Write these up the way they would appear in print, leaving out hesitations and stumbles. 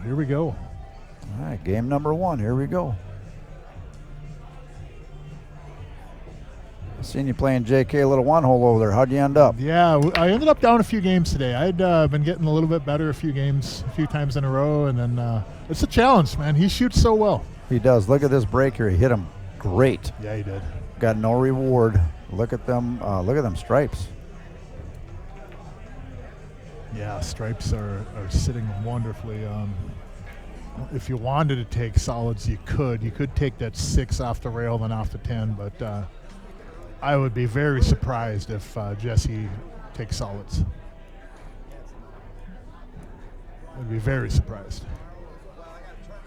here we go. All right, game number 1. Here we go. Seen you playing JK little one-hole over there. How'd you end up? Yeah, I ended up down a few games today. I'd been getting a little bit better a few times in a row, and then it's a challenge, man. He shoots so well. He does. Look at this break here. He hit him great. Yeah, he did. Got no reward. Look at them. Look at them stripes. Yeah, stripes are sitting wonderfully. If you wanted to take solids, you could. You could take that 6 off the rail, then off the 10, but I would be very surprised if Jesse takes solids. I'd be very surprised.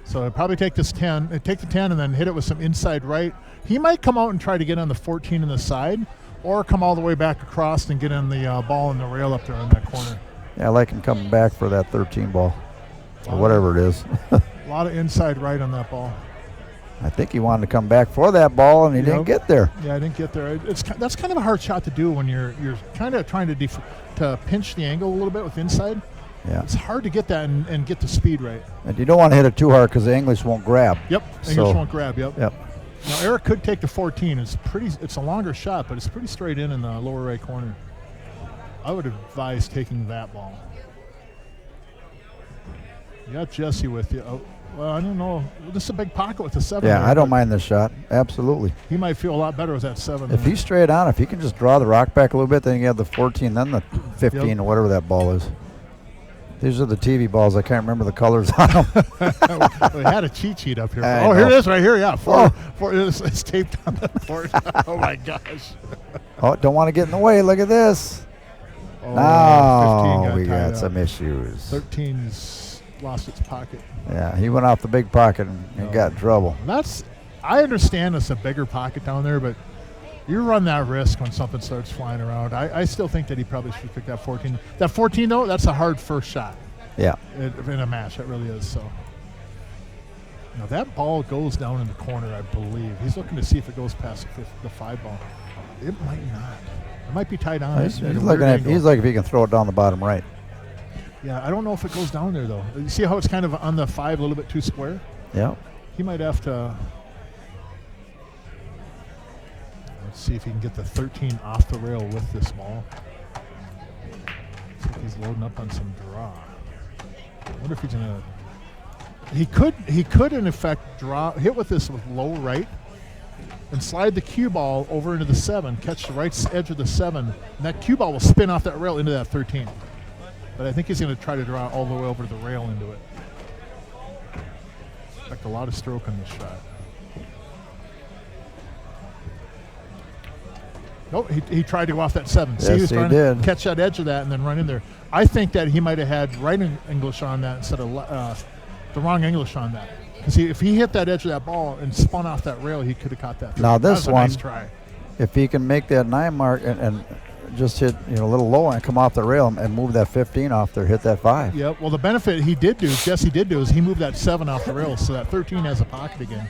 So I'd probably take this 10, take the 10 and then hit it with some inside right. He might come out and try to get on the 14 in the side, or come all the way back across and get in the ball in the rail up there in that corner. Yeah, I like him coming back for that 13 ball, or whatever it is. A lot of inside right on that ball. I think he wanted to come back for that ball, and he didn't get there. Yeah, I didn't get there. That's kind of a hard shot to do when you're kind of trying to pinch the angle a little bit with inside. Yeah, it's hard to get that and get the speed right. And you don't want to hit it too hard because the English won't grab. Yep, English won't grab. Yep. Yep. Now Eric could take the 14. It's a longer shot, but it's pretty straight in the lower right corner. I would advise taking that ball. You got Jesse with you. Oh, well, I don't know. This is a big pocket with the 7. Yeah, I don't mind this shot. Absolutely. He might feel a lot better with that 7. If he's straight on, if he can just draw the rock back a little bit, then you have the 14, then the 15, or whatever that ball is. These are the TV balls. I can't remember the colors on them. We had a cheat sheet up here. Here it is right here. Yeah, four, it's taped on the board. Oh, my gosh. Don't want to get in the way. Look at this. Oh, we got some issues. 13's lost its pocket. Yeah, he went off the big pocket and got in trouble. I understand it's a bigger pocket down there, but you run that risk when something starts flying around. I still think that he probably should pick that 14. That 14, though, that's a hard first shot. Yeah. In a match, it really is. So now that ball goes down in the corner, I believe. He's looking to see if it goes past the 5 ball. It might not. It might be tied on. He's like if he can throw it down the bottom right. Yeah, I don't know if it goes down there, though. You see how it's kind of on the 5 a little bit too square? Yeah. He might have to. Let's see if he can get the 13 off the rail with this ball. Looks like he's loading up on some draw. I wonder if he's gonna. He could in effect hit with this with low right, and slide the cue ball over into the 7, catch the right edge of the 7, and that cue ball will spin off that rail into that 13. But I think he's going to try to draw all the way over to the rail into it. Expect a lot of stroke in this shot. Nope, he tried to go off that 7. See, he was trying to catch that edge of that and then run in there. I think that he might have had right English on that instead of the wrong English on that. Because if he hit that edge of that ball and spun off that rail, he could have caught that. Now this one, nice try. If he can make that 9 mark and just hit a little low and come off the rail and move that 15 off there, hit that 5. Yep. Well, the benefit Jesse did do is he moved that 7 off the rail, so that 13 has a pocket again.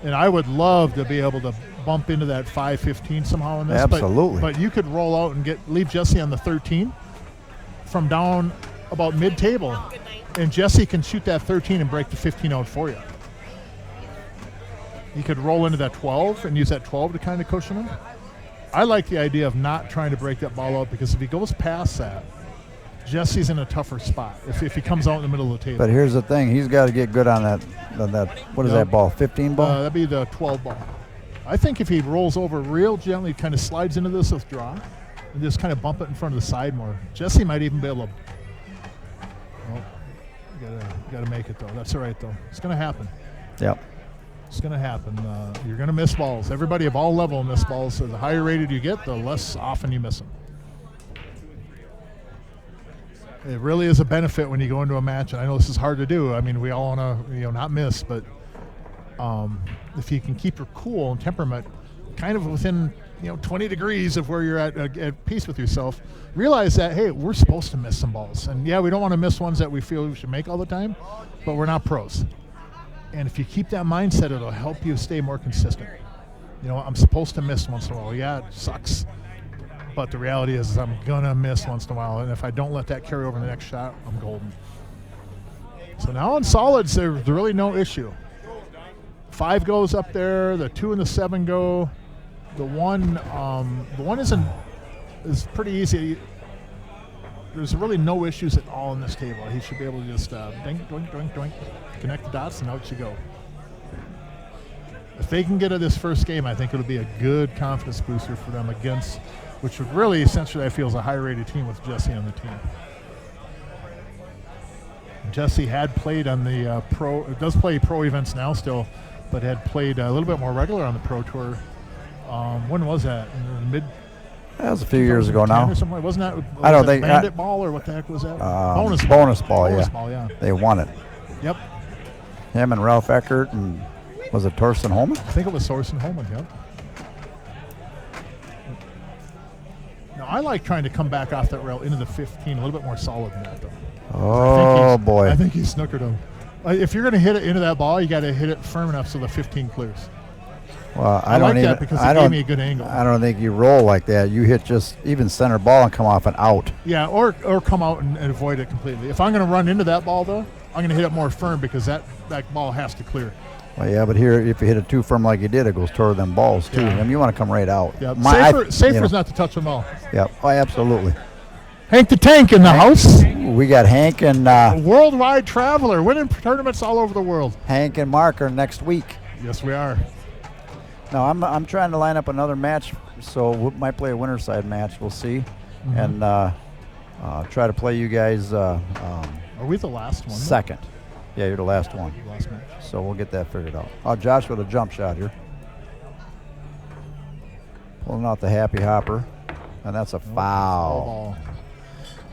And I would love to be able to bump into that 5-15 somehow in this. Absolutely. But you could roll out and leave Jesse on the 13 from down about mid-table, and Jesse can shoot that 13 and break the 15 out for you. You could roll into that 12 and use that 12 to kind of cushion him. I like the idea of not trying to break that ball out, because if he goes past that, Jesse's in a tougher spot if he comes out in the middle of the table. But here's the thing. He's got to get good on that what is that ball, 15 ball? That'd be the 12 ball. I think if he rolls over real gently, kind of slides into this with draw, and just kind of bump it in front of the side more, Jesse might even be able to. Oh, you gotta make it, though. That's all right, though. It's going to happen. Yep. It's going to happen. You're going to miss balls. Everybody of all level miss balls. So the higher rated you get, the less often you miss them. It really is a benefit when you go into a match, and I know this is hard to do. I mean, we all want to, not miss, but if you can keep your cool and temperament kind of within, 20 degrees of where you're at peace with yourself, realize that, hey, we're supposed to miss some balls. And, yeah, we don't want to miss ones that we feel we should make all the time, but we're not pros. And if you keep that mindset, it'll help you stay more consistent. I'm supposed to miss once in a while. Yeah, it sucks. But the reality is I'm going to miss once in a while. And if I don't let that carry over to the next shot, I'm golden. So now on solids, there's really no issue. 5 goes up there. The 2 and the 7 go. The one is pretty easy. There's really no issues at all in this table. He should be able to just dink, doink, doink, doink, connect the dots, and out you go. If they can get at this first game, I think it'll be a good confidence booster for them against, which would really essentially I feel is a high-rated team with Jesse on the team. Jesse had played on the pro. It does play pro events now still, but had played a little bit more regular on the pro tour. When was that? In the mid. That was a few years ago now. Or something. Wasn't that? I don't think Bandit ball or what the heck was that? Bonus ball. Bonus ball, yeah. They won it. Yep. Him and Ralph Eckert and was it Torsten Holman? I think it was Torsten Holman. Yep. Now I like trying to come back off that rail into the 15 a little bit more solid than that though. Oh boy! I think he snookered him. If you're going to hit it into that ball, you got to hit it firm enough so the 15 clears. Well, I like that because it gave me a good angle. I don't think you roll like that. You hit just even center ball and come off and out. Yeah, or come out and avoid it completely. If I'm going to run into that ball, though, I'm going to hit it more firm because that ball has to clear. Well, yeah, but here, if you hit it too firm like you did, it goes toward them balls, too. Yeah. I mean, you want to come right out. Yeah, safer is not to touch them all. Yeah, oh, absolutely. Hank the Tank in the house. We got Hank and... a worldwide traveler, winning tournaments all over the world. Hank and Mark are next week. Yes, we are. No, I'm trying to line up another match, so we might play a winter side match. We'll see, and try to play you guys. Are we the last one? Second. Yeah, you're the last one. Last match. So we'll get that figured out. Oh, Josh with a jump shot here, pulling out the happy hopper, and that's a foul.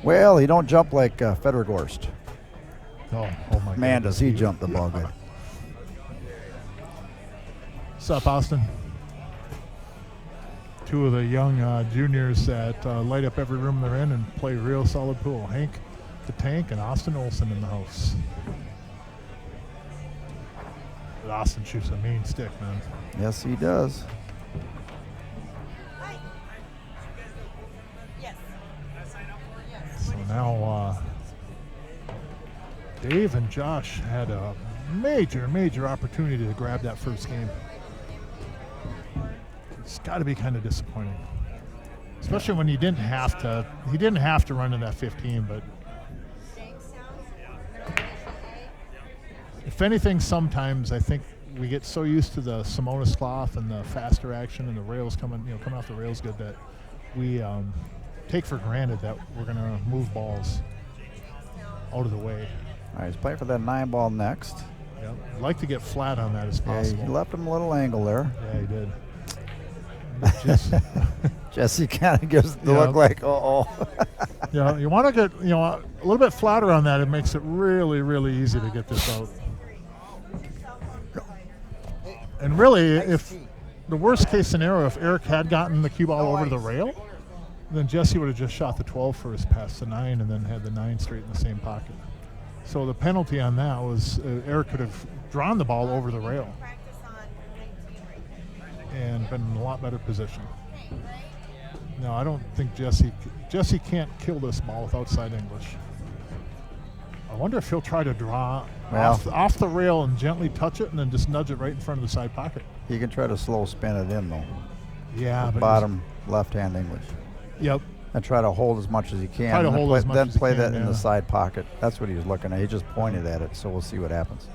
Well, he don't jump like Federgorst. Oh my God. Man, does he jump the ball good. What's up, Austin? 2 of the young juniors that light up every room they're in and play real solid pool. Hank the Tank and Austin Olson in the house. But Austin shoots a mean stick, man. Yes, he does. So now Dave and Josh had a major opportunity to grab that first game. It's got to be kind of disappointing, especially when he didn't have to. He didn't have to run in that 15, but if anything, sometimes I think we get so used to the Simonis cloth and the faster action and the rails coming off the rails good that we take for granted that we're going to move balls out of the way. All right, he's playing for that 9 ball next. Yep. I'd like to get flat on that as possible. Yeah, he left him a little angle there. Yeah, he did. Jesse kind of gives the look like, Yeah, you want to get a little bit flatter on that. It makes it really easy to get this out. And really, if the worst case scenario, if Eric had gotten the cue ball over the rail, then Jesse would have just shot the 12 first past the 9 and then had the 9 straight in the same pocket. So the penalty on that was Eric could have drawn the ball over the rail and been in a lot better position. No, I don't think Jesse can't kill this ball without side English. I wonder if he'll try to draw off the rail and gently touch it and then just nudge it right in front of the side pocket. He can try to slow spin it in though. Yeah, but bottom left-hand English. Yep. And try to hold as much as you can. Try to hold as much as you play can, that in the side pocket. That's what he was looking at. He just pointed at it, so we'll see what happens.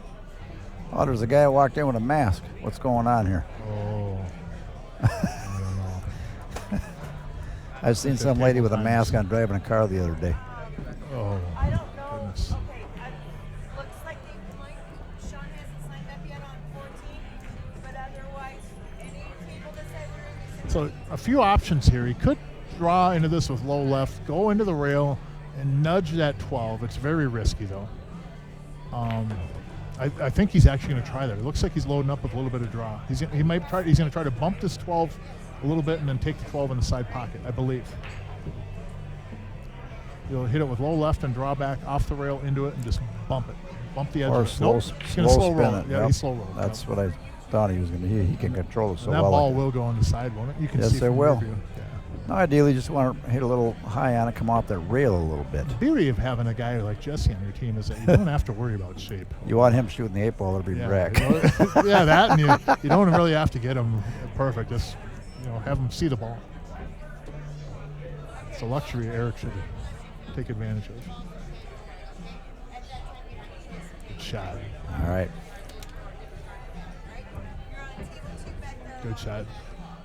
Oh, there's a guy who walked in with a mask. What's going on here? Oh. I don't know. I've seen some lady with a mask on driving a car the other day. Oh, I don't know. goodness. Looks like Sean hasn't signed up yet on 14, but otherwise, any people that say we're in. So a few options here. He could draw into this with low left, go into the rail, and nudge that 12. It's very risky, though. I think he's actually going to try that. It looks like he's loading up with a little bit of draw. He's going to try to bump this 12 a little bit and then take the 12 in the side pocket, I believe. He'll hit it with low left and draw back off the rail into it and just bump it. Bump the edge. Or slow spin roll it. Yeah, he's slow roll. That's what I thought he was going to do. He can control it so and that well. ball will go on the side, won't it? You can Yes, see it from will. your view. No, ideally, you just want to hit a little high on it, come off that rail a little bit. The beauty of having a guy like Jesse on your team is that you don't have to worry about shape. You want him shooting the 8-ball, it'll be wreck. Yeah, that, and you don't really have to get him perfect. Just have him see the ball. It's a luxury Eric should take advantage of. Good shot. All right. Good shot.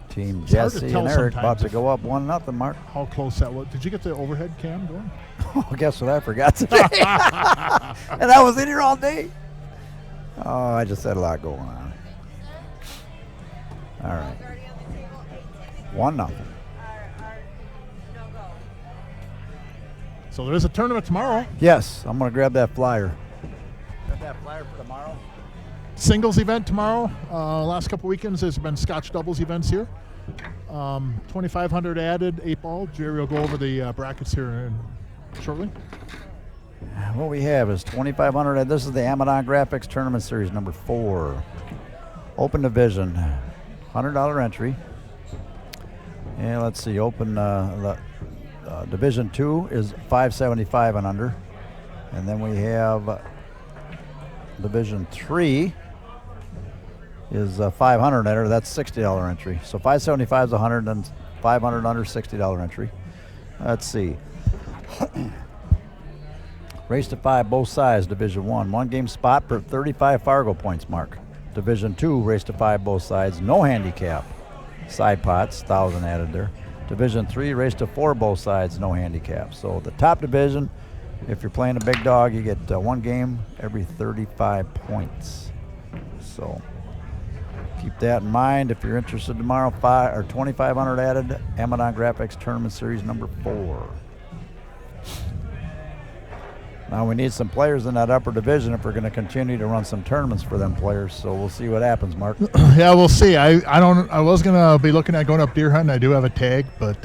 Team It's hard to Jesse tell and Eric sometimes about to go up 1-0, Mark. How close that was. Did you get the overhead cam going? Oh, guess what I forgot today? And I was in here all day. Oh, I just had a lot going on. All right. 1-0. So there is a tournament tomorrow. Yes, I'm going to grab that flyer. Grab that flyer for tomorrow. Singles event tomorrow. Last couple weekends there's been Scotch Doubles events here. 2,500 added, 8-ball. Jerry will go over the brackets here shortly. What we have is 2,500. This is the Amazon Graphics Tournament Series number 4. Open division, $100 entry. And let's see, open Division 2 is $575 and under. And then we have Division 3 is 500 enter. That's $60 entry. So 575 is 100 and 500 under, $60 entry. Let's see. Race to 5, both sides, Division 1. 1 game spot per 35 Fargo points, Mark. Division 2, race to 5, both sides, no handicap. Side pots, 1,000 added there. Division 3, race to 4, both sides, no handicap. So the top division, if you're playing a big dog, you get 1 game every 35 points. So keep that in mind if you're interested tomorrow. 2,500 added, Amazon Graphics Tournament Series number 4. Now we need some players in that upper division if we're going to continue to run some tournaments for them players. So we'll see what happens, Mark. Yeah, we'll see. I was going to be looking at going up deer hunting. I do have a tag, but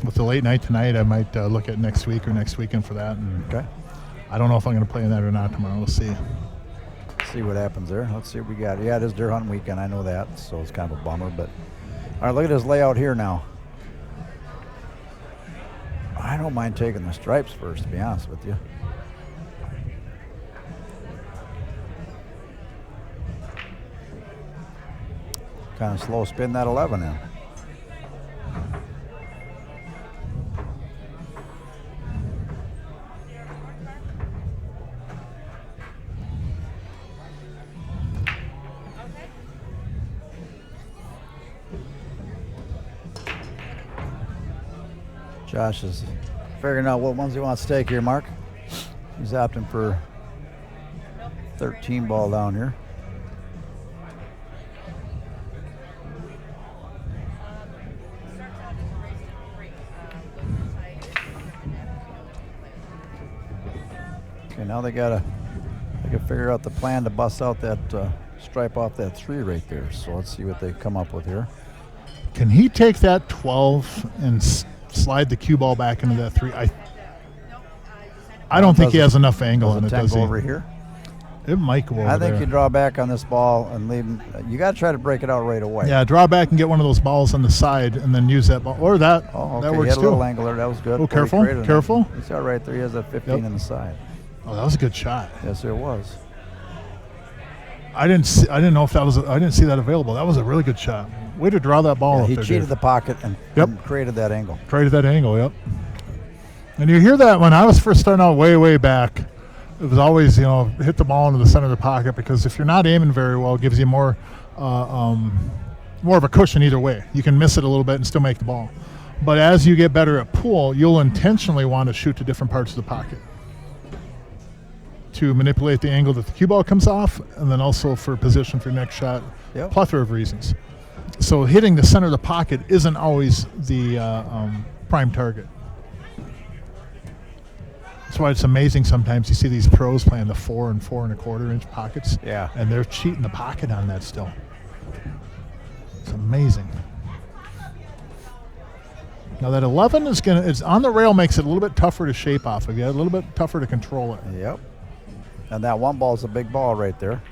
with the late night tonight, I might look at next week or next weekend for that. And Okay. I don't know if I'm going to play in that or not tomorrow. We'll see. See what happens there. Let's see what we got. Yeah, it is deer hunting weekend. I know that, so it's kind of a bummer. But all right, look at this layout here now. I don't mind taking the stripes first, to be honest with you. Kind of slow spin that 11 in. Josh is figuring out what ones he wants to take here, Mark. He's opting for 13 ball down here. Okay, now they gotta figure out the plan to bust out that stripe off that 3 right there. So let's see what they come up with here. Can he take that 12 and slide the cue ball back into that 3? I don't think he has enough angle on it, does he? Over here? It might go over I think there. you draw back on this ball and leave him. You got to try to break it out right away. Yeah, draw back and get one of those balls on the side and then use that ball. Or that. Oh, okay. That He works had a little too. angle there. That was good. Oh, Before he careful, created it. careful. He's got right there. He has a 15 Yep. in the side. Oh, that was a good shot. Yes, it was. I didn't know if that was. I didn't see that available. That was a really good shot. Way to draw that ball Yeah, up he there, cheated Dave. the pocket and, Yep. and created that angle. Created that angle, yep. And you hear that when I was first starting out way back, it was always, hit the ball into the center of the pocket, because if you're not aiming very well, it gives you more of a cushion either way. You can miss it a little bit and still make the ball. But as you get better at pool, you'll intentionally want to shoot to different parts of the pocket to manipulate the angle that the cue ball comes off, and then also for position for your next shot. Yep. Plethora of reasons. So hitting the center of the pocket isn't always the prime target. That's why it's amazing sometimes you see these pros playing the 4 and 4 1/4 inch pockets. Yeah. And they're cheating the pocket on that still. It's amazing. Now that 11 it's on the rail, makes it a little bit tougher to shape off of you, a little bit tougher to control it. Yep. And that 1 ball is a big ball right there.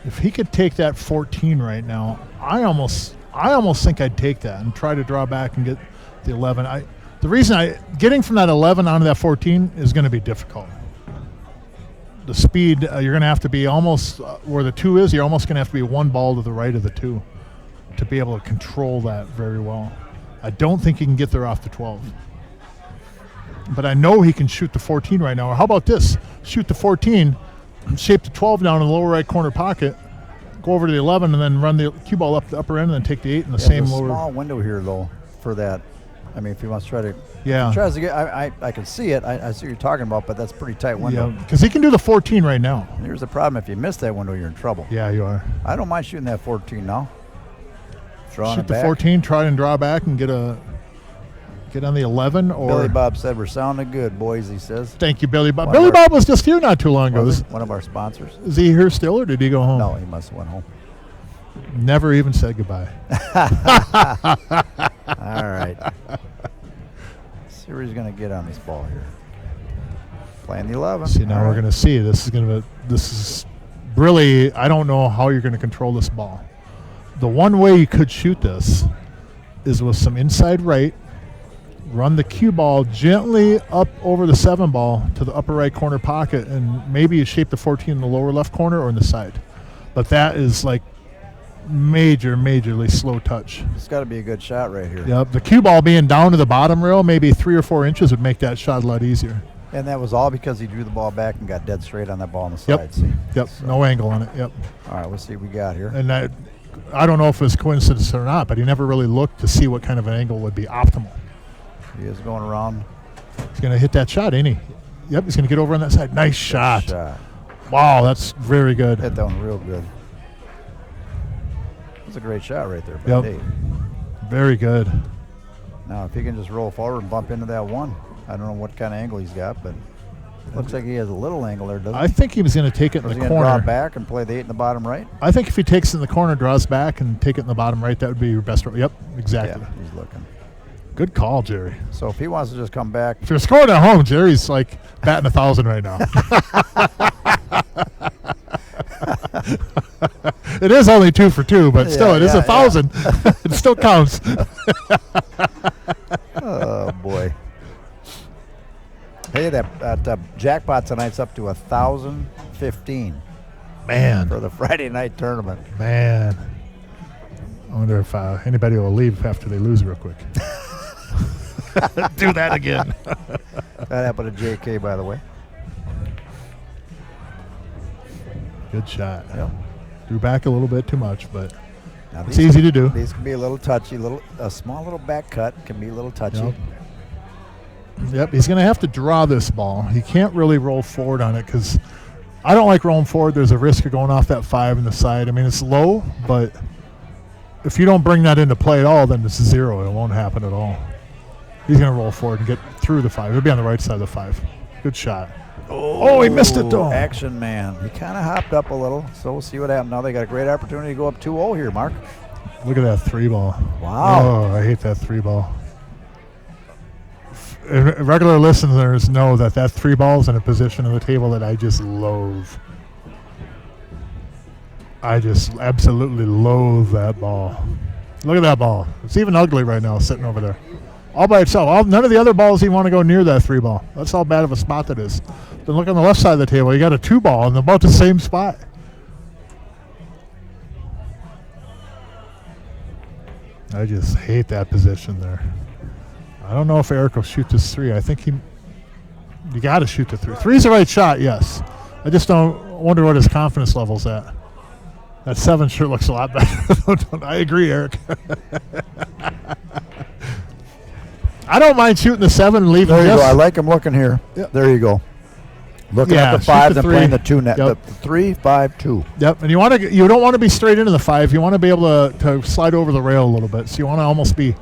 If he could take that 14 right now, I almost I almost think I'd take that and try to draw back and get the 11. The reason getting from that 11 onto that 14 is going to be difficult. The speed, you're going to have to be almost where the 2 is. You're almost going to have to be one ball to the right of the 2 to be able to control that very well. I don't think he can get there off the 12. But I know he can shoot the 14 right now. Or how about this? Shoot the 14, shape the 12 down in the lower right corner pocket, go over to the 11, and then run the cue ball up the upper end, and then take the 8 in the same there's lower. a small window here, though, for that. I mean, if he wants to try to. Yeah. He tries to get. I can see it. I see what you're talking about, but that's a pretty tight window. Yeah, because he can do the 14 right now. Here's the problem: if you miss that window, you're in trouble. Yeah, you are. I don't mind shooting that 14 now. Drawing Shoot it the back. 14, try and draw back and get on the 11. Or Billy Bob said we're sounding good, boys. He says. Thank you, Billy Bob. One Billy of our- Bob was just here not too long ago. One of our sponsors. Is he here still, or did he go home? No, he must have went home. Never even said goodbye. All right. See where he's going to get on this ball here. Playing the 11. See, now All we're right. going to see. This is really, I don't know how you're going to control this ball. The one way you could shoot this is with some inside right, run the cue ball gently up over the 7 ball to the upper right corner pocket, and maybe you shape the 14 in the lower left corner or in the side. But that is like majorly slow touch. It's got to be a good shot right here. Yep, the cue ball being down to the bottom rail, maybe 3 or 4 inches would make that shot a lot easier. And that was all because he drew the ball back and got dead straight on that ball on the Yep. side. See? Yep, So, no angle on it. Yep. all right, let's see what we got here. And I don't know if it was coincidence or not, but he never really looked to see what kind of an angle would be optimal. He is going around. He's going to hit that shot, ain't he? Yep, he's going to get over on that side. Nice shot. Shot. Wow, that's very good. Hit that one real good. That's a great shot right there. Yep. By Dave. Very good. Now, if he can just roll forward and bump into that 1, I don't know what kind of angle he's got, but looks like he has a little angle there, doesn't I he? think he was going to take it Or is in he the going to draw corner. back and play the 8 in the bottom right? I think if he takes it in the corner, draws back, and take it in the bottom right, that would be your best. Yep, exactly. Yeah, he's looking. Good call, Jerry. So if he wants to just come back, If you're scoring at home, Jerry's like batting 1,000 right now. It is only 2 for 2, but still, it is 1,000. It still counts. oh boy. Hey, that jackpot tonight's up to 1,015 Man, for the Friday night tournament. man. I wonder if anybody will leave after they lose real quick. Do that again. That happened to JK, by the way. Good shot. Yep. Drew back a little bit too much, but Now it's easy to do. These can be a little touchy. A small little back cut can be a little touchy. Yep. Yep, he's going to have to draw this ball. He can't really roll forward on it because I don't like rolling forward. There's a risk of going off that 5 in the side. I mean, it's low, but if you don't bring that into play at all, then it's 0. It won't happen at all. He's going to roll forward and get through the 5. He'll be on the right side of the 5. Good shot. Oh, he missed it, though. Action man. He kind of hopped up a little, so we'll see what happens. Now they got a great opportunity to go up 2-0 here, Mark. Look at that 3 ball. Wow. Oh, I hate that 3 ball. Regular listeners know that 3 ball is in a position on the table that I just loathe. I just absolutely loathe that ball. Look at that ball. It's even ugly right now sitting over there. All by itself. None of the other balls even want to go near that 3 ball. That's how bad of a spot that is. Then look on the left side of the table. You got a 2 ball in about the same spot. I just hate that position there. I don't know if Eric will shoot this 3. I think you got to shoot the 3. 3's the right shot, yes. I just wonder what his confidence level's at. That 7 sure looks a lot better. I agree, Eric. I don't mind shooting the 7 and leaving There you this. go. I like him looking here. Yep. There you go. Looking Yeah, at the shoot 5 the and 3. playing the 2 net. Yep. The 3, 5, 2. Yep, and you don't want to be straight into the 5. You want to be able to slide over the rail a little bit. So you want to almost be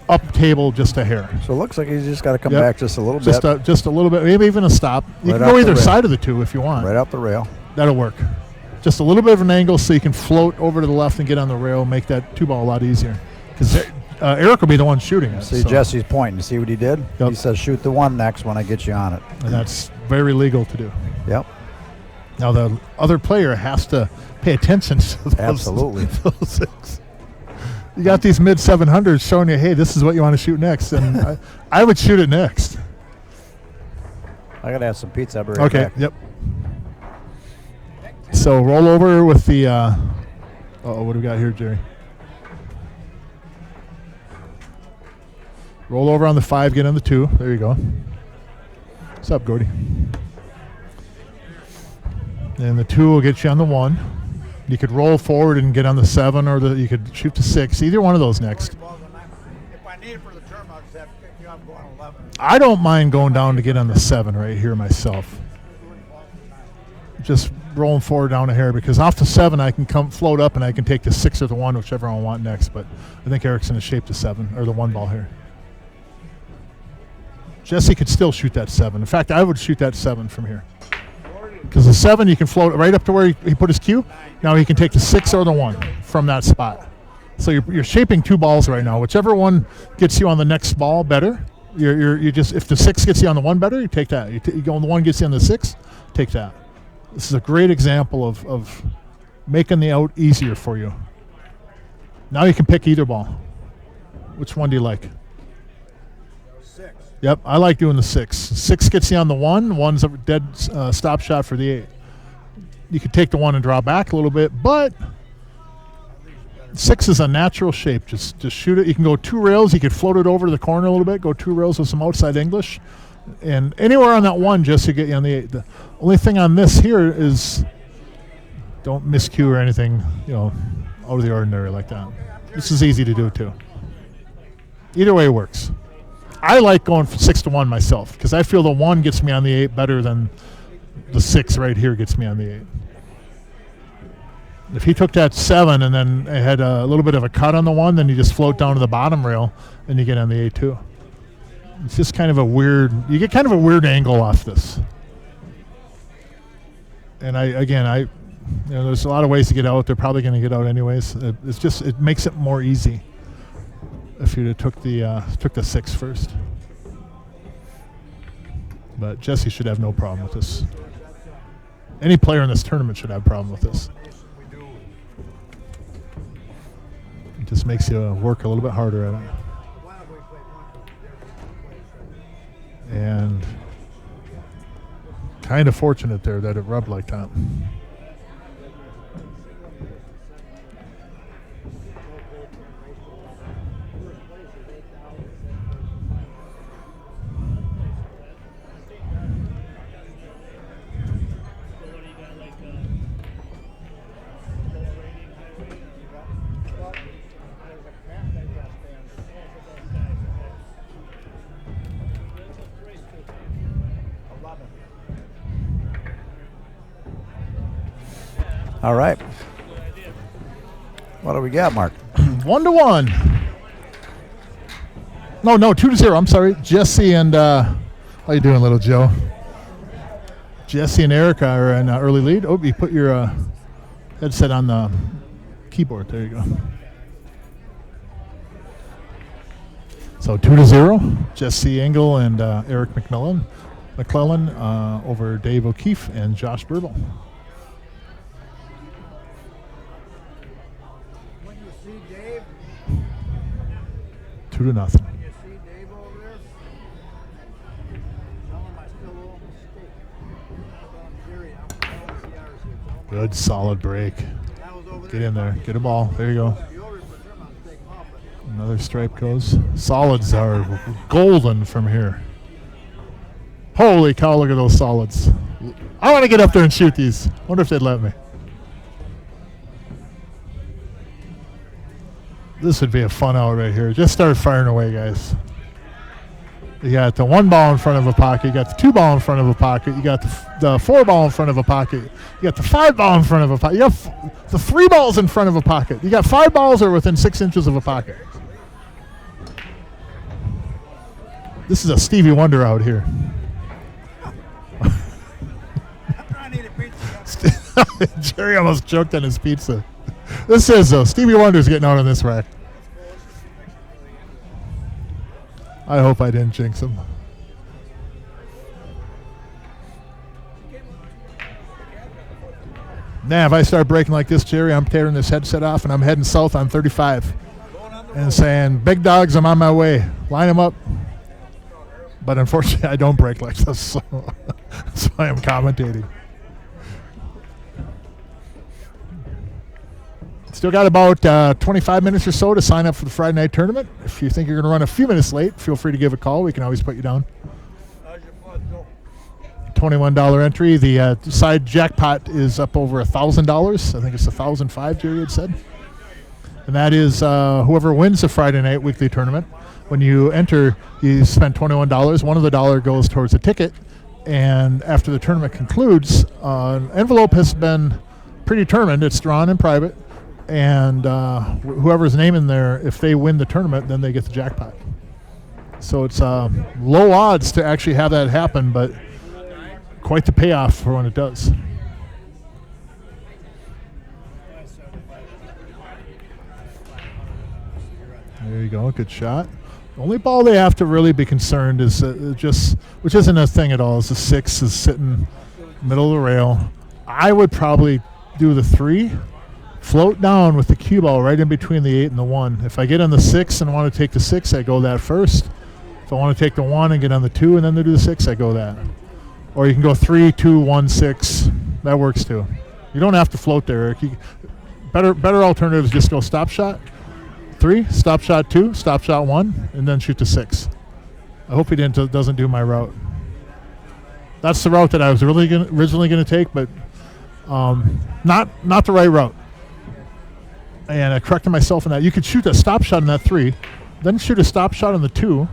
up table just a hair. So it looks like he's just got to come Yep. back just a little bit. Just a little bit, maybe even a stop. You Right can off go the either rail. side of the 2 if you want. Right out the rail. That'll work. Just a little bit of an angle so you can float over to the left and get on the rail, make that 2 ball a lot easier. Because Eric will be the one shooting it. See so- Jesse's pointing. You see what he did? Yep. He says, shoot the 1 next when I get you on it. And that's very legal to do. Yep. Now the other player has to pay attention to those, Absolutely. those things. You got these mid 700s showing you, hey, this is what you want to shoot next, and I would shoot it next. I gotta have some pizza. I'll be right Okay. back. Yep. So roll over with the. What do we got here, Jerry? Roll over on the 5, get on the 2. There you go. What's up, Gordy? And the 2 will get you on the 1. You could roll forward and get on the 7, or you could shoot the 6. Either one of those next. If I need it for the tournament, I'll just have to pick you up going 11. I don't mind going down to get on the 7 right here myself. Just rolling forward down a hair, because off the 7 I can come float up and I can take the 6 or the 1, whichever I want next. But I think Eric's going to shape the 7 or the 1 ball here. Jesse could still shoot that 7. In fact, I would shoot that 7 from here. Because the 7, you can float right up to where he put his cue. Now he can take the 6 or the 1 from that spot. So you're shaping 2 balls right now. Whichever one gets you on the next ball better. You just, if the 6 gets you on the 1 better, you take that. You go on the 1 gets you on the 6, take that. This is a great example of making the out easier for you. Now you can pick either ball. Which one do you like? 6. Yep, I like doing the 6. 6 gets you on the 1. 1's a dead stop shot for the 8. You could take the 1 and draw back a little bit, but 6 is a natural shape. Just shoot it. You can go 2 rails. You could float it over to the corner a little bit, go 2 rails with some outside English. And anywhere on that 1 just to get you on the 8. The only thing on this here is don't miscue or anything, out of the ordinary like that. This is easy to do too. Either way works. I like going for 6 to 1 myself because I feel the 1 gets me on the 8 better than the 6 right here gets me on the 8. If he took that 7 and then it had a little bit of a cut on the 1, then you just float down to the bottom rail and you get on the 8 too. It's just kind of a weird, you get kind of a weird angle off this. And there's a lot of ways to get out. They're probably going to get out anyways. It makes it more easy if you'd have took the 6 first. But Jesse should have no problem with this. Any player in this tournament should have a problem with this. It just makes you work a little bit harder at it. And kind of fortunate there that it rubbed like that. All right. What do we got, Mark? 1 to 1. No, 2 to 0. I'm sorry. Jesse and how you doing, little Joe? Jesse and Erica are in early lead. Oh, you put your headset on the keyboard. There you go. So 2 to 0. Jesse Engel and Eric McClellan over Dave O'Keefe and Josh Burbul. When you see Dave, 2 to nothing. when you see Dave over there, tell him I still owe him a steak. Tell him, Jerry, I'm calling CRs here. Tell him Good solid break. I was over Get in there. Get a ball. There you go. If you ordered for him, I'll take him off. But Another stripe goes. Solids are golden from here. Holy cow, look at those solids. I want to get up there and shoot these. Wonder if they'd let me. This would be a fun out right here. Just start firing away, guys. You got the 1 ball in front of a pocket. You got the 2 ball in front of a pocket. You got the 4 ball in front of a pocket. You got the 5 ball in front of a pocket. You got the 3 balls in front of a pocket. You got 5 balls are within 6 inches of a pocket. This is a Stevie Wonder out here. I need a pizza. Jerry almost choked on his pizza. This is Stevie Wonder's getting out on this rack. I hope I didn't jinx him. Nah, if I start breaking like this, Jerry, I'm tearing this headset off and I'm heading south on 35. Going and saying, "Big dogs, I'm on my way. Line them up." But unfortunately, I don't break like this, so that's why I'm commentating. Still got about 25 minutes or so to sign up for the Friday night tournament. If you think you're going to run a few minutes late, feel free to give a call. We can always put you down. How's your blood go? $21 entry. The side jackpot is up over $1,000. I think it's $1,005, Jerry had said. And that is whoever wins the Friday night weekly tournament. When you enter, you spend $21. One of the dollar goes towards a ticket. And after the tournament concludes, an envelope has been predetermined. It's drawn in private. And whoever's name in there, if they win the tournament, then they get the jackpot. So it's low odds to actually have that happen, but quite the payoff for when it does. There you go, good shot. The only ball they have to really be concerned is which isn't a thing at all, is the 6 is sitting middle of the rail. I would probably do the 3. Float down with the cue ball right in between the 8 and the 1. If I get on the 6 and want to take the 6, I go that first. If I want to take the 1 and get on the 2 and then do the 6, I go that. Or you can go 3, 2, 1, 6. That works too. You don't have to float there, Eric. Better alternative is just go stop shot 3, stop shot 2, stop shot 1, and then shoot the 6. I hope he doesn't do my route. That's the route that I was originally going to take, but not the right route. And I corrected myself on that. You could shoot a stop shot on that 3, then shoot a stop shot on the 2,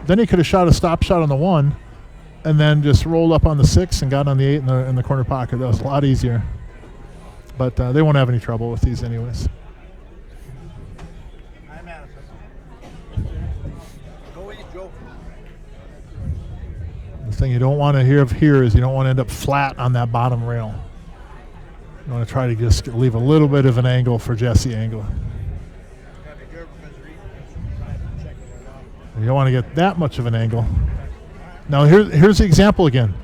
then he could have shot a stop shot on the 1, and then just rolled up on the 6 and got on the 8 in the corner pocket. That was a lot easier. But they won't have any trouble with these anyways. I'm Madison. Go eat, Joe. The thing you don't want to hear is you don't want to end up flat on that bottom rail. You want to try to just leave a little bit of an angle for Jesse Engel. Gotta be careful because they're eating this. Check it out. You don't want to get that much of an angle. Now here's the example again.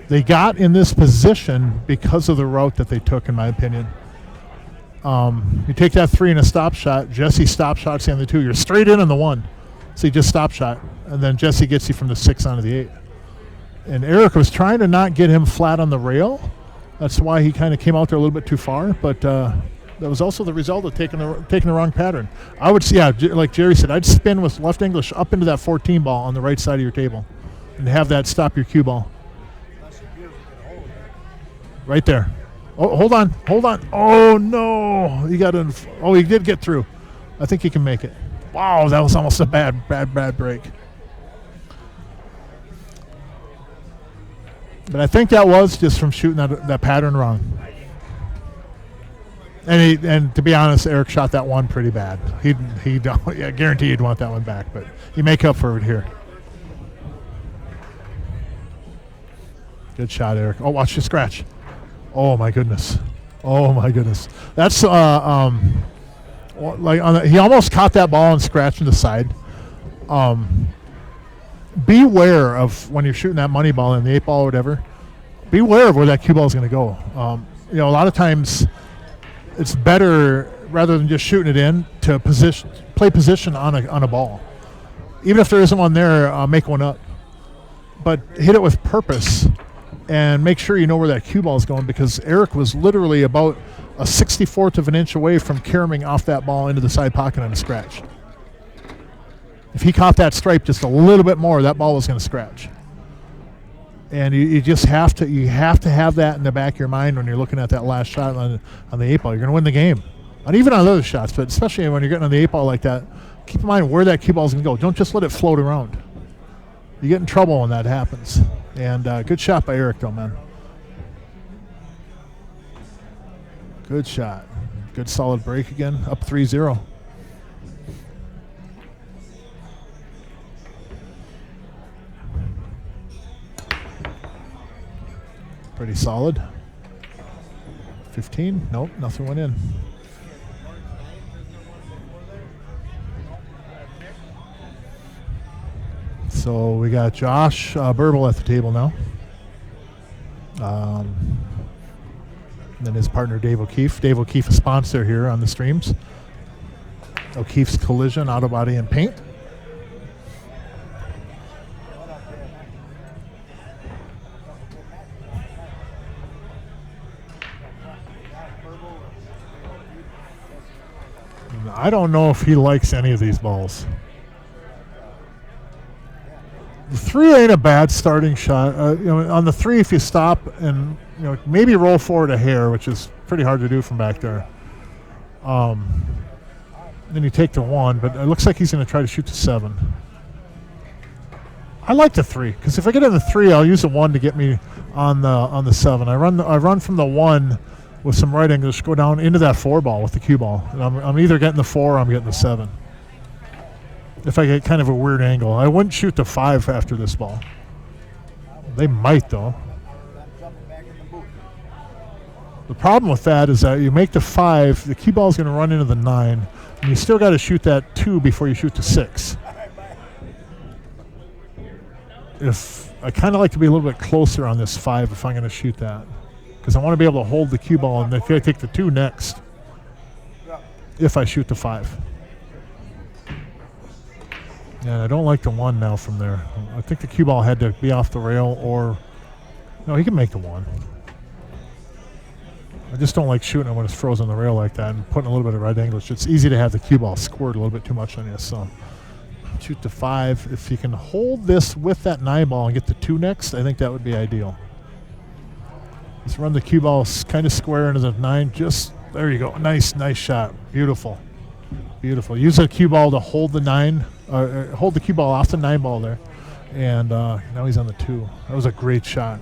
They got in this position because of the route that they took, in my opinion. You take that 3 in a stop shot. Jesse stop shots on the 2. You're straight in on the 1. So you just stop shot. And then Jesse gets you from the 6 onto the 8. And Eric was trying to not get him flat on the rail. That's why he kind of came out there a little bit too far. But that was also the result of taking the wrong pattern. I would see, like Jerry said, I'd spin with left English up into that 14 ball on the right side of your table and have that stop your cue ball. That's a beautiful hole. Right there. Oh, hold on. Oh, no. He did get through. I think he can make it. Wow, that was almost a bad break. But I think that was just from shooting that pattern wrong. And to be honest, Eric shot that one pretty bad. I guarantee he'd want that one back, but he make up for it here. Good shot, Eric. Oh, watch the scratch. Oh my goodness. That's he almost caught that ball and scratched in the side. Beware of when you're shooting that money ball in the 8 ball or whatever. Beware of where that cue ball is going to go. A lot of times it's better rather than just shooting it in to play position on a ball. Even if there isn't one there, make one up. But hit it with purpose and make sure you know where that cue ball is going, because Eric was literally about a 64th of an inch away from caroming off that ball into the side pocket on a scratch. If he caught that stripe just a little bit more, that ball was going to scratch. And you just have to have that in the back of your mind when you're looking at that last shot on the 8 ball. You're going to win the game. And even on other shots, but especially when you're getting on the 8 ball like that, keep in mind where that cue ball is going to go. Don't just let it float around. You get in trouble when that happens. And good shot by Eric, though, man. Good shot. Good solid break again. Up 3-0. Pretty solid. 15. Nope, nothing went in. So we got Josh Burbul at the table now. And then his partner Dave O'Keefe. Dave O'Keefe, a sponsor here on the streams. O'Keefe's Collision Auto Body and Paint. I don't know if he likes any of these balls. The 3 ain't a bad starting shot. On the 3, if you stop and maybe roll forward a hair, which is pretty hard to do from back there. Then you take the 1, but it looks like he's going to try to shoot the 7. I like the 3 because if I get in the 3, I'll use the 1 to get me on the 7. I run from the 1 with some right angles, go down into that 4 ball with the cue ball. And I'm either getting the 4 or I'm getting the 7. If I get kind of a weird angle. I wouldn't shoot the 5 after this ball. They might, though. The problem with that is that you make the 5, the cue ball is going to run into the 9, and you still got to shoot that 2 before you shoot the 6. If I kind of like to be a little bit closer on this 5 if I'm going to shoot that. Because I want to be able to hold the cue ball, and I take the 2 next if I shoot the 5. And I don't like the 1 now from there. I think the cue ball had to be off the rail, or no, he can make the 1. I just don't like shooting it when it's frozen on the rail like that and putting a little bit of right angle. It's easy to have the cue ball squirt a little bit too much on you. So shoot the 5. If you can hold this with that 9 ball and get the 2 next, I think that would be ideal. Just run the cue ball kind of square into the 9. Just there you go. Nice shot. Beautiful. Use the cue ball to hold the 9. Hold the cue ball off the 9 ball there. And now he's on the 2. That was a great shot.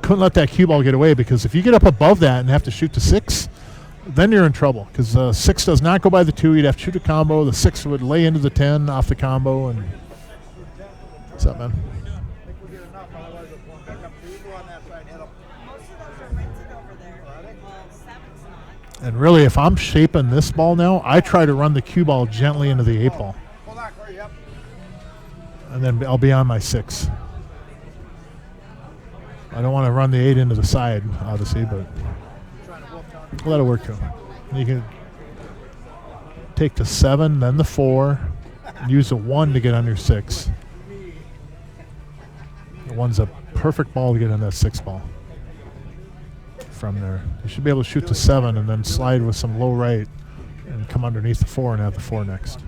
Couldn't let that cue ball get away, because if you get up above that and have to shoot the 6, then you're in trouble, because 6 does not go by the 2. You'd have to shoot a combo. The 6 would lay into the 10 off the combo. And what's up, man? And really, if I'm shaping this ball now, I try to run the cue ball gently into the 8 ball. And then I'll be on my 6. I don't want to run the 8 into the side, obviously, but well, that'll work too. You can take the 7, then the 4, and use the 1 to get on your 6. The 1's a perfect ball to get on that 6 ball. From there, you should be able to shoot the 7 and then slide with some low right and come underneath the 4 and have the 4 next.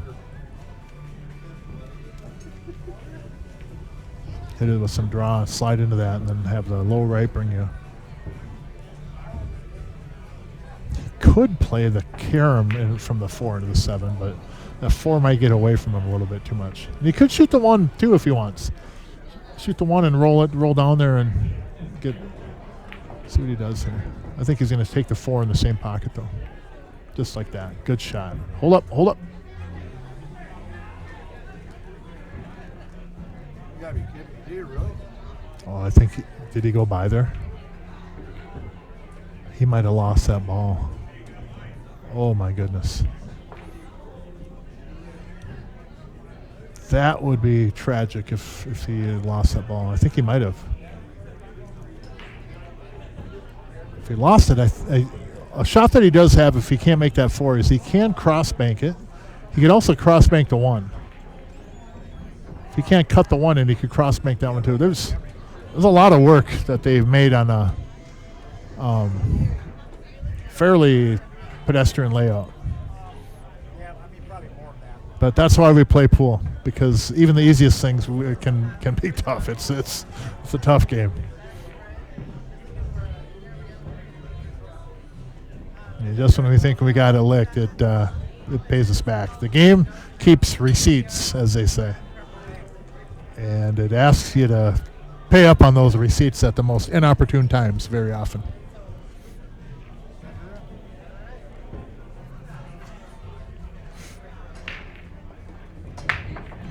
Hit it with some draw, slide into that, and then have the low right bring you. Could play the carom from the 4 into the 7, but that 4 might get away from him a little bit too much. And he could shoot the 1 too if he wants. Shoot the 1 and roll down there and get. See what he does here. I think he's going to take the 4 in the same pocket, though. Just like that. Good shot. Hold up. You gotta be kidding me. Did he really? Oh, I think did he go by there? He might have lost that ball. Oh, my goodness. That would be tragic if he had lost that ball. I think he might have. If he lost it, a shot that he does have if he can't make that 4 is he can cross bank it. He could also cross bank the 1. If he can't cut the 1 in, he could cross bank that one too. There's a lot of work that they've made on a fairly pedestrian layout. Yeah, I mean, probably more than that. But that's why we play pool, because even the easiest things can be tough. It's a tough game. And just when we think we got it licked, it pays us back. The game keeps receipts, as they say. And it asks you to pay up on those receipts at the most inopportune times very often.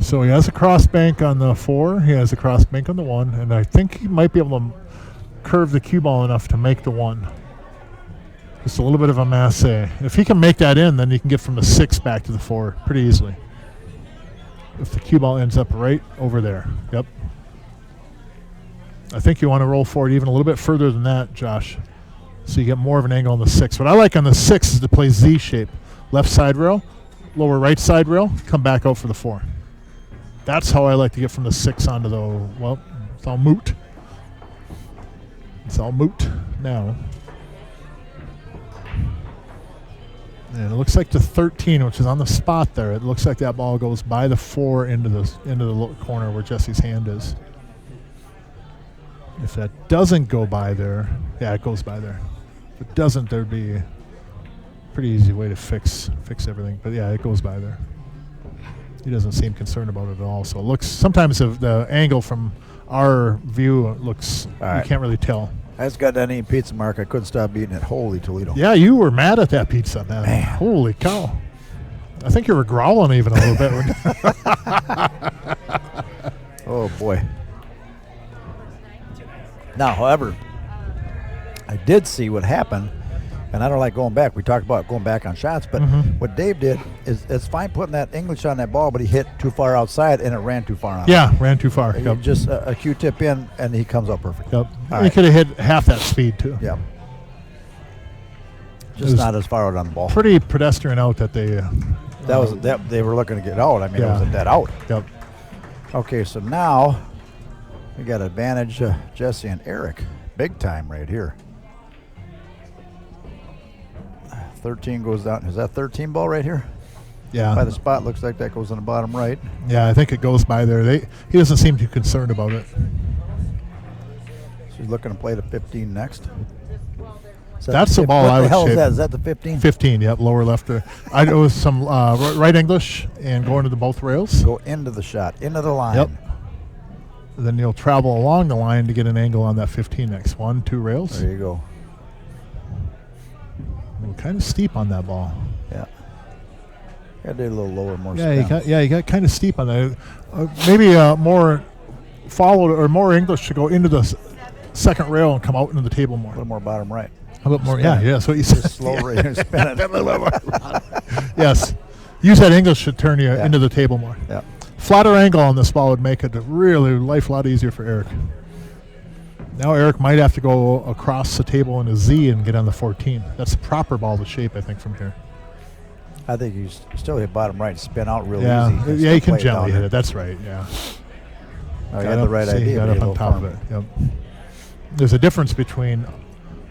So he has a cross bank on the 4. He has a cross bank on the 1. And I think he might be able to curve the cue ball enough to make the 1. Just a little bit of a masse. If he can make that in, then he can get from the 6 back to the 4 pretty easily. If the cue ball ends up right over there. Yep. I think you want to roll forward even a little bit further than that, Josh, so you get more of an angle on the 6. What I like on the 6 is to play Z shape. Left side rail, lower right side rail, come back out for the 4. That's how I like to get from the 6 onto the, well, it's all moot. It's all moot now. And it looks like the 13, which is on the spot there, it looks like that ball goes by the 4 into the corner where Jesse's hand is. If that doesn't go by there, yeah, it goes by there. If it doesn't, there'd be a pretty easy way to fix everything. But yeah, it goes by there. He doesn't seem concerned about it at all. So it looks, sometimes the angle from our view looks, you can't really tell. I just got done eating pizza, Mark. I couldn't stop eating it. Holy Toledo. Yeah, you were mad at that pizza, man. Holy cow. I think you were growling even a little bit. Oh, boy. Now, however, I did see what happened, and I don't like going back. We talked about going back on shots, but what Dave did is it's fine putting that English on that ball, but he hit too far outside, and it ran too far on. Yeah, ran too far. Yep. Just a Q-tip in, and he comes up perfect. Yep. He could have hit half that speed, too. Yep. Just not as far out on the ball. Pretty pedestrian out that they... that they were looking to get out. I mean, it was a dead out. Yep. Okay, so now we got advantage Jesse and Eric. Big time right here. 13 goes down. Is that 13 ball right here? Yeah. By the spot, looks like that goes on the bottom right. Yeah, I think it goes by there. He doesn't seem too concerned about it. So he's looking to play the 15 next. That's the ball I would shape. What the hell is that? Is that the 15? 15, yep, lower left. I know some right English and go into the both rails. Go into the shot, into the line. Yep. Then you'll travel along the line to get an angle on that 15 next. 1, 2 rails. There you go. Kind of steep on that ball. Yeah. Got to do a little lower, more spin. You got kind of steep on that. Maybe more followed or more English to go into the second rail and come out into the table more. A little more bottom right. A little more, yeah. That's what you said. Just slow rate and spin it. Yes. Use that English to turn you into the table more. Yeah. Flatter angle on this ball would make it life a lot easier for Eric. Now Eric might have to go across the table in a Z and get on the 14. That's the proper ball to shape, I think, from here. I think you still hit bottom right, spin out real easy. Yeah, you can gently hit it. That's right, yeah. Oh, you had the right idea. Got up on top of it. Yep. There's a difference between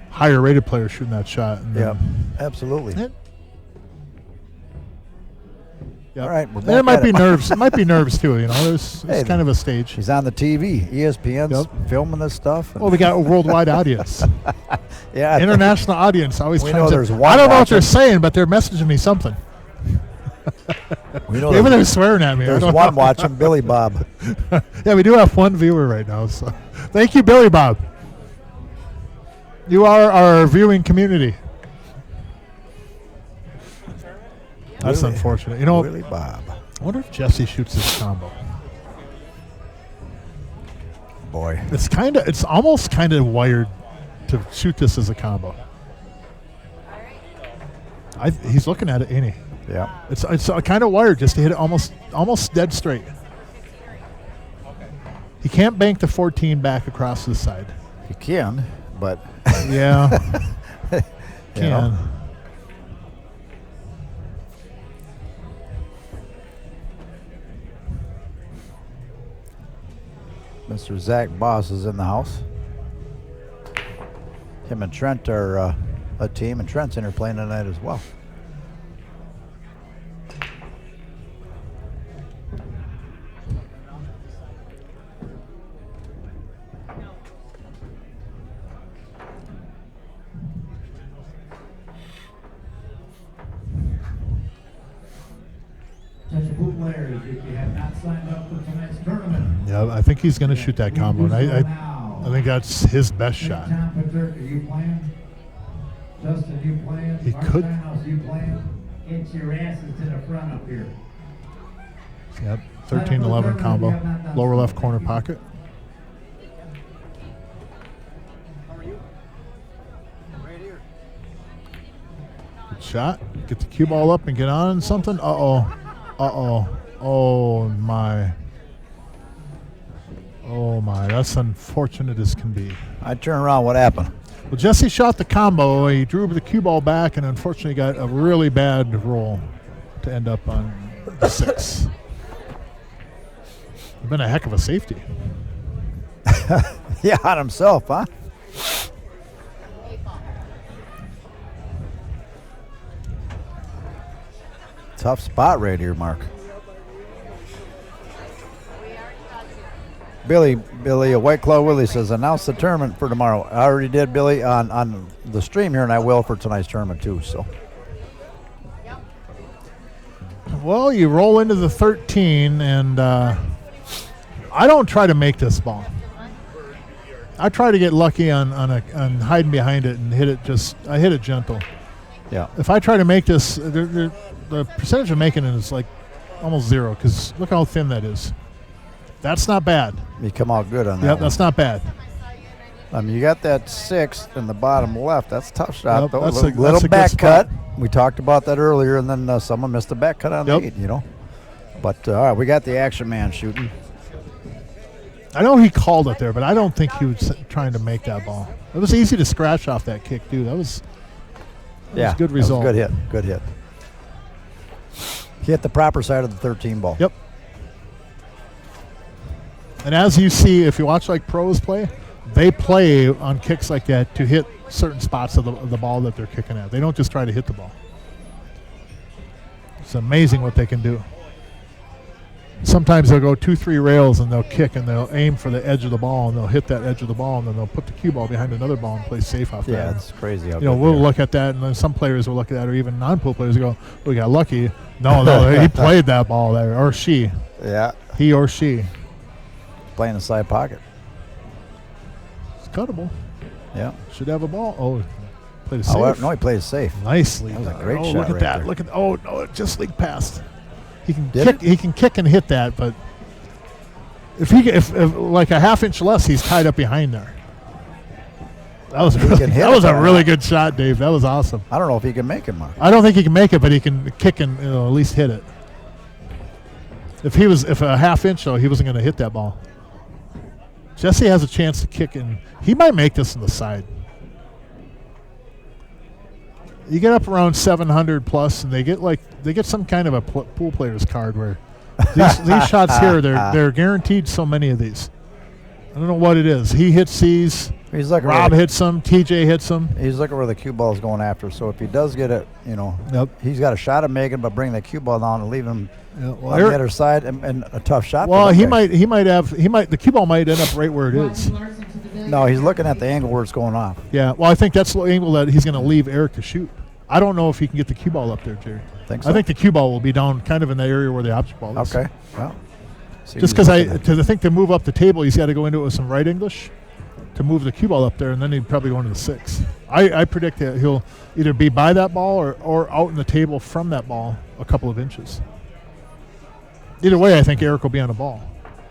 higher rated players shooting that shot. Yeah, absolutely. Yep. All right, there might be nerves. It might be nerves too. You know, it's kind of a stage. He's on the TV. ESPN's filming this stuff. Well, we got a worldwide audience. Yeah, international audience. Always. We know there's one. I don't know what they're saying, but they're messaging me something. We know maybe they're swearing at me. There's one watching, Billy Bob. Yeah, we do have one viewer right now. So, thank you, Billy Bob. You are our viewing community. That's unfortunate. You know, Billy Bob. I wonder if Jesse shoots this combo. Boy, it's almost kind of wired to shoot this as a combo. He's looking at it, ain't he? Yeah. It's kind of wired just to hit it almost dead straight. He can't bank the 14 back across the side. He can, but yeah, can. Know. Mr. Zach Boss is in the house. Him and Trent are a team, and Trent's in here playing tonight as well. If you have not signed up for tonight's tournament. Yeah, I think he's going to shoot that combo. And I think that's his best shot. Are you playing? Justin, you playing? He could. You playing? Get your asses to the front up here. Yep, 13-11 combo. Lower left corner pocket. How are you? Right here. Good shot. Get the cue ball up and get on something. Uh-oh. Oh, my. Oh, my. That's unfortunate as can be. I turn around. What happened? Well, Jesse shot the combo. He drew the cue ball back and unfortunately got a really bad roll to end up on the 6. He's been a heck of a safety. Yeah, on himself, huh? Tough spot right here, Mark. Billy, White Claw Willie says, announce the tournament for tomorrow. I already did, Billy, on the stream here, and I will for tonight's tournament too. So, Well, you roll into the 13, and I don't try to make this ball. I try to get lucky on hiding behind it and hit it. I hit it gentle. yeah, If I try to make this, the percentage of making it is like almost 0. Because look how thin that is. That's not bad. you come out good on that. Yep, one. that's not bad. You got that 6 in the bottom left. That's a tough shot. Yep, though. that's Little a good back spot. cut. We talked about that earlier, and then someone missed a back cut on Yep. the 8. But all right, we got the action man shooting. I know he called it there, but I don't think he was trying to make that ball. It was easy to scratch off that kick, too. That was a good result. That was a good hit. He hit the proper side of the 13 ball. Yep. And as you see, if you watch like pros play, they play on kicks like that to hit certain spots of the ball that they're kicking at. They don't just try to hit the ball. It's amazing what they can do. Sometimes they'll go 2-3 rails and they'll kick and they'll aim for the edge of the ball and they'll hit that edge of the ball and then they'll put the cue ball behind another ball and play safe off Yeah, that. it's crazy. How You know, good we'll they are. look at that, and then some players will look at that, or even non-pool players will go, "We got lucky." No, he played that ball there, or she, Yeah, he or she. playing the side pocket. It's cuttable. Yeah. Should have a ball. Oh, played it Oh, safe. no, he plays safe. Nicely. That was a done. great oh, shot look at right that. there. Look at. Oh no, it just leaked past. He can Did kick. it? He can kick and hit that, but if like a half inch less, he's tied up behind there. That was He really, can hit that it was a or really not. good shot, Dave. That was awesome. I don't know if he can make it, Mark. I don't think he can make it, but he can kick and at least hit it. If a half inch though, he wasn't going to hit that ball. Jesse has a chance to kick, and he might make this on the side. You get up around 700 plus, and they get some kind of a pool player's card where these shots here they're guaranteed so many of these. I don't know what it is. He hits these. He's looking Rob where hits them. TJ hits them. he's looking where the cue ball is going after. So if he does get it, Yep. he's got a shot at making, but bring the cue ball down and leave him Yeah, well, on the other side, and a tough shot. for well, that he guy. might the cue ball might end up right where it is. No, he's looking at the angle where it's going off. Yeah, well, I think that's the angle that he's going to leave Eric to shoot. I don't know if he can get the cue ball up there, Jerry. Think so? I think the cue ball will be down kind of in the area where the object ball is. Okay. Well, see Just what because he's looking at. I think to move up the table, he's got to go into it with some right English to move the cue ball up there, and then he'd probably go into the 6. I predict that he'll either be by that ball or out in the table from that ball a couple of inches. Either way, I think Eric will be on the ball.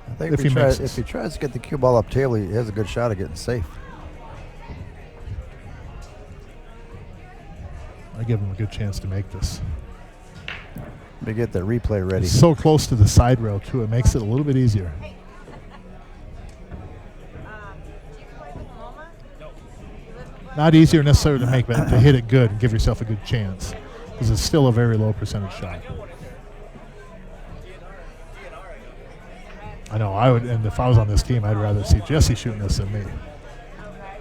I think if if he makes this. he tries to get the cue ball up table, he has a good shot of getting safe. I give him a good chance to make this. Let me get the replay ready. It's so close to the side rail, too. It makes it a little bit easier. Do you play with Mama? No. Not easier necessarily to make, but to hit it good and give yourself a good chance. Because it's still a very low percentage shot. I know, I would, and if I was on this team, I'd rather see Jesse shooting this than me. Okay.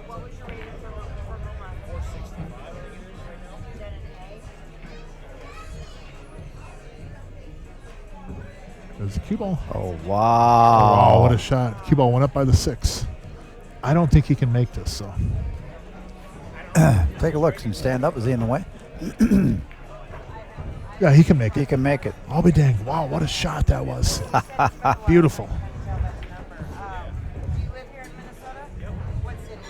What was your name for Mama? Jen and A? There's the cue ball. Oh, wow. Oh, what a shot. Cue ball went up by the 6. I don't think he can make this, so. Take a look. Can you stand up? Is he in the way? Yeah, he can make He it. can make it. I'll be danged. Wow, what a shot that was. Beautiful. Do you live here in Minnesota? Yep. What city?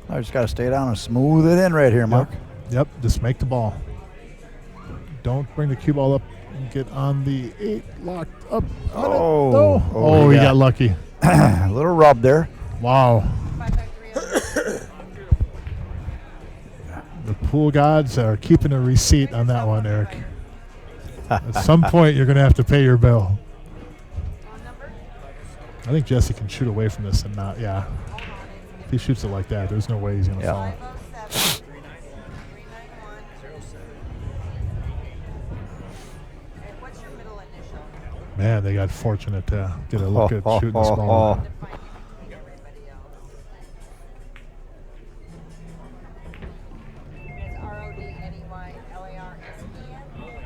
I just got to stay down and smooth it in right here, Mark. Yep, just make the ball. Don't bring the cue ball up and get on the 8 locked up. On it. Oh. No. Oh, Oh, he he got- got lucky. A little rub there. Wow. 553. The pool gods are keeping a receipt on that one, Eric. At some point, you're going to have to pay your bill. Phone number? I think Jesse can shoot away from this and not, yeah. If he shoots it like that, there's no way he's going to Yeah. fall. 507 Man, they got fortunate to get a look at shooting this ball. To fight everybody else. It's RODNEYLARSEN.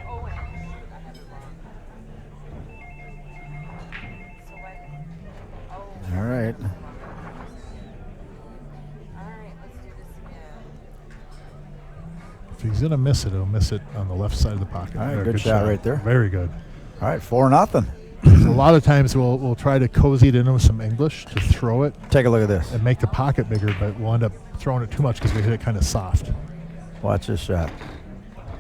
Oh, and I have it wrong. So when, oh. All right. All right, let's do this again. If he's going to miss it, he'll miss it on the left side of the pocket. All right, There, good shot right there. Very good. All right, 4-0. A lot of times we'll try to cozy it in with some English to throw it Take a look at this. and make the pocket bigger, but we'll end up throwing it too much because we hit it kind of soft. Watch this shot.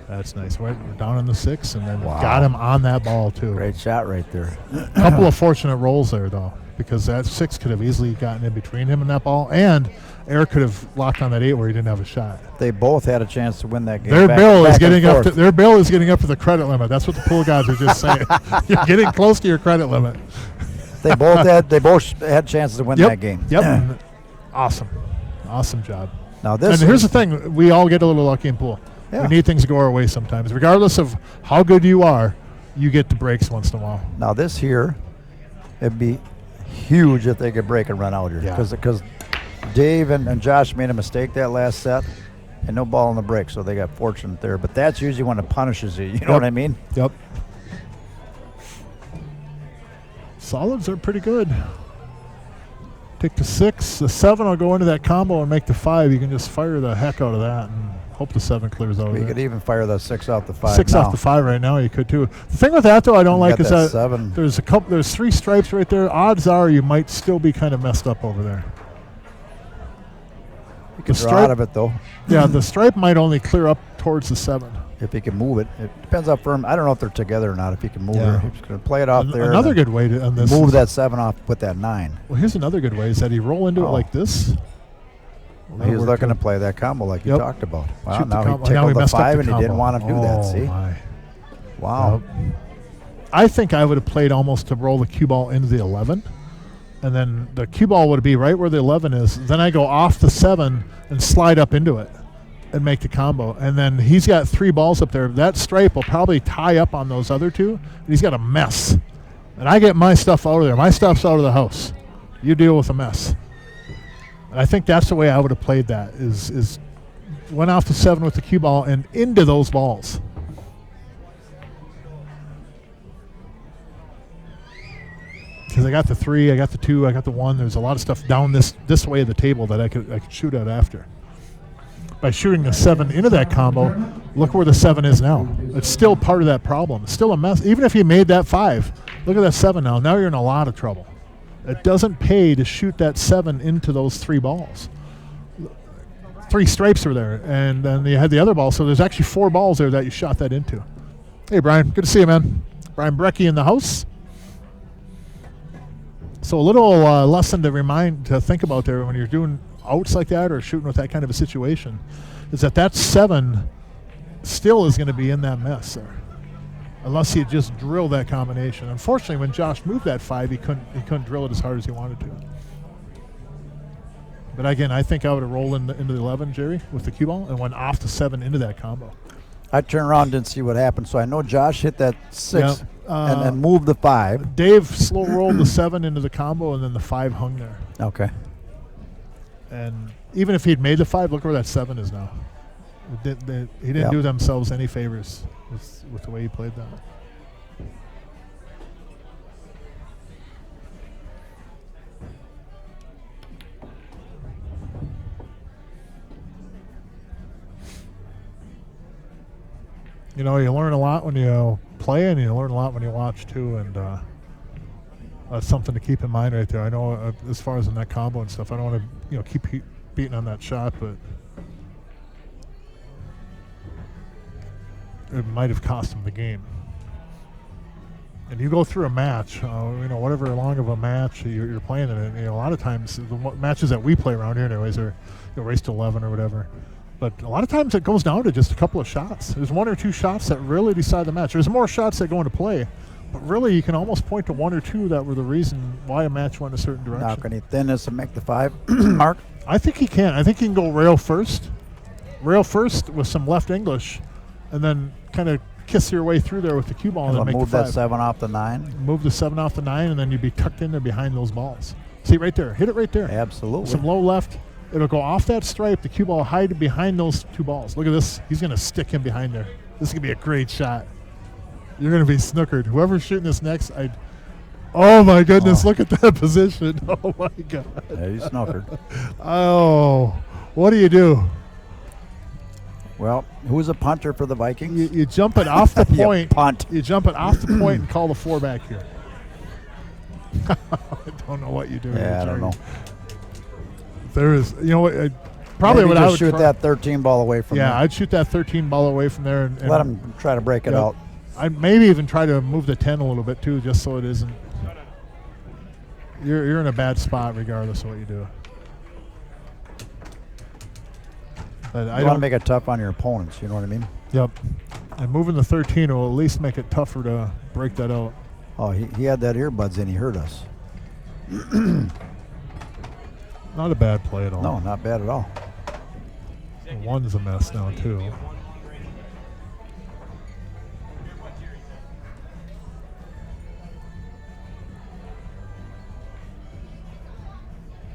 That's nice. We're down in the 6, and then Wow. got him on that ball, too. Great shot right there. A couple of fortunate rolls there, though, because that 6 could have easily gotten in between him and that ball, and Eric could have locked on that 8 where he didn't have a shot. They both had a chance to win that game. Their bill is and getting up. forth. Their bill is getting up to the credit limit. That's what the pool guys are just saying. You're getting close to your credit limit. They both had chances to win that game. Yep. Awesome job. Now this. And here's the thing: we all get a little lucky in pool. Yeah. We need things to go our way sometimes, regardless of how good you are. You get the breaks once in a while. Now this here, it'd be huge if they could break and run out here. Yeah. Because Dave and Josh made a mistake that last set, and no ball in the break, so they got fortunate there. But that's usually when it punishes you. You know what I mean? Yep. Solids are pretty good. Take the 6, the 7 will go into that combo and make the 5. You can just fire the heck out of that and hope the 7 clears out of We it. could even fire the 6 off the 5. 6 now. off the 5 right now. You could too. The thing with that though, I don't You like got is that that 7. there's 3 stripes right there. Odds are you might still be kind of messed up over there. You can the draw stripe- out of it though. Yeah, the stripe might only clear up towards the 7. If he can move it. It depends how firm. I don't know if they're together or not. If he can move Yeah. it, he's going to play it off there. Another and good way to on this. move is- that 7 off with that 9. Well, here's another good way: is that he roll into it Oh. like this. He was looking to play that combo like you Yep. talked about. Wow, Shoot the now combo. he tickled the messed up 5 the and he didn't combo. want to do that. Oh, See? my. Wow. Yep. I think I would have played almost to roll the cue ball into the 11, and then the cue ball would be right where the 11 is. Then I go off the 7 and slide up into it and make the combo. And then he's got 3 balls up there. That stripe will probably tie up on those other 2. And he's got a mess. And I get my stuff out of there. My stuff's out of the house. You deal with the mess. And I think that's the way I would have played that, is went off the 7 with the cue ball and into those balls. Because I got the 3, I got the 2, I got the 1. There's a lot of stuff down this way of the table that I could shoot at after. By shooting the 7 into that combo, look where the 7 is now. It's still part of that problem. It's still a mess. Even if you made that 5, look at that 7 now. Now you're in a lot of trouble. It doesn't pay to shoot that 7 into those 3 balls. 3 stripes were there, and then you had the other ball. So there's actually 4 balls there that you shot that into. Hey, Brian. Good to see you, man. Brian Brecky in the house. So a little lesson to think about there when you're doing outs like that or shooting with that kind of a situation is that 7 still is going to be in that mess there, unless you just drill that combination. Unfortunately, when Josh moved that 5, he couldn't drill it as hard as he wanted to. But again, I think I would have rolled into the 11, Jerry, with the cue ball and went off the 7 into that combo. I turned around and didn't see what happened, so I know Josh hit that 6 Yeah, and then moved the 5. Dave slow rolled the 7 into the combo, and then the 5 hung there. Okay. And even if he'd made the 5, look where that 7 is now. He didn't Yep. do themselves any favors with the way he played that. You know, you learn a lot when you play, and you learn a lot when you watch too, and that's something to keep in mind right there. I know as far as in that combo and stuff, I don't want to keep beating on that shot, but it might have cost him the game. And you go through a match, whatever long of a match you're playing in it. A lot of times the matches that we play around here, anyways, are race to 11 or whatever. But a lot of times it goes down to just a couple of shots. There's 1 or 2 shots that really decide the match. There's more shots that go into play, but really you can almost point to 1 or 2 that were the reason why a match went a certain direction. Now, can he thin this and make the 5, Mark? I think he can. I think he can go rail first with some left English, and then kind of kiss your way through there with the cue ball and I'll then make move the that 5. 7 off the 9. Move the 7 off the 9, and then you'd be tucked in there behind those balls. See right there. Hit it right there. Absolutely. Some low left. It'll go off that stripe. The cue ball will hide behind those 2 balls. Look at this. He's going to stick him behind there. This is going to be a great shot. You're going to be snookered. Whoever's shooting this next, oh, my goodness. Oh. Look at that position. Oh, my God. Yeah, you snookered. Oh, what do you do? Well, who's a punter for the Vikings? You jump it off the You point. punt. You jump it off the point and call the 4 back here. I don't know what you do. Yeah, I don't know. There is, you know what? Probably Maybe what I just would shoot try. that 13 ball away from Yeah, there. I'd shoot that 13 ball away from there and Let him try to break it Yep. out. I'd maybe even try to move the 10 a little bit too, just so it isn't. You're in a bad spot regardless of what you do. But I You want to don't. make it tough on your opponents, you know what I mean? Yep. And moving the 13 will at least make it tougher to break that out. Oh, he had that earbuds in. He heard us. Not a bad play at all. No, not bad at all. The 1's a mess now too.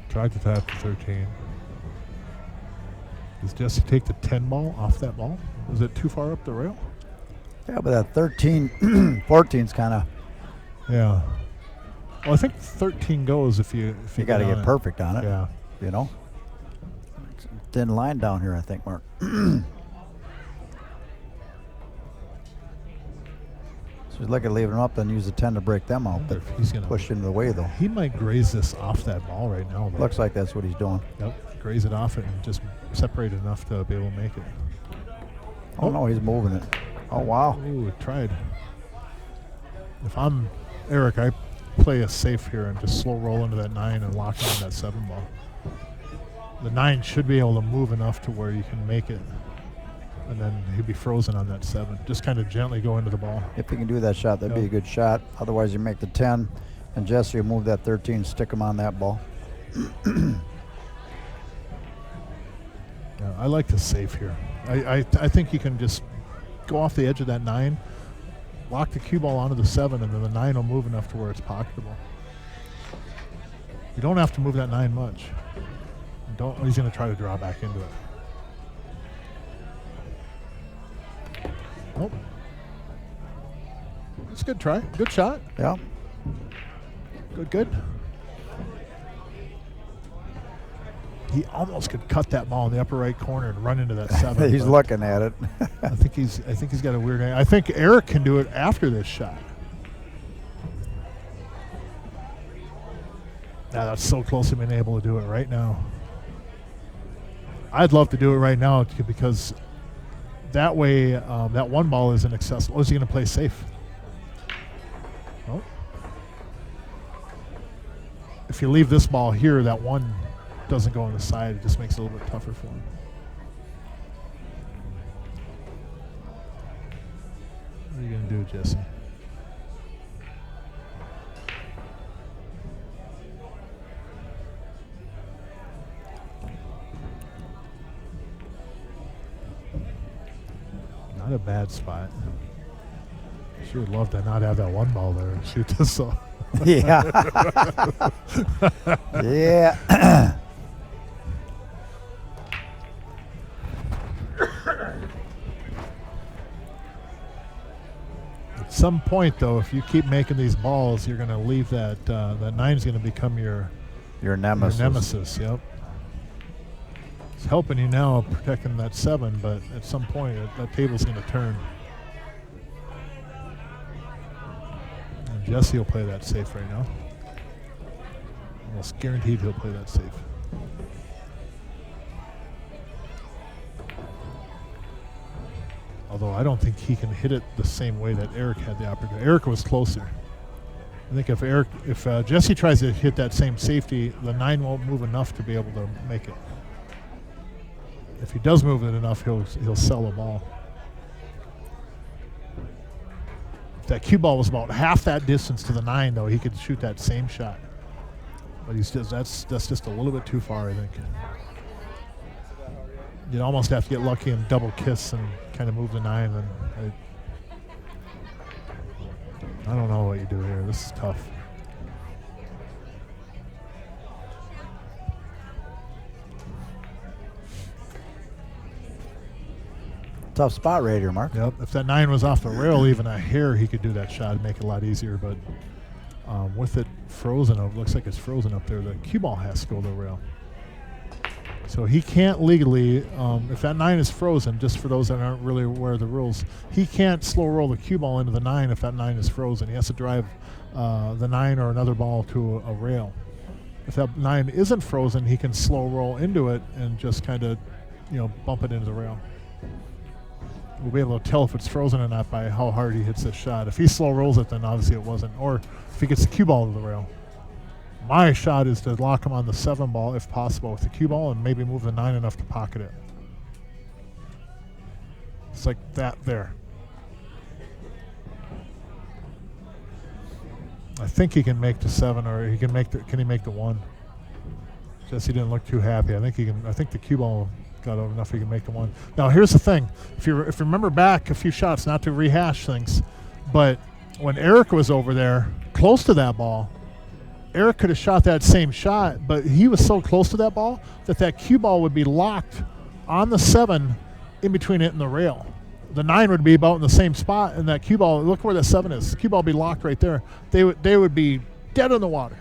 Tried to tap the 13. Does Jesse take the 10 ball off that ball? Is it too far up the rail? Yeah, but that 13, 14's kind of, Yeah. Well, I think 13 goes if you you got to on get it. perfect on it, Yeah. you know? Thin line down here, I think, Mark. So he's looking at leaving them up, then use the 10 to break them out. But If he's gonna push into the way, though. He might graze this off that ball right now. Though. Looks like that's what he's doing. Yep. Graze it off it and just separate it enough to be able to make it. Oh, no, he's moving it. Oh, wow. Ooh, it tried. If I'm Eric, I play it safe here and just slow roll into that 9 and lock in that 7 ball. The 9 should be able to move enough to where you can make it. And then he'd be frozen on that 7. Just kind of gently go into the ball. If he can do that shot, that'd be a Yep. good shot. Otherwise, you make the 10, and Jesse will move that 13, stick him on that ball. Yeah, I like the safe here. I think you can just go off the edge of that 9, lock the cue ball onto the 7, and then the 9 will move enough to where it's pocketable. You don't have to move that 9 much. He's going to try to draw back into it. Nope. It's a good try. Good shot. Yeah. Good. He almost could cut that ball in the upper right corner and run into that 7. He's but looking at it. I think he's got a weird. I think Eric can do it after this shot. Now that's so close to being able to do it right now. I'd love to do it right now because that way that 1 ball isn't accessible. Is he going to play safe? Oh. If you leave this ball here, that 1 doesn't go on the side. It just makes it a little bit tougher for him. What are you going to do, Jesse? Not a bad spot. Sure would love to not have that 1 ball there and shoot this off. Yeah. Yeah. At some point, though, if you keep making these balls, you're going to leave that. That 9's going to become your Your nemesis. Yep. It's helping you now, protecting that 7, but at some point, that table's going to turn. And Jesse will play that safe right now. Almost guaranteed he'll play that safe. Although I don't think he can hit it the same way that Eric had the opportunity. Eric was closer. I think if Jesse tries to hit that same safety, the 9 won't move enough to be able to make it. If he does move it enough, he'll sell the ball. If that cue ball was about half that distance to the 9, though, he could shoot that same shot. But that's just a little bit too far, I think. You'd almost have to get lucky and double kiss and kind of move the 9. And I don't know what you do here. This is tough. Tough spot right here, Mark. Yep. If that 9 was off the rail, even a hair, he could do that shot and make it a lot easier. But with it frozen, it looks like it's frozen up there. The cue ball has to go to the rail. So he can't legally, if that 9 is frozen, just for those that aren't really aware of the rules, he can't slow roll the cue ball into the 9 if that 9 is frozen. He has to drive the 9 or another ball to a rail. If that 9 isn't frozen, he can slow roll into it and just kind of, bump it into the rail. We'll be able to tell if it's frozen or not by how hard he hits this shot. If he slow rolls it, then obviously it wasn't. Or if he gets the cue ball to the rail. My shot is to lock him on the 7 ball if possible with the cue ball and maybe move the 9 enough to pocket it. It's like that there. I think he can make the 7, or he can make the. Can he make the 1? Jesse didn't look too happy. I think he can. I think the cue ball got over enough. He can make the 1. Now here's the thing. If you remember back a few shots, not to rehash things, but when Eric was over there, close to that ball, Eric could have shot that same shot, but he was so close to that ball that cue ball would be locked on the 7 in between it and the rail. The 9 would be about in the same spot, and that cue ball, look where that 7 is. The cue ball would be locked right there. They would be dead in the water.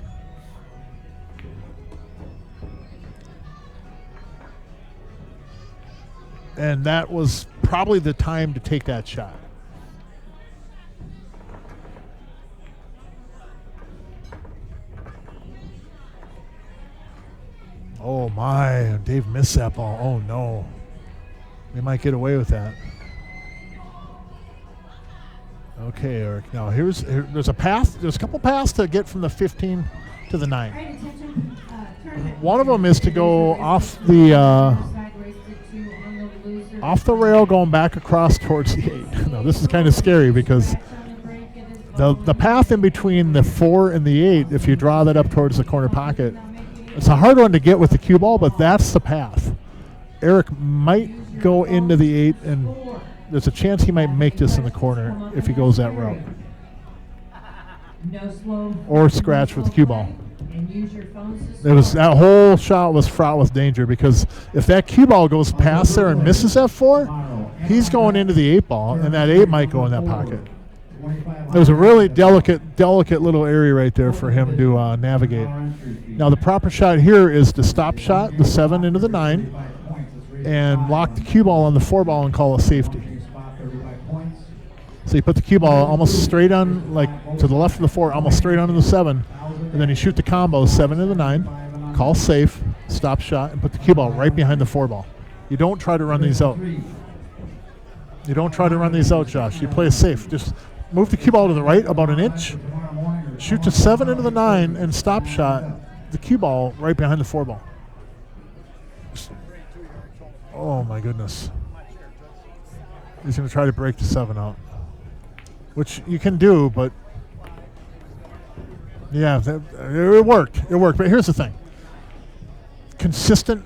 And that was probably the time to take that shot. Oh my, Dave missed that ball. Oh no. They might get away with that. Okay, Eric. Now there's a path. There's a couple paths to get from the 15 to the 9. One of them is to go off the rail, going back across towards the 8. Now this is kind of scary because the path in between the 4 and the 8, if you draw that up towards the corner pocket, it's a hard one to get with the cue ball, but that's the path. Eric might go into the 8, and there's a chance he might make this in the corner if he goes that route. Or scratch with the cue ball. That whole shot was fraught with danger because if that cue ball goes past there and misses that 4, he's going into the 8 ball, and that 8 might go in that pocket. There's a really delicate little area right there for him to navigate. Now the proper shot here is to stop shot the 7 into the 9 and lock the cue ball on the 4 ball and call a safety. So you put the cue ball almost straight on, like to the left of the 4, almost straight onto the 7, and then you shoot the combo 7 to the 9, call safe, stop shot, and put the cue ball right behind the 4 ball. You don't try to run these out. You don't try to run these out, Josh. You play it safe. Just move the cue ball to the right about an inch, shoot the 7 into the 9, and stop shot the cue ball right behind the 4 ball. Oh my goodness. He's going to try to break the 7 out, which you can do, but yeah, it worked. It worked. But here's the thing. Consistent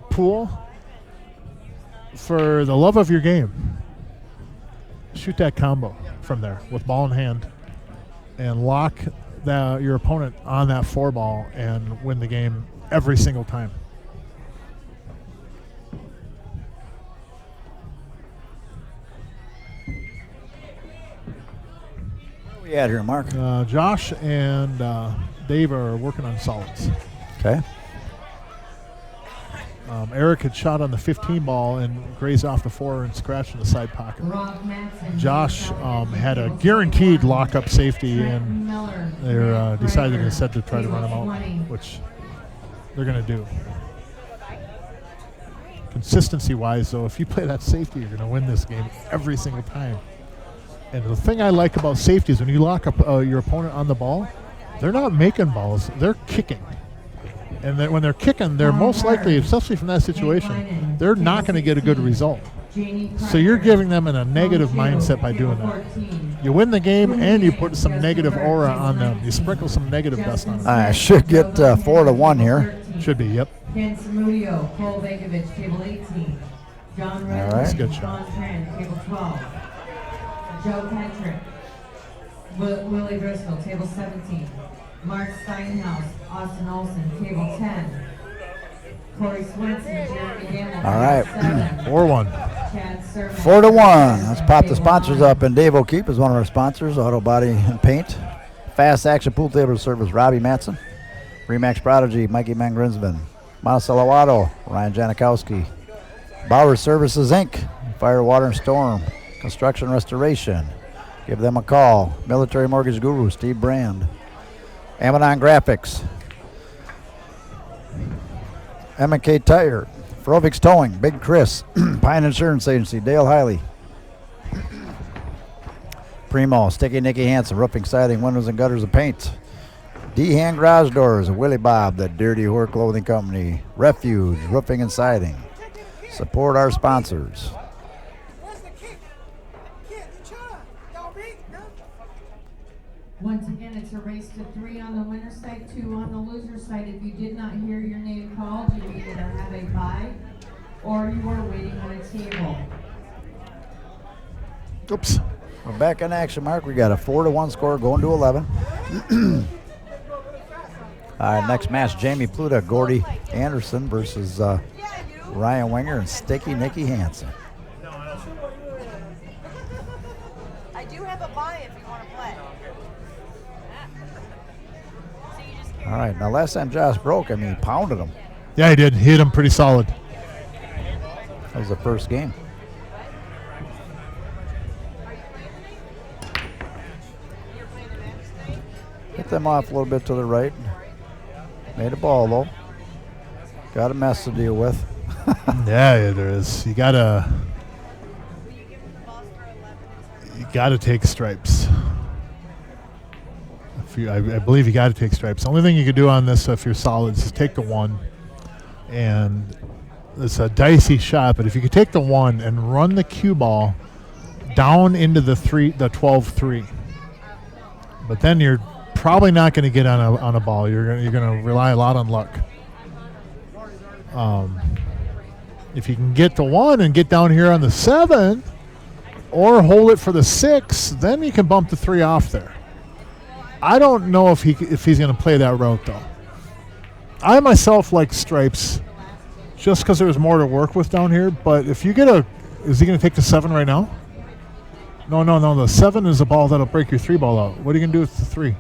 pool, for the love of your game, shoot that combo from there with ball in hand and lock your opponent on that 4 ball and win the game every single time. Where are we at here, Mark? Josh and Dave are working on solids. Okay. Eric had shot on the 15 ball and grazed off the 4 and scratched in the side pocket. Josh had a guaranteed lock-up safety, and they decided instead to try to run him out, which they're going to do. Consistency-wise, though, if you play that safety, you're going to win this game every single time. And the thing I like about safety is when you lock up your opponent on the ball, they're not making balls, they're kicking. And then when they're kicking, they're most likely, especially from that situation, they're not going to get a good result. So you're giving them a negative mindset by doing that. You win the game, and you put some negative aura on them. You sprinkle some negative dust on them. I should get 4-1 here. Should be, yep. Ken Samudio, Cole Bekovich, table 18. John Redmond, That's a good shot. John Tran, table 12. Joe Patrick, Willie Driscoll, table 17. Mark Steinhaus, Austin Olson, table 10. Corey Swenson, Jeremy Gamble. All right. 4-1. Chad Sermon. 4-1. Let's pop the table sponsors 9. up. And Dave O'Keefe is one of our sponsors, Auto Body and Paint. Fast Action Pool Table Service, Robbie Matson. Remax Prodigy, Mikey Mangrinsman. Monticello Auto, Ryan Janikowski. Bauer Services, Inc., Fire, Water, and Storm. Construction Restoration. Give them a call. Military Mortgage Guru, Steve Brand. Amazon Graphics. M&K Tire. Frovix Towing, Big Chris. Pine Insurance Agency, Dale Hiley. Primo, Sticky Nicky Hansen, Roofing, Siding, Windows and Gutters and Paint. D-Hand Garage Doors, Willie Bob, the Dirty Whore Clothing Company. Refuge, Roofing and Siding. Support our sponsors. Where's the kick? Kid, the chana. Y'all beat? No? Once again, it's a race to 3 on the winner's side, 2 on the loser's side. If you did not hear your name called, you either have a bye or you are waiting on a table. Oops. We're back in action, Mark. We got a 4-1 score going to 11. All right, next match, Jamie Pluta, Gordy Anderson versus Ryan Wenger and Sticky Nicky Hansen. I do have a buy if you want to play. So you just All right, now last time Josh broke, I mean, he pounded him. Yeah, he did. He hit him pretty solid. That was the first game. Hit them off a little bit to the right. Made a ball, though. Got a mess to deal with. Yeah, there is. You gotta take stripes. I believe you gotta take stripes. The only thing you could do on this, if you're solid, is take the 1, and it's a dicey shot. But if you could take the 1 and run the cue ball down into the 12-3, but then you're probably not going to get on a ball. You're going to rely a lot on luck. If you can get the 1 and get down here on the 7, or hold it for the 6, then you can bump the 3 off there. I don't know if he's going to play that route though. I myself like stripes, just because there's more to work with down here. But if you get is he going to take the 7 right now? No. The 7 is a ball that'll break your 3 ball out. What are you going to do with the 3?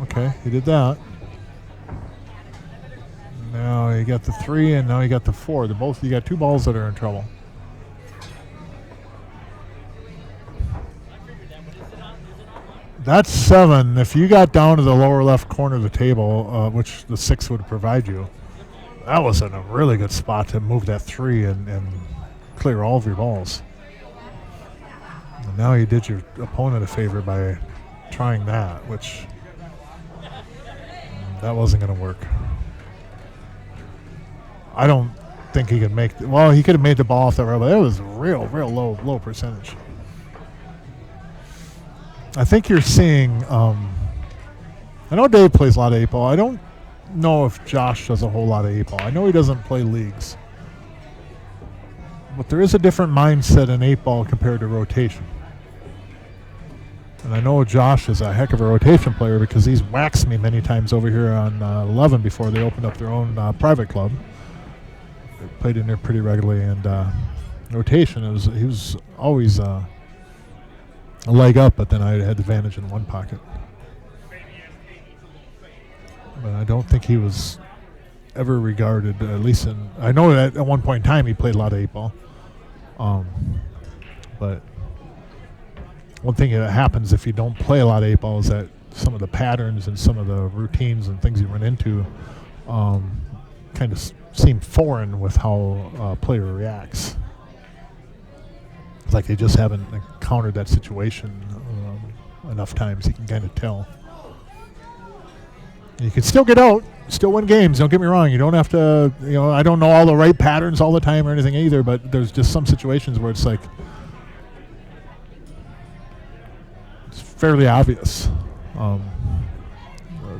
Okay, he did that. Now you got the 3, and now you got the 4. You got 2 balls that are in trouble. That's 7. If you got down to the lower left corner of the table, which the 6 would provide you, that was in a really good spot to move that 3 and clear all of your balls. And now you did your opponent a favor by trying that, which that wasn't going to work. I don't think he could make he could have made the ball off that row, but it was real low percentage. I think you're seeing I know Dave plays a lot of 8-ball. I don't know if Josh does a whole lot of 8-ball. I know he doesn't play leagues. But there is a different mindset in 8-ball compared to rotation. And I know Josh is a heck of a rotation player because he's waxed me many times over here on 11 before they opened up their own private club. They played in there pretty regularly, and rotation, he was always a leg up, but then I had the advantage in one pocket. But I don't think he was ever regarded, at least I know that at one point in time he played a lot of 8-ball. But one thing that happens if you don't play a lot of 8-ball is that some of the patterns and some of the routines and things you run into kind of seem foreign with how a player reacts. It's like they just haven't encountered that situation enough times. You can kind of tell. You can still get out, still win games. Don't get me wrong. You don't have to, I don't know all the right patterns all the time or anything either, but there's just some situations where it's like, it's fairly obvious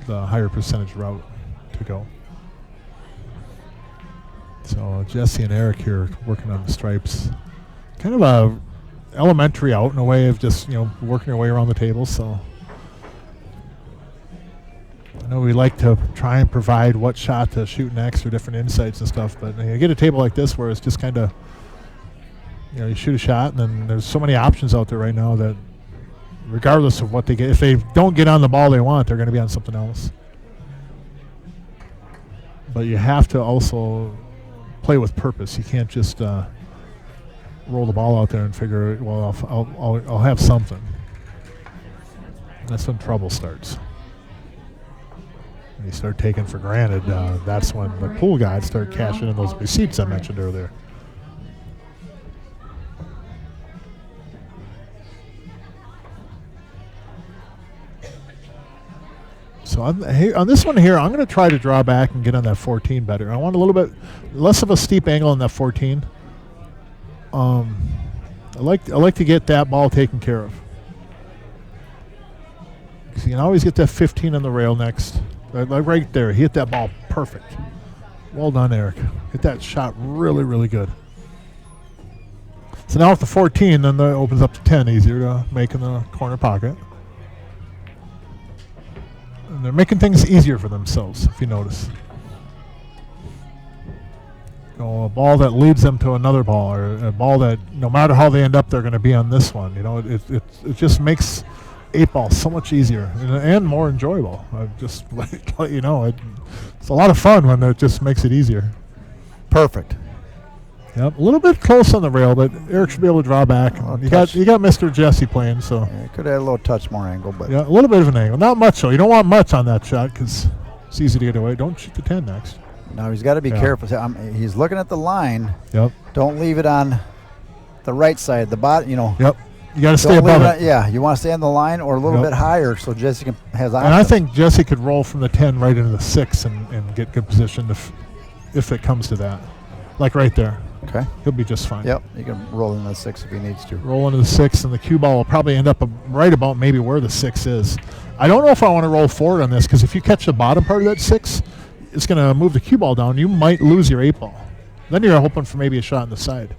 the higher percentage route to go. So Jesse and Eric here working on the stripes. Kind of elementary out in a way of just, working your way around the table. So I know we like to try and provide what shot to shoot next or different insights and stuff, but you get a table like this where it's just kind of, you shoot a shot, and then there's so many options out there right now that regardless of what they get, if they don't get on the ball they want, they're going to be on something else. But you have to also play with purpose. You can't just roll the ball out there and figure, well, I'll have something. That's when trouble starts. When you start taking for granted, that's when the pool guys start cashing in those receipts I mentioned earlier. So on this one here, I'm going to try to draw back and get on that 14 better. I want a little bit less of a steep angle on that 14. I like to get that ball taken care of. So you can always get that 15 on the rail next. Like right there, he hit that ball perfect. Well done, Eric. Hit that shot really, really good. So now with the 14, then that opens up to 10 easier to make in the corner pocket. And they're making things easier for themselves, if you notice. A ball that leads them to another ball, or a ball that no matter how they end up, they're going to be on this one. It just makes 8-ball so much easier and more enjoyable. I just let you know, it's a lot of fun when it just makes it easier. Perfect. Yep, a little bit close on the rail, but Eric should be able to draw back. You got Mr. Jesse playing, so Yeah, could add a little touch more angle, but yeah, a little bit of an angle, not much though. You don't want much on that shot because it's easy to get away. Don't shoot the 10 next. now he's got to be Yeah. careful. He's looking at the line. Yep. Don't leave it on the right side, the bottom. Yep. You got to stay Don't leave above it it. Yeah, you want to stay on the line or a little Yep. bit higher so Jesse has options. And I think Jesse could roll from the 10 right into the 6 and get good position if it comes to that. Like right there. Okay. He'll be just fine. Yep, you can roll in the 6 if he needs to. Roll into the 6, and the cue ball will probably end up right about maybe where the 6 is. I don't know if I want to roll forward on this because if you catch the bottom part of that 6, it's going to move the cue ball down. You might lose your 8-ball. Then you're hoping for maybe a shot on the side.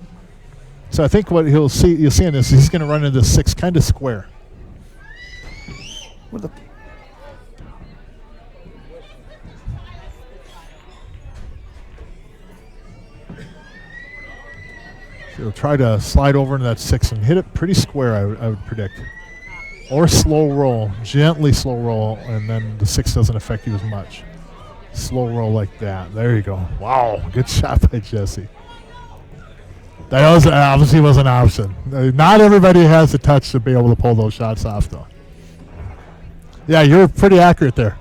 So I think what you'll see in this is he's going to run into the 6 kind of square. With the So he'll try to slide over into that 6 and hit it pretty square, I would predict. Or slow roll, gently slow roll, and then the 6 doesn't affect you as much. Slow roll like that. There you go. Wow, good shot by Jesse. That obviously was an option. Not everybody has the touch to be able to pull those shots off, though. Yeah, you're pretty accurate there.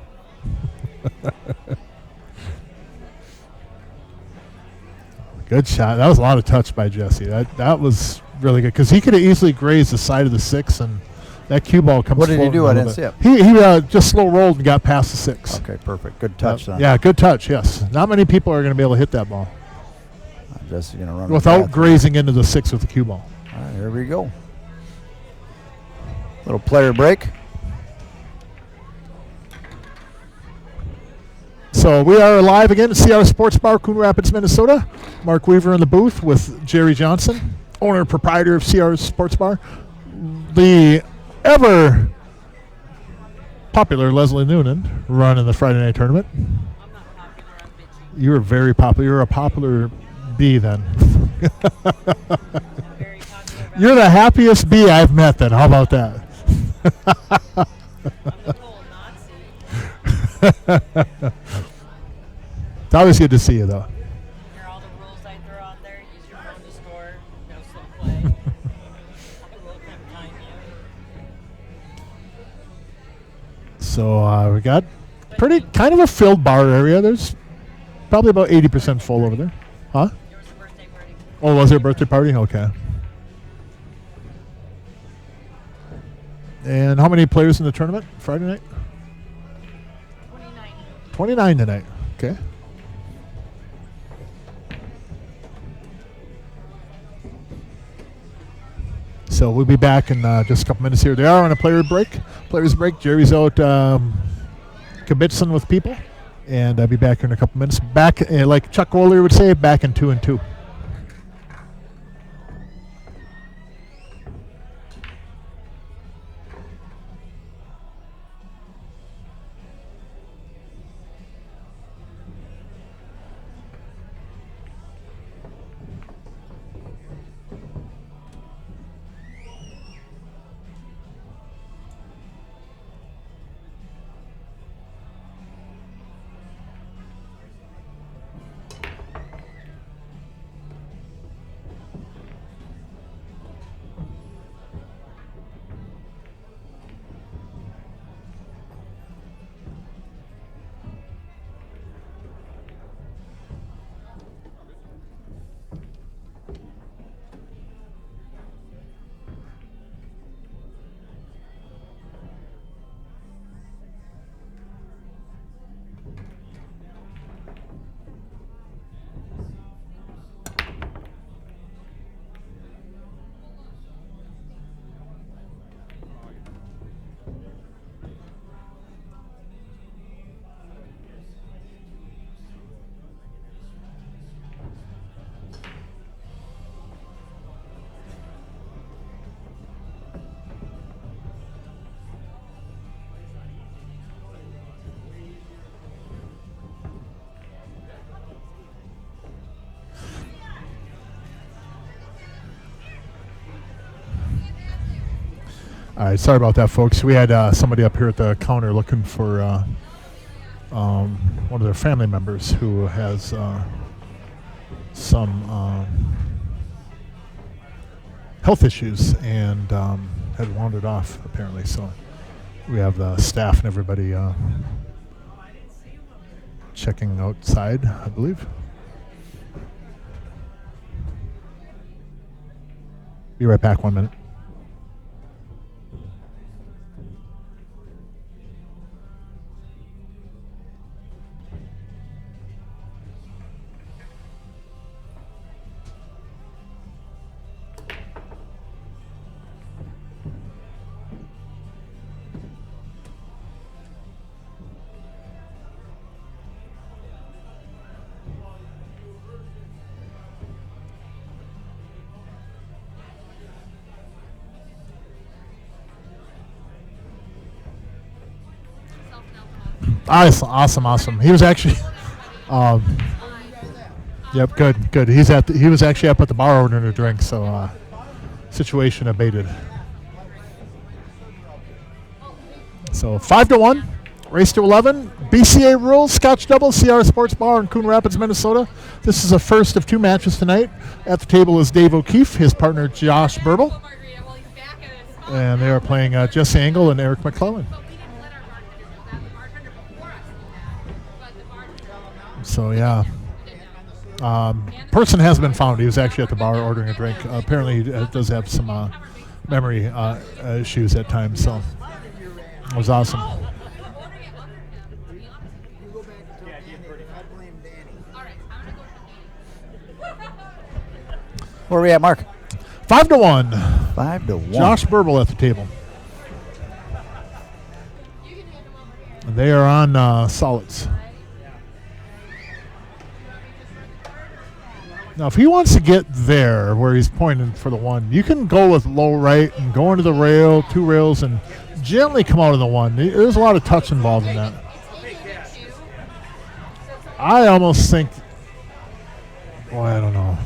Good shot. That was a lot of touch by Jesse. That was really good because he could have easily grazed the side of the 6, and that cue ball comes. What did he floating do? a I little didn't bit. see it. He just slow rolled and got past the 6. Okay, perfect. Good touch then. Yeah, good touch. Yes, not many people are going to be able to hit that ball Jesse's going to run without the path. grazing into the 6 with the cue ball. All right, here we go. Little player break. So we are live again at CR Sports Bar, Coon Rapids, Minnesota. Mark Weaver in the booth with Jerry Johnson, owner and proprietor of CR Sports Bar. The ever popular Leslie Noonan running the Friday night tournament. I'm not popular, I'm bitchy. You were very popular. You're a popular bee then. I'm very popular about You're the happiest bee I've met then. How about that? I'm the total Nazi. It's always good to see you, though. Hear all the rules I throw out there. Use your phone to score. No slow play. I will come time you. So we got pretty kind of a filled bar area. There's probably about 80% full over there. Huh? There was a birthday party. Oh, was there a birthday party? Okay. And how many players in the tournament Friday night? 29. 29 tonight. Okay. So we'll be back in just a couple minutes here. They are on a player's break. Jerry's out kibitzing with people. And I'll be back in a couple minutes. Back, like Chuck Wooler would say, back in 2 and 2. All right, sorry about that, folks. We had somebody up here at the counter looking for one of their family members who has some health issues and had wandered off, apparently. So we have the staff and everybody checking outside, I believe. Be right back, 1 minute. Awesome. He was actually, yep, good. He was actually up at the bar ordering a drink, so situation abated. So 5-1, race to 11. BCA rules, Scotch Doubles, CR Sports Bar in Coon Rapids, Minnesota. This is the first of 2 matches tonight. At the table is Dave O'Keefe, his partner Josh Burbul, and they are playing Jesse Engel and Eric McClellan. So yeah, person has been found. He was actually at the bar ordering a drink. Apparently, he does have some memory issues at times. So it was awesome. Where are we at, Mark? 5-1. 5-1. Josh Burbul at the table. And they are on solids. Now, if he wants to get there where he's pointing for the 1, you can go with low right and go into the rail, 2 rails, and gently come out of the 1. There's a lot of touch involved in that. I almost think, boy, I don't know.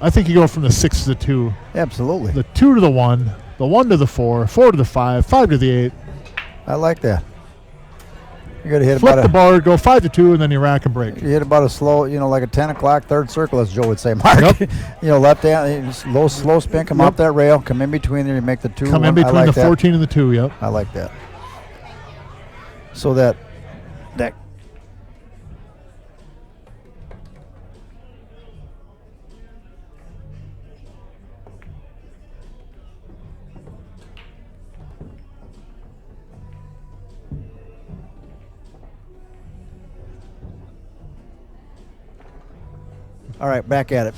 I think you go from the 6 to the 2. Absolutely. The 2 to the 1, the 1 to the 4, 4 to the 5, 5 to the 8. I like that. You got to hit Flip about the board, go 5 to 2, and then you rack and break. You hit about a slow, like a 10 o'clock third circle, as Joe would say, Mark. Yep. Left hand, slow spin, come up that rail, come in between there, you make the 2. Come in between the 14 and the 2, yep. I like that. So that all right, back at it.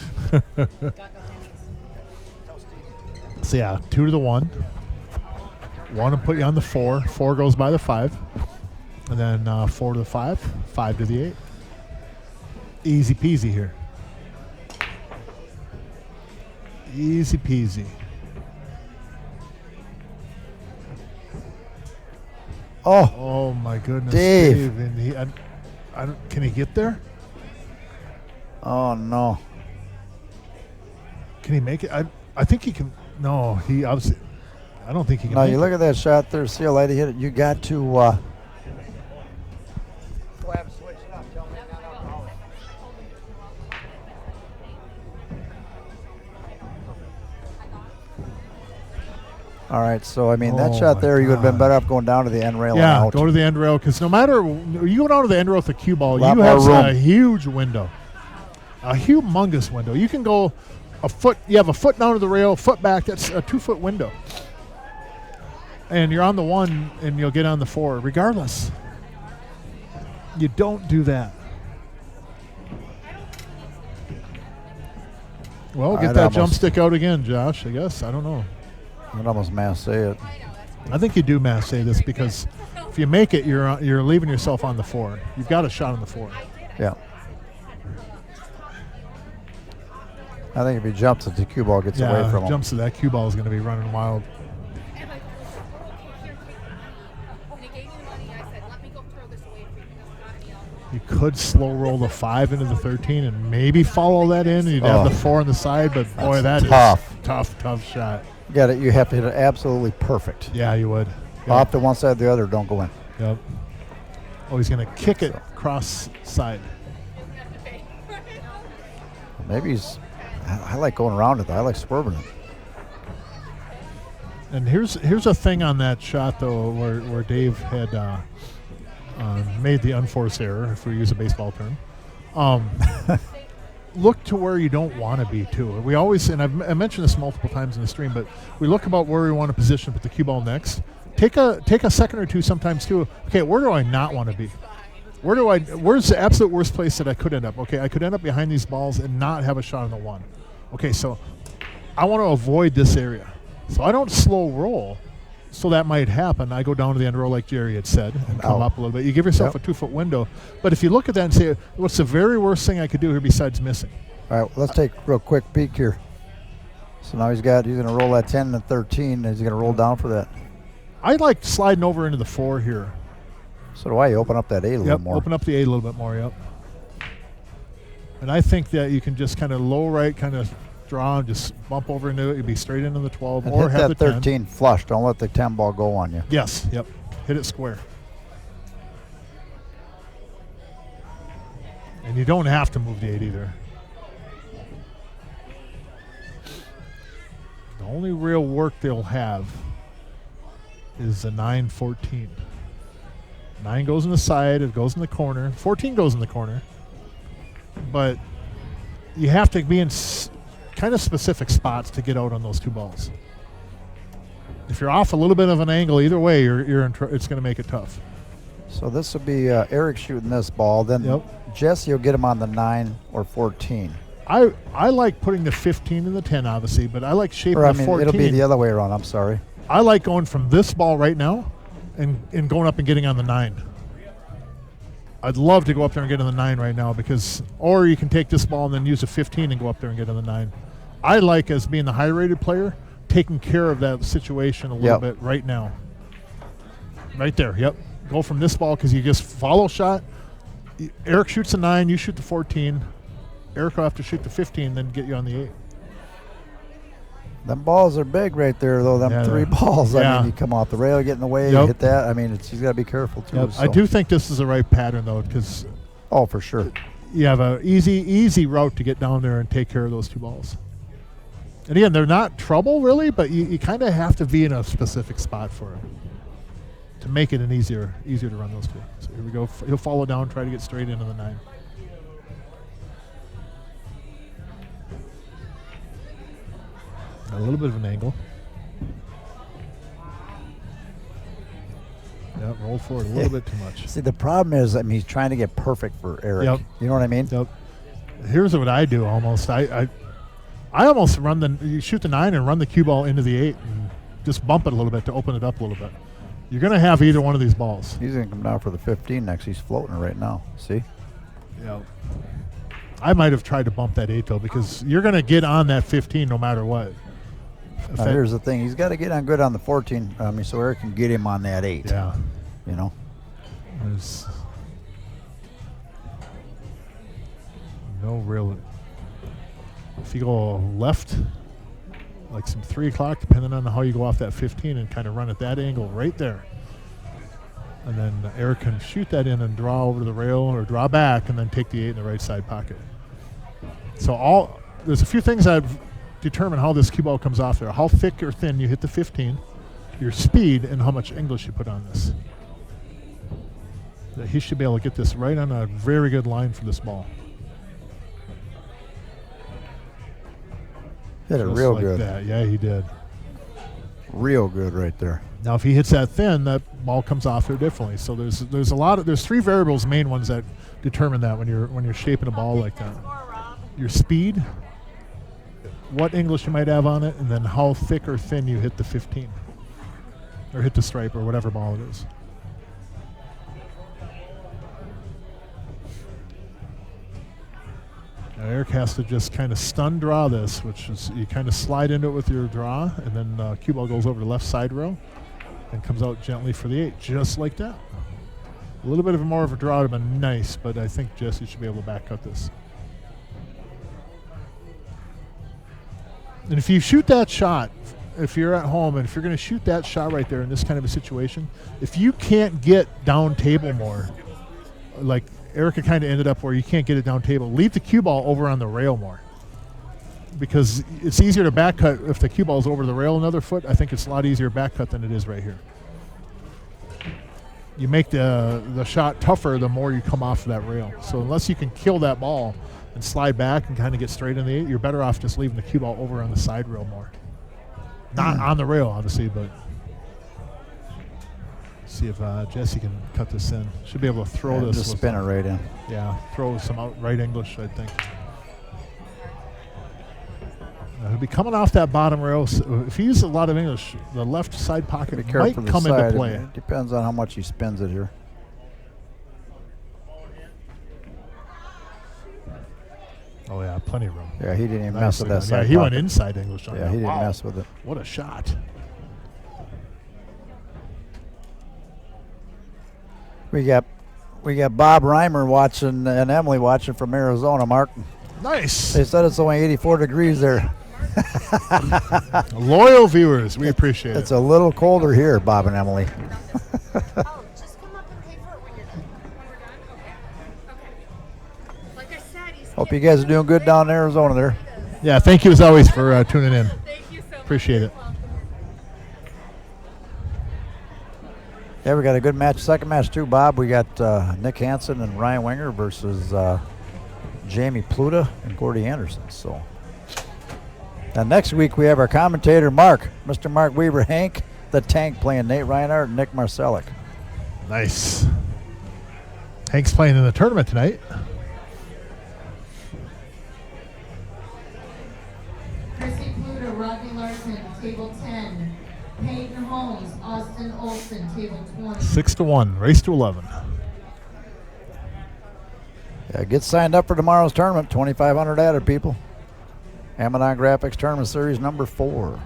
So yeah, 2 to the 1. 1 to put you on the 4. 4 goes by the 5. And then 4 to the 5. 5 to the 8. Easy peasy here. Easy peasy. Oh my goodness, Dave. And can he get there? Oh no. Can he make it? I think he can. No, he obviously. I don't think he can. No, make you it. look at that shot there. See how light he hit it. You got to. Go ahead and switch it up. Tell me all right, so I mean that shot there, you would have been better off going down to the end rail. Yeah, and out. go to the end rail because no matter you go down to the end rail with the cue ball, Lot you more have room. a huge window, a humongous window. You can go a foot. You have a foot down to the rail, foot back. That's a 2 foot window, and you're on the 1, and you'll get on the 4 regardless. You don't do that. Well, get I'd that jump almost- stick out again, Josh. I guess I don't know. I'd almost mass say it. I think you do mass say this because if you make it, you're leaving yourself on the 4. You've got a shot on the 4. Yeah. I think if he jumps it, the cue ball gets away from him. Jumps to that cue ball is going to be running wild. And like, okay, here, when he gave me the money, I said, let me go throw this away for you. Because not You could slow roll the 5 into the 13 and maybe follow that in. You'd have the 4 on the side, but boy, That's that tough. is tough shot. Got it. You have to hit it absolutely perfect. Yeah, you would. Off to one side, the other. Don't go in. Yep. Oh, he's going to kick it cross side. Maybe he's. I like going around it. I like swerving it. And here's a thing on that shot though, where Dave had made the unforced error, if we use a baseball term. Look to where you don't want to be too. We always, and I mentioned this multiple times in the stream, but we look about where we want to position, put the cue ball next. Take a second or two sometimes too. Okay, where do I not want to be? Where's the absolute worst place that I could end up? Okay, I could end up behind these balls and not have a shot on the one. Okay, so I want to avoid this area. So I don't slow roll. So that might happen. I go down to the end row like Jerry had said and come up a little bit. You give yourself a 2-foot window. But if you look at that and say, what's the very worst thing I could do here besides missing? All right, well, let's take a real quick peek here. So now he's going to roll that 10 and 13. He's going to roll down for that. I like sliding over into the 4 here. So do I. You open up that 8 a little more. Open up the 8 a little bit more, yep. And I think that you can just kind of low right, kind of draw and just bump over into it. You'd be straight into the 12 and or hit have that the 10. 13 flush. Don't let the 10 ball go on you. Yes, yep. Hit it square. And you don't have to move the 8 either. The only real work they'll have is the 9-14. 9 goes in the side, it goes in the corner. 14 goes in the corner. But you have to be in kind of specific spots to get out on those 2 balls. If you're off a little bit of an angle, either way, it's going to make it tough. So this will be Eric shooting this ball. Then Jesse will get him on the 9 or 14. I like putting the 15 and the 10, obviously, but I like shaping the 14. It'll be the other way around. I'm sorry. I like going from this ball right now and going up and getting on the 9. I'd love to go up there and get on the 9 right now or you can take this ball and then use a 15 and go up there and get on the 9. I like, as being the high-rated player, taking care of that situation a little bit right now. Right there, yep. Go from this ball because you just follow shot. Eric shoots the 9, you shoot the 14. Eric will have to shoot the 15, then get you on the 8. Them balls are big right there, though. Them 3 balls. I mean, you come off the rail, get in the way, you hit that. I mean, he's got to be careful, too. Yep. So. I do think this is the right pattern, though, because... Oh, for sure. You have an easy route to get down there and take care of those 2 balls. And again, they're not trouble, really, but you kind of have to be in a specific spot for it to make it easier to run those 2. So here we go. He'll follow down, try to get straight into the 9. A little bit of an angle. Yep, rolled forward a little bit too much. See, the problem is, I mean, he's trying to get perfect for Eric. Yep. You know what I mean? Yep. Here's what I do almost. I almost you shoot the 9 and run the cue ball into the 8 and just bump it a little bit to open it up a little bit. You're going to have either one of these balls. He's going to come down for the 15 next. He's floating it right now. See? Yep. I might have tried to bump that 8, though, because you're going to get on that 15 no matter what. Now, here's the thing. He's got to get on good on the 14, so Eric can get him on that 8. Yeah. You know? There's no real... If you go left, like some 3 o'clock, depending on how you go off that 15 and kind of run at that angle right there. And then Eric can shoot that in and draw over to the rail or draw back and then take the 8 in the right side pocket. So there's a few things I've determined how this cue ball comes off there. How thick or thin you hit the 15, your speed, and how much English you put on this. That he should be able to get this right on a very good line for this ball. Hit it real like good. That. Yeah, he did. Real good right there. Now, if he hits that thin, that ball comes off there differently. So there's 3 variables, main ones that determine that when you're shaping a ball like that. Your speed, what English you might have on it, and then how thick or thin you hit the 15, or hit the stripe, or whatever ball it is. Now Eric has to just kind of stun draw this, which is you kind of slide into it with your draw, and then cue ball goes over the left side rail and comes out gently for the 8, just like that. A little bit more of a draw would have been nice, but I think Jesse should be able to back cut this. And if you shoot that shot if you're at home and if you're going to shoot that shot right there in this kind of a situation, if you can't get down table more, like Erica kind of ended up where you can't get it down table, leave the cue ball over on the rail more. Because it's easier to back cut if the cue ball is over the rail another foot. I think it's a lot easier back cut than it is right here. You make the shot tougher the more you come off of that rail. So unless you can kill that ball and slide back and kind of get straight in the 8, you're better off just leaving the cue ball over on the side rail more. Not on the rail, obviously, but see if Jesse can cut this in. Should be able to throw this. Just spin it right in. Yeah, throw some outright English, I think. He'll be coming off that bottom rail. So if he uses a lot of English, the left side pocket Be careful might for the come side. into play. It depends on how much he spins it here. Oh, yeah, plenty of room. Yeah, he didn't even mess Nicely with that done. side Yeah, he went pocket. inside English on Yeah, that. he didn't Wow. mess with it. What a shot. We got Bob Reimer watching and Emily watching from Arizona, Mark. Nice. They said it's only 84 degrees there. Loyal viewers, we appreciate It's it. a little colder here, Bob and Emily. Oh, just come up and pay for it when you're done. When we're done? Okay. Okay. Like I said, he's Hope you guys are doing good down in Arizona there. Yeah, thank you as always for tuning in. Thank you so much. Appreciate it. Yeah, we got a good match. Second match too, Bob. We got Nick Hansen and Ryan Winger versus Jamie Pluta and Gordy Anderson. So, and next week we have our commentator Mark, Mr. Mark Weaver, Hank the Tank playing Nate Reinhardt and Nick Marcellik. Nice. Hank's playing in the tournament tonight. Chrissy Pluta, Rodney Larson, table 10. Peyton Holmes, Austin Olson, table 20. 6-1, race to 11. Yeah, get signed up for tomorrow's tournament. 2,500 added people. Amazon Graphics Tournament Series number 4.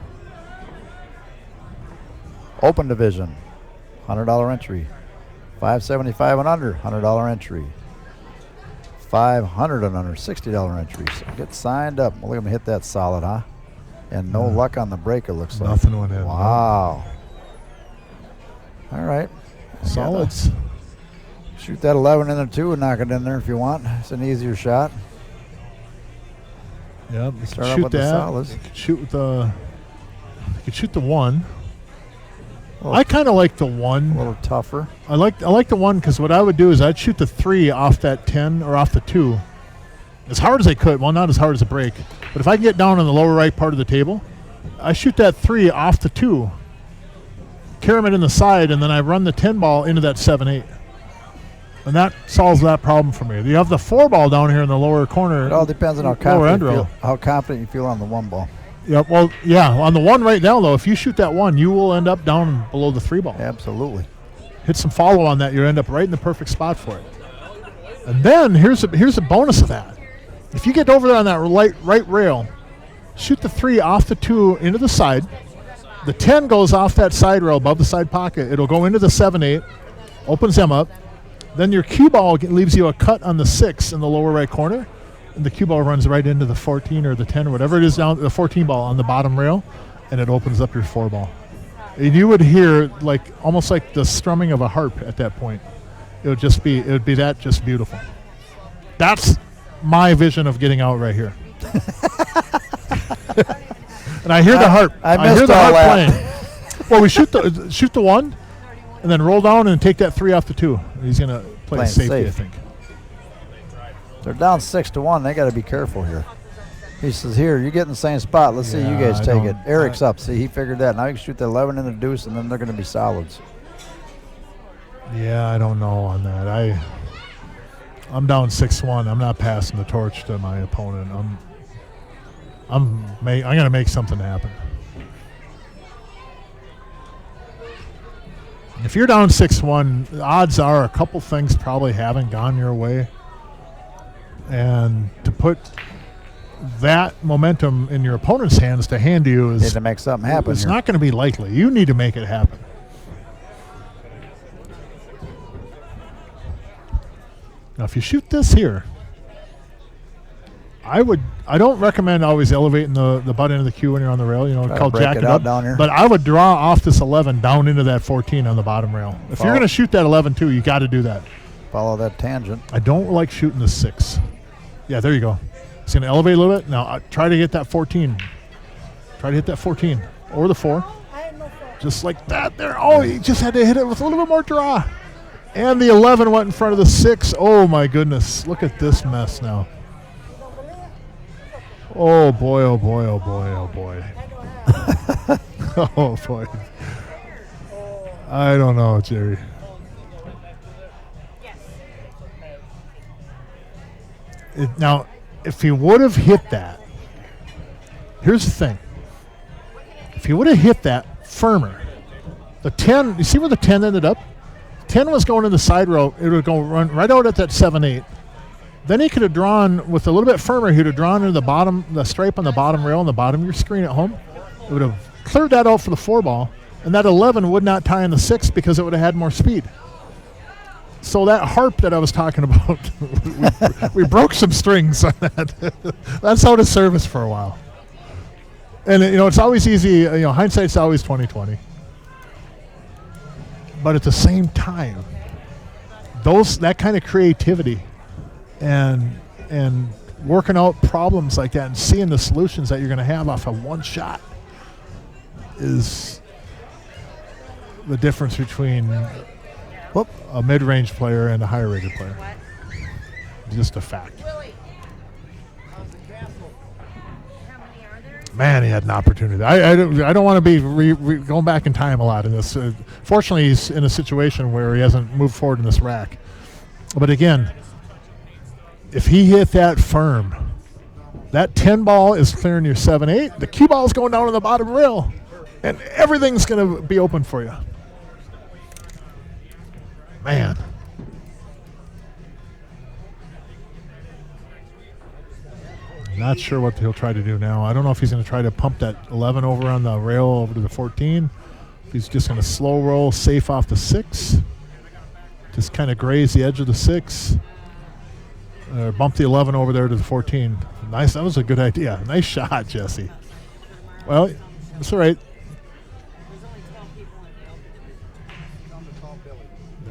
Open division, $100 entry. 575 and under, $100 entry. 500 and under, $60 entry. So get signed up. Well, look at him hit that solid, huh? And no luck on the break, it looks like. Nothing went in. Wow. All right. Solids. Shoot that 11 in there too and knock it in there if you want. It's an easier shot. Yep. You Start can off shoot with the that. solids. You could shoot with the. You could shoot the 1. Well, I kind of like the a 1. little tougher. I like the 1 because what I would do is I'd shoot the 3 off that 10 or off the 2 as hard as I could. Well, not as hard as a break, but if I can get down on the lower right part of the table, I shoot that 3 off the 2, carry it in the side, and then I run the 10 ball into that 7-8. And that solves that problem for me. You have the 4 ball down here in the lower corner. It all depends on lower confident, end how row. confident you feel on the 1 ball. Yeah, well, yeah, on the 1 right now, though, if you shoot that 1, you will end up down below the 3 ball. Absolutely. Hit some follow on that, you end up right in the perfect spot for it. And then here's a bonus of that. If you get over there on that right rail, shoot the 3 off the 2 into the side. The 10 goes off that side rail above the side pocket. It'll go into the 7-8, opens them up. Then your cue ball leaves you a cut on the 6 in the lower right corner. And the cue ball runs right into the 14 or the 10 or whatever it is down, the 14 ball on the bottom rail, and it opens up your 4 ball. And you would hear almost like the strumming of a harp at that point. It would be that just beautiful. That's my vision of getting out right here. And I hear the harp. I hear missed the all harp that. playing. Well, we shoot the 1, and then roll down and take that 3 off the 2. He's gonna play Playing safety, safe. I think. They're down 6-1. They got to be careful here. He says, here, you get in the same spot. Let's see you Yeah, guys I take don't- it. Eric's up. See, he figured that. Now you can shoot the 11 in the deuce, and then they're going to be solids. Yeah, I don't know on that. I'm down 6-1. I'm not passing the torch to my opponent. I'm gonna make something happen. If you're down 6-1, the odds are a couple things probably haven't gone your way. And to put that momentum in your opponent's hands to hand to you Need is to make something happen it's here. not going to be likely. You need to make it happen. Now, if you shoot this here, I don't recommend always elevating the butt end of the cue when you're on the rail. You know, Try to called break jack it it out up. down here. But I would draw off this 11 down into that 14 on the bottom rail. If you're Follow- going to shoot that 11 too, you got to do that. Follow that tangent. I don't like shooting the 6. Yeah, there you go. It's going to elevate a little bit. Now try to hit that 14. Try to hit that 14 or the 4. I had no fault. Just like that there. Oh, he just had to hit it with a little bit more draw. And the 11 went in front of the 6. Oh, my goodness. Look at this mess now. Oh, boy, oh, boy, oh, boy, oh, boy. Oh, boy. I don't know, Jerry. Now, if he would have hit that, here's the thing. If he would have hit that firmer, the 10, you see where the 10 ended up? 10 was going in the side row. It would go run right out at that 7-8. Then he could have drawn with a little bit firmer. He would have drawn into the bottom, the stripe on the bottom rail on the bottom of your screen at home. It would have cleared that out for the 4 ball, and that 11 would not tie in the 6 because it would have had more speed. So that harp that I was talking about, we broke some strings on that. That's out of service for a while. And you know, it's always easy. You know, hindsight's always 20/20. But at the same time, that kind of creativity and working out problems like that and seeing the solutions that you're going to have off of one shot is the difference between a mid-range player and a higher-rated player. Just a fact. Man, he had an opportunity. I don't want to be going back in time a lot in this. Fortunately, he's in a situation where he hasn't moved forward in this rack. But again, if he hit that firm, that 10 ball is clearing your 7-8. The cue ball is going down on the bottom rail, and everything's going to be open for you. Man. Not sure what he'll try to do now. I don't know if he's going to try to pump that 11 over on the rail over to the 14. If he's just going to slow roll safe off the 6. Just kind of graze the edge of the 6. Bump the 11 over there to the 14. Nice. That was a good idea. Nice shot, Jesse. Well, it's all right.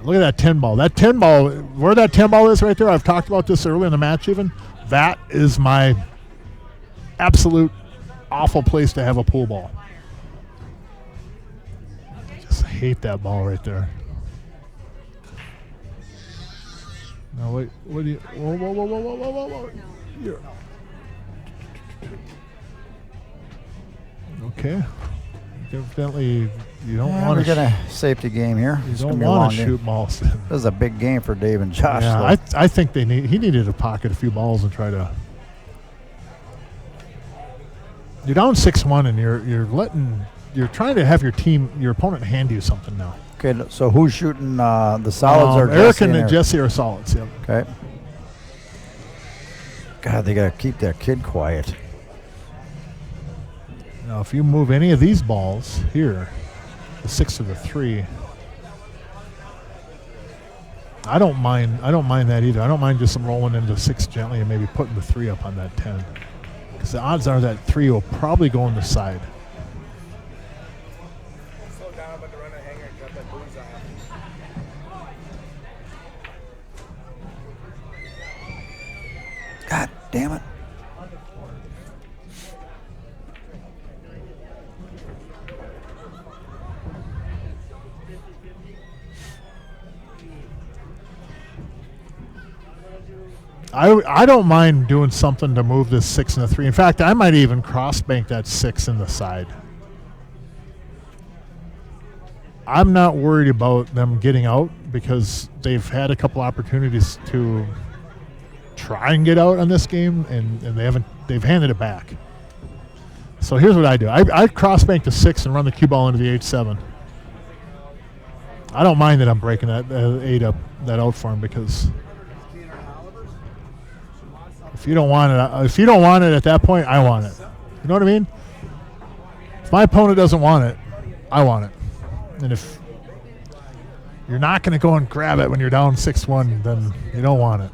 Look at that 10 ball. That 10 ball, where that 10 ball is right there, I've talked about this early in the match even. That is my absolute awful place to have a pool ball. I just hate that ball right there. No, wait. What do you... Whoa. Here. Okay. Evidently, you don't want We're to... going to safety game here. You It's don't gonna be a long want to game. shoot balls. This is a big game for Dave and Josh. Yeah, though. I think he needed to pocket a few balls and try to... You're down 6-1 and you're trying to have your opponent hand you something now. Okay, so who's shooting the solids or Eric Jesse and Eric? Jesse are solids, yep. Okay. God, they got to keep that kid quiet. Now, if you move any of these balls here, the 6 or the 3, I don't mind that either. I don't mind just rolling into 6 gently and maybe putting the 3 up on that 10. Because the odds are that 3 will probably go on the side. Slow down, but to run a hanger and drop that bullseye. God damn it. I don't mind doing something to move this 6 and the 3. In fact, I might even cross bank that 6 in the side. I'm not worried about them getting out because they've had a couple opportunities to try and get out on this game, and they've handed it back. So here's what I do. I cross bank the 6 and run the cue ball into the 8-7. I don't mind that I'm breaking that 8 up, that out for him, because if you don't want it at that point, I want it. You know what I mean? If my opponent doesn't want it, I want it. And if you're not going to go and grab it when you're down 6-1, then you don't want it.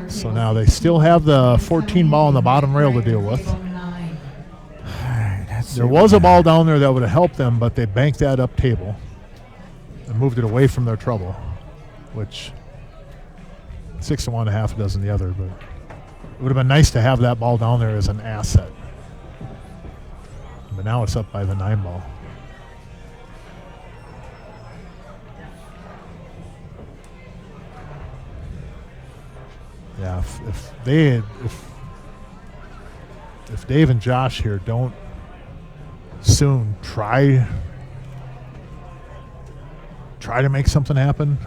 So now they still have the 14 ball on the bottom rail to deal with. There was a ball down there that would have helped them, but they banked that up table and moved it away from their trouble, which 6 to 1, a half a dozen the other, but it would have been nice to have that ball down there as an asset. But now it's up by the 9 ball. Yeah, if Dave and Josh here don't soon try to make something happen,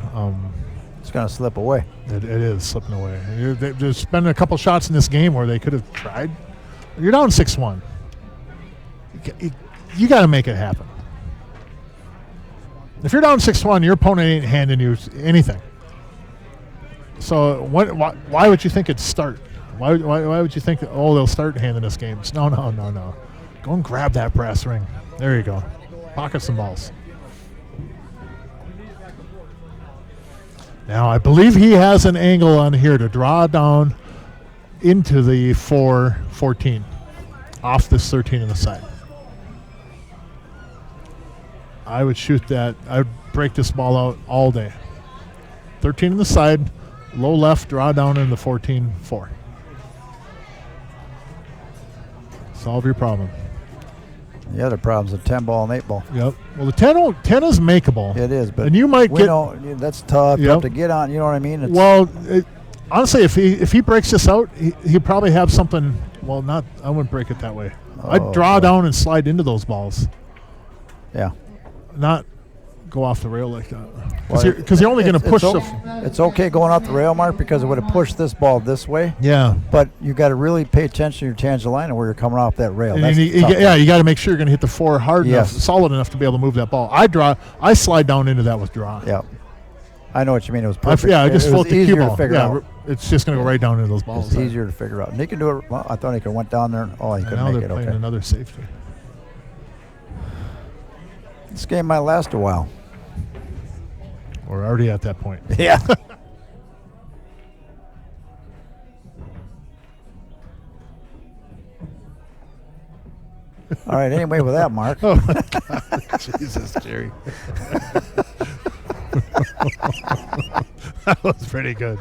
It's going to slip away. it is slipping away. There's been a couple shots in this game where they could have tried. You're down 6-1. You got to make it happen. If you're down 6-1, your opponent ain't handing you anything. So why would you think it'd start? Why would you think that, they'll start handing us games? No. Go and grab that brass ring. There you go. Pocket some balls. Now, I believe he has an angle on here to draw down into the 4-14 off this 13 on the side. I would shoot that. I would break this ball out all day. 13 on the side, low left, draw down in the 14-4. Solve your problem. The other problem's a 10 ball and 8 ball. Yep. Well, the 10 is makeable. It is, but and you might get. That's tough. You have to get on. You know what I mean? Honestly, if he breaks this out, he'd probably have something. Well, not. I wouldn't break it that way. I'd draw down and slide into those balls. Yeah. Not go off the rail like that. Because you're only going to push It's okay going off the rail, Mark, because it would have pushed this ball this way. Yeah. But you got to really pay attention to your tangent line and where you're coming off that rail. And you got to make sure you're going to hit the 4 hard enough, solid enough to be able to move that ball. I slide down into that with draw. Yeah. I know what you mean. It was perfect. I just float the cue ball. To figure out. It's just going to go right down into those balls. It's easier to figure out. And he can do it. Well, I thought he could went down there. He couldn't now make they're it. playing Okay. another safety. This game might last a while. We're already at that point. Yeah. All right. Anyway, with that, Mark. Oh my God. Jesus, Jerry. That was pretty good.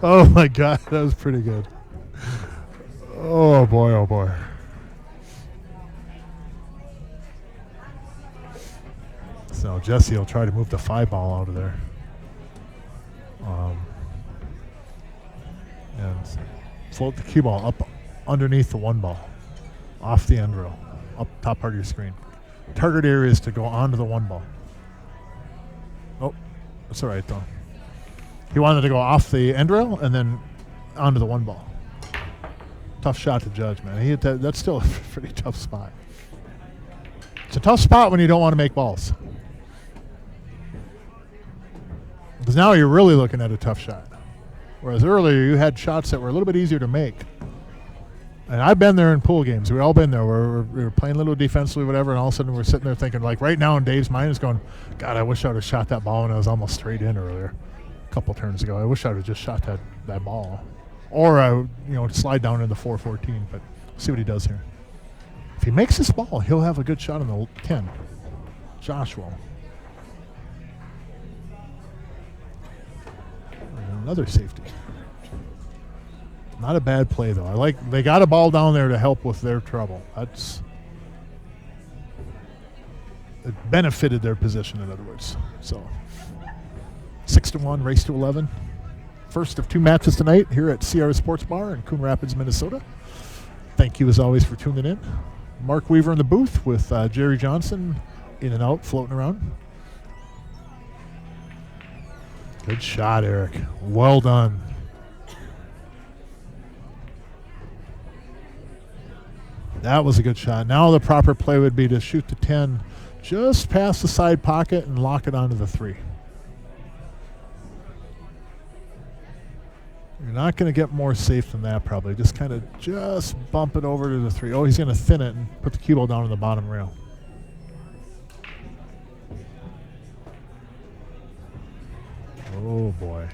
Oh my God, that was pretty good. Oh boy, oh boy. So Jesse will try to move the 5 ball out of there. And float the cue ball up underneath the 1 ball, off the end rail, up top part of your screen. Target area is to go onto the 1 ball. Oh, that's all right though. He wanted to go off the end rail and then onto the 1 ball. Tough shot to judge, man. That's still a pretty tough spot. It's a tough spot when you don't want to make balls. Because now you're really looking at a tough shot. Whereas earlier you had shots that were a little bit easier to make. And I've been there in pool games. We've all been there where we were playing a little defensively, whatever, and all of a sudden we're sitting there thinking, like right now in Dave's mind is going, God, I wish I would have shot that ball when I was almost straight in earlier. A couple turns ago. I wish I would have just shot that ball. Or I would, slide down in the 4-14, but see what he does here. If he makes this ball, he'll have a good shot on the 10. Josh will. Another safety. Not a bad play though. They got a ball down there to help with their trouble. It benefited their position, in other words. So 6-1, race to 11. First of 2 matches tonight here at Sierra Sports Bar in Coon Rapids, Minnesota. Thank you as always for tuning in. Mark Weaver in the booth with Jerry Johnson in and out, floating around. Good shot, Eric. Well done. That was a good shot. Now the proper play would be to shoot the 10 just past the side pocket and lock it onto the 3. You're not going to get more safe than that probably. Just kind of just bump it over to the 3. Oh, he's going to thin it and put the cue ball down on the bottom rail. Oh, boy.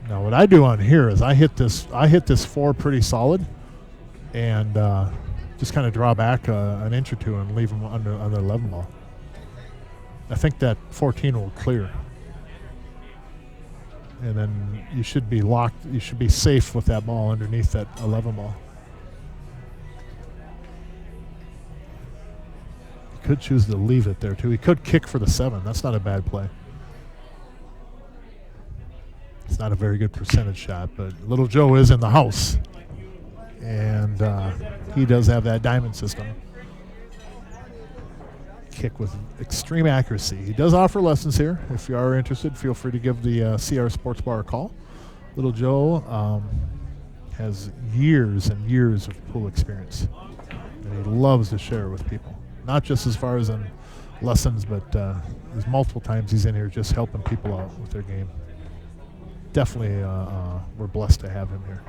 Now what I do on here is I hit this 4 pretty solid, and just kind of draw back an inch or two and leave them under 11 ball. I think that 14 will clear, and then you should be locked. You should be safe with that ball underneath that 11 ball. He could choose to leave it there too. He could kick for the 7. That's not a bad play. It's not a very good percentage shot, but Little Joe is in the house, and he does have that diamond system. Kick with extreme accuracy. He does offer lessons here. If you are interested, feel free to give the CR Sports Bar a call. Little Joe has years and years of pool experience, and he loves to share with people. Not just as far as in lessons, but there's multiple times he's in here just helping people out with their game. Definitely, we're blessed to have him here.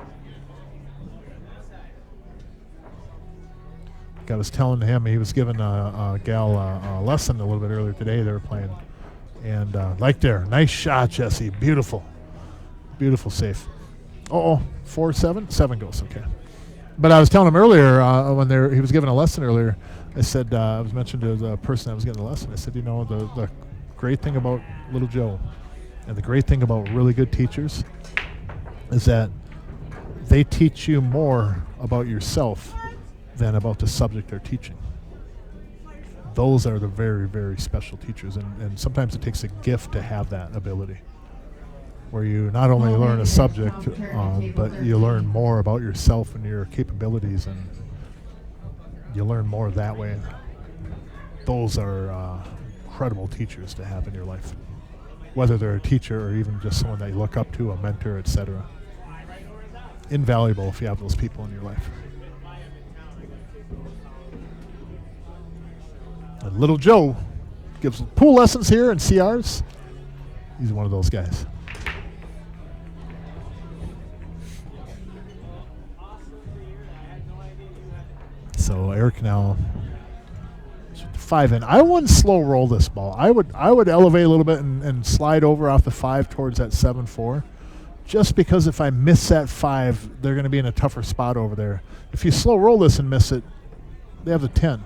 I was telling him he was giving a gal a lesson a little bit earlier today. They were playing, and like there, nice shot, Jesse. Beautiful, beautiful safe. 4-7, 7 goes okay. But I was telling him earlier when he was giving a lesson earlier. I said I was mentioning to the person that was getting the lesson. I said, you know, the great thing about Little Joe, and the great thing about really good teachers, is that they teach you more about yourself than about the subject they're teaching. Those are the very, very special teachers, and sometimes it takes a gift to have that ability, where you not only learn a subject, but you learn more about yourself and your capabilities, and you learn more that way. Those are incredible teachers to have in your life, whether they're a teacher or even just someone that you look up to, a mentor, etc. Invaluable if you have those people in your life. And Little Joe gives pool lessons here and CRs. He's one of those guys. So Eric now 5 in. I wouldn't slow roll this ball. I would elevate a little bit and slide over off the 5 towards that 7-4. Just because if I miss that 5, they're going to be in a tougher spot over there. If you slow roll this and miss it, they have the 10.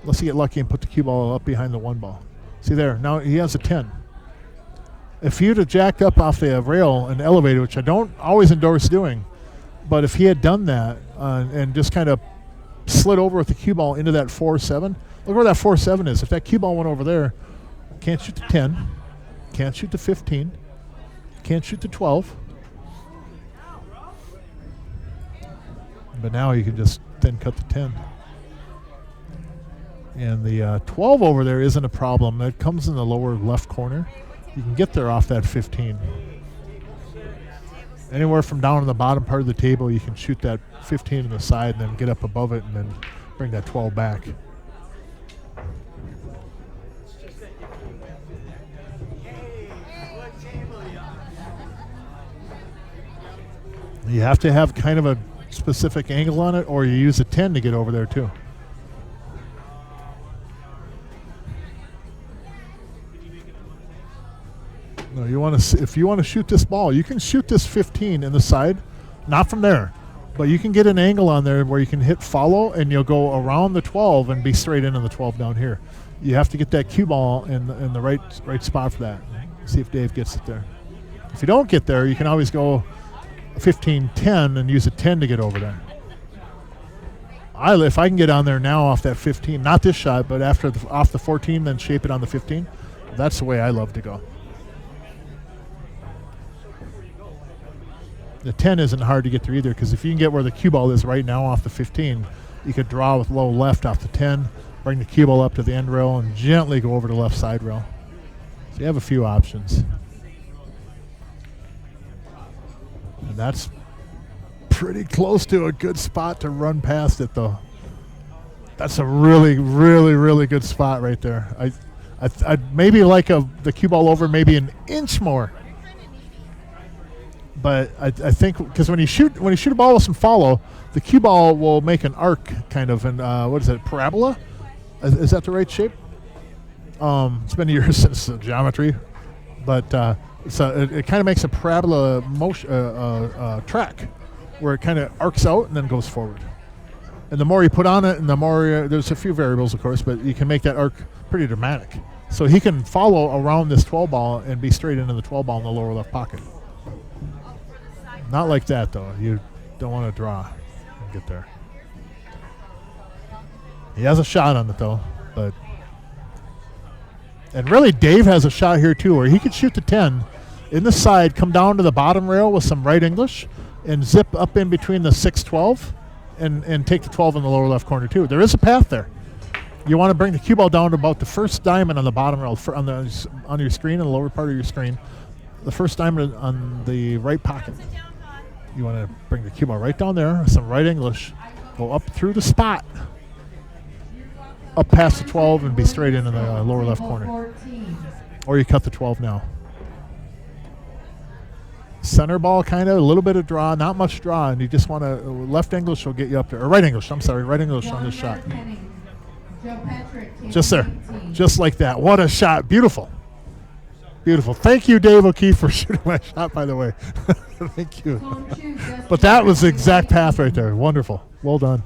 Unless you get lucky and put the cue ball up behind the 1 ball. See there, now he has a 10. If you'd have jacked up off the rail and elevated, which I don't always endorse doing, but if he had done that and just kind of slid over with the cue ball into that 4-7, look where that 4-7 is. If that cue ball went over there, can't shoot the 10, can't shoot the 15, can't shoot the 12. But now you can just thin cut the 10. And the 12 over there isn't a problem. It comes in the lower left corner. You can get there off that 15. Anywhere from down on the bottom part of the table, you can shoot that 15 on the side and then get up above it and then bring that 12 back. You have to have kind of a specific angle on it, or you use a 10 to get over there too. No, you want to. If you want to shoot this ball, you can shoot this 15 in the side, not from there, but you can get an angle on there where you can hit follow, and you'll go around the 12 and be straight into the 12 down here. You have to get that cue ball in the right spot for that. See if Dave gets it there. If you don't get there, you can always go 15-10 and use a 10 to get over there. If I can get on there now off that 15, not this shot, but off the 14, then shape it on the 15. That's the way I love to go. The 10 isn't hard to get through either, because if you can get where the cue ball is right now off the 15, you could draw with low left off the 10, bring the cue ball up to the end rail, and gently go over to the left side rail. So you have a few options. And that's pretty close to a good spot to run past it, though. That's a really, really, really good spot right there. I'd maybe like the cue ball over maybe an inch more. But I think because when you shoot a ball with some follow, the cue ball will make an arc kind of, and what is it, parabola? Is that the right shape? It's been years since geometry, but So it kind of makes a parabola motion track where it kind of arcs out and then goes forward. And the more you put on it, and the more there's a few variables, of course, but you can make that arc pretty dramatic. So he can follow around this 12 ball and be straight into the 12 ball in the lower left pocket. Not like that, though. You don't want to draw and get there. He has a shot on it, though. And really, Dave has a shot here, too, where he could shoot the 10 in the side, come down to the bottom rail with some right English, and zip up in between the 6-12 and take the 12 in the lower left corner, too. There is a path there. You want to bring the cue ball down to about the first diamond on the bottom rail, on your screen, in the lower part of your screen, the first diamond on the right pocket. You want to bring the cue ball right down there, some right English, go up through the spot, up past the 12, and be straight into the lower left corner. Or you cut the 12 now. Center ball, kind of, a little bit of draw, not much draw, and you just want to, left English will get you up there. Or right English, I'm sorry, right English on this shot. Just there, just like that. What a shot, beautiful. Beautiful. Thank you, Dave O'Keefe, for shooting my shot, by the way. Thank you. But that was the exact path right there. Wonderful. Well done.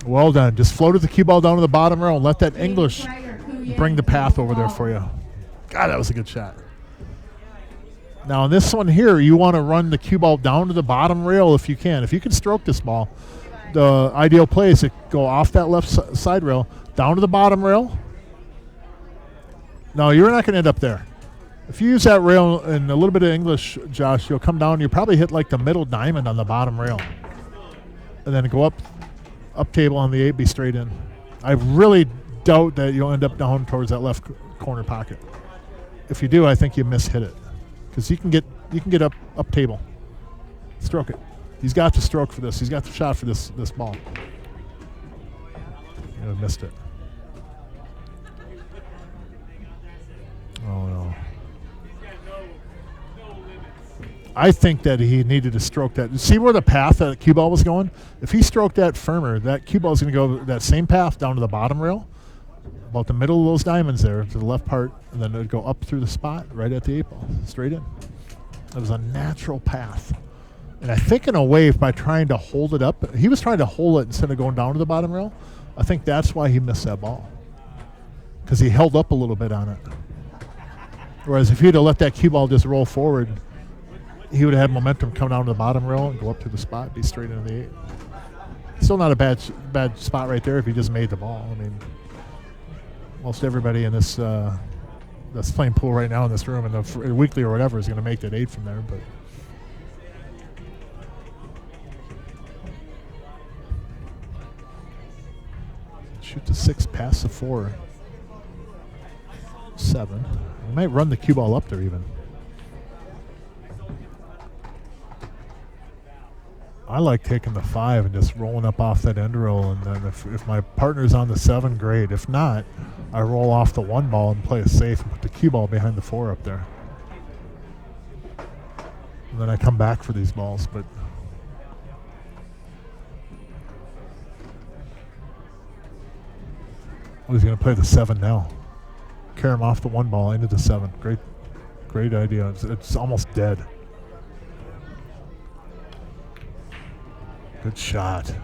Well done. Just floated the cue ball down to the bottom rail and let that English bring the path over there for you. God, that was a good shot. Now, in this one here, you want to run the cue ball down to the bottom rail if you can. If you can stroke this ball, the ideal play is to go off that left side rail, down to the bottom rail. No, you're not going to end up there. If you use that rail and a little bit of English, Josh, you'll come down. You'll probably hit like the middle diamond on the bottom rail. And then go up table on the 8, be straight in. I really doubt that you'll end up down towards that left corner pocket. If you do, I think you mishit it. Because you can get up table. Stroke it. He's got the stroke for this. He's got the shot for this ball. You missed it. Oh, no. I think that he needed to stroke that. See where the path that cue ball was going? If he stroked that firmer, that cue ball is going to go that same path down to the bottom rail, about the middle of those diamonds there, to the left part, and then it would go up through the spot right at the 8 ball, straight in. It was a natural path. And I think in a way, by trying to hold it up, he was trying to hold it instead of going down to the bottom rail. I think that's why he missed that ball. Because he held up a little bit on it. Whereas if he'd have let that cue ball just roll forward, he would have had momentum come down to the bottom rail and go up to the spot, be straight into the 8. Still not a bad spot right there if he just made the ball. I mean, most everybody in this that's playing pool right now in this room, in the weekly or whatever, is going to make that 8 from there. But shoot the 6 past the 4. 7. We might run the cue ball up there even. I like taking the 5 and just rolling up off that end roll, and then if my partner's on the 7, great. If not, I roll off the 1 ball and play it safe and put the cue ball behind the 4 up there. And then I come back for these balls, but he's going to play the 7 now. Carry him off the 1 ball into the 7. Great idea. It's almost dead. Good shot.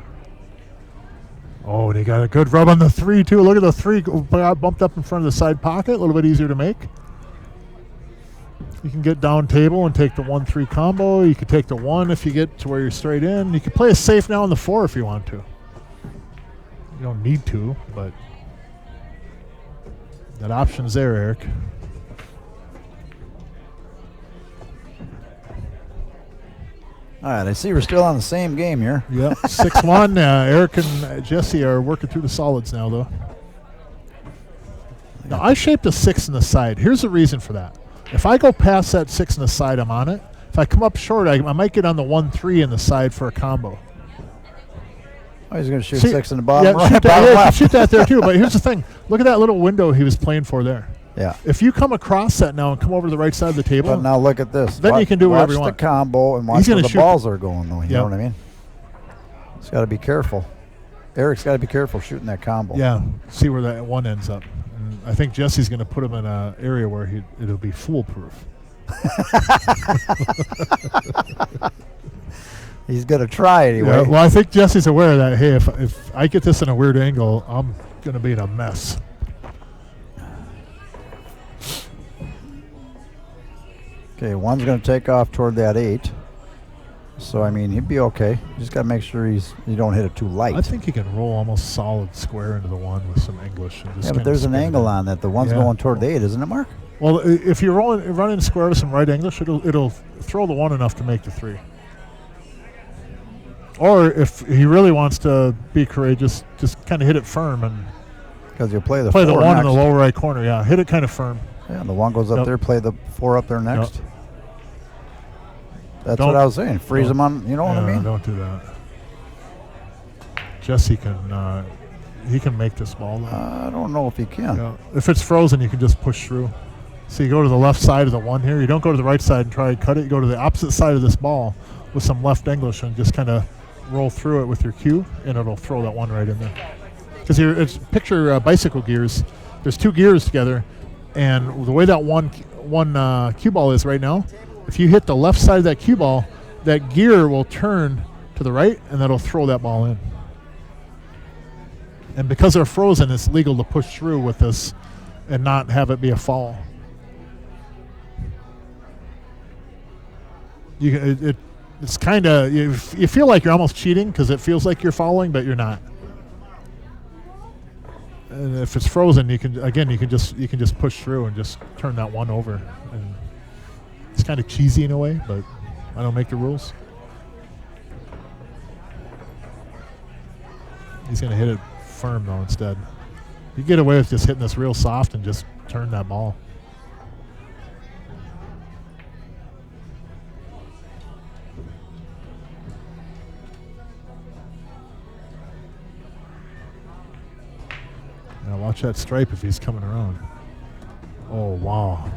Oh, and he got a good rub on the 3, too. Look at the 3 bumped up in front of the side pocket. A little bit easier to make. You can get down table and take the 1-3 combo. You could take the 1 if you get to where you're straight in. You can play it safe now on the 4 if you want to. You don't need to, but that option's there, Eric. All right, I see we're still on the same game here. Yep, 6-1. Eric and Jesse are working through the solids now, though. Now, I shaped a 6 in the side. Here's the reason for that. If I go past that 6 in the side, I'm on it. If I come up short, I might get on the 1-3 in the side for a combo. Oh, he's going to shoot 6 in the bottom right. Shoot that, shoot that there, too. But here's the thing. Look at that little window he was playing for there. Yeah. If you come across that now and come over to the right side of the table. But now look at this. Then you can do whatever you want. Watch the combo and watch where the balls are going, though. You know what I mean? He's got to be careful. Eric's got to be careful shooting that combo. Yeah. See where that 1 ends up. And I think Jesse's going to put him in an area where it'll be foolproof. He's going to try anyway. Yeah, well, I think Jesse's aware of that. Hey, if I get this in a weird angle, I'm going to be in a mess. Okay, one's going to take off toward that 8. So, I mean, he'd be okay. You just got to make sure you don't hit it too light. I think he can roll almost solid square into the 1 with some English. And just Yeah, but there's an spin it angle in. on that. The one's Yeah. going toward the 8, isn't it, Mark? Well, if you're running square with some right English, it'll throw the 1 enough to make the 3. Or if he really wants to be courageous, just kind of hit it firm and Because you'll play the play the 4 1 in next. the lower right corner. Yeah, hit it kind of firm. Yeah, the 1 goes up Yep. there, play the 4 up there next. Yep. That's Don't- what I was saying. Freeze them on, you know what I Yeah, mean? Don't do that. Jesse can he can make this ball though. I don't know if he can. Yeah. If it's frozen, you can just push through. So you go to the left side of the 1 here. You don't go to the right side and try and cut it. You go to the opposite side of this ball with some left English and just kind of roll through it with your cue, and it'll throw that 1 right in there. Because picture bicycle gears. There's 2 gears together, and the way that one cue ball is right now, if you hit the left side of that cue ball, that gear will turn to the right, and that'll throw that ball in. And because they're frozen, it's legal to push through with this and not have it be a foul. It's kind of you feel like you're almost cheating because it feels like you're fouling, but you're not. And if it's frozen, you can just push through and just turn that 1 over. And it's kind of cheesy in a way, but I don't make the rules. He's going to hit it firm though instead. You get away with just hitting this real soft and just turn that ball. Now watch that stripe if he's coming around. Oh, wow.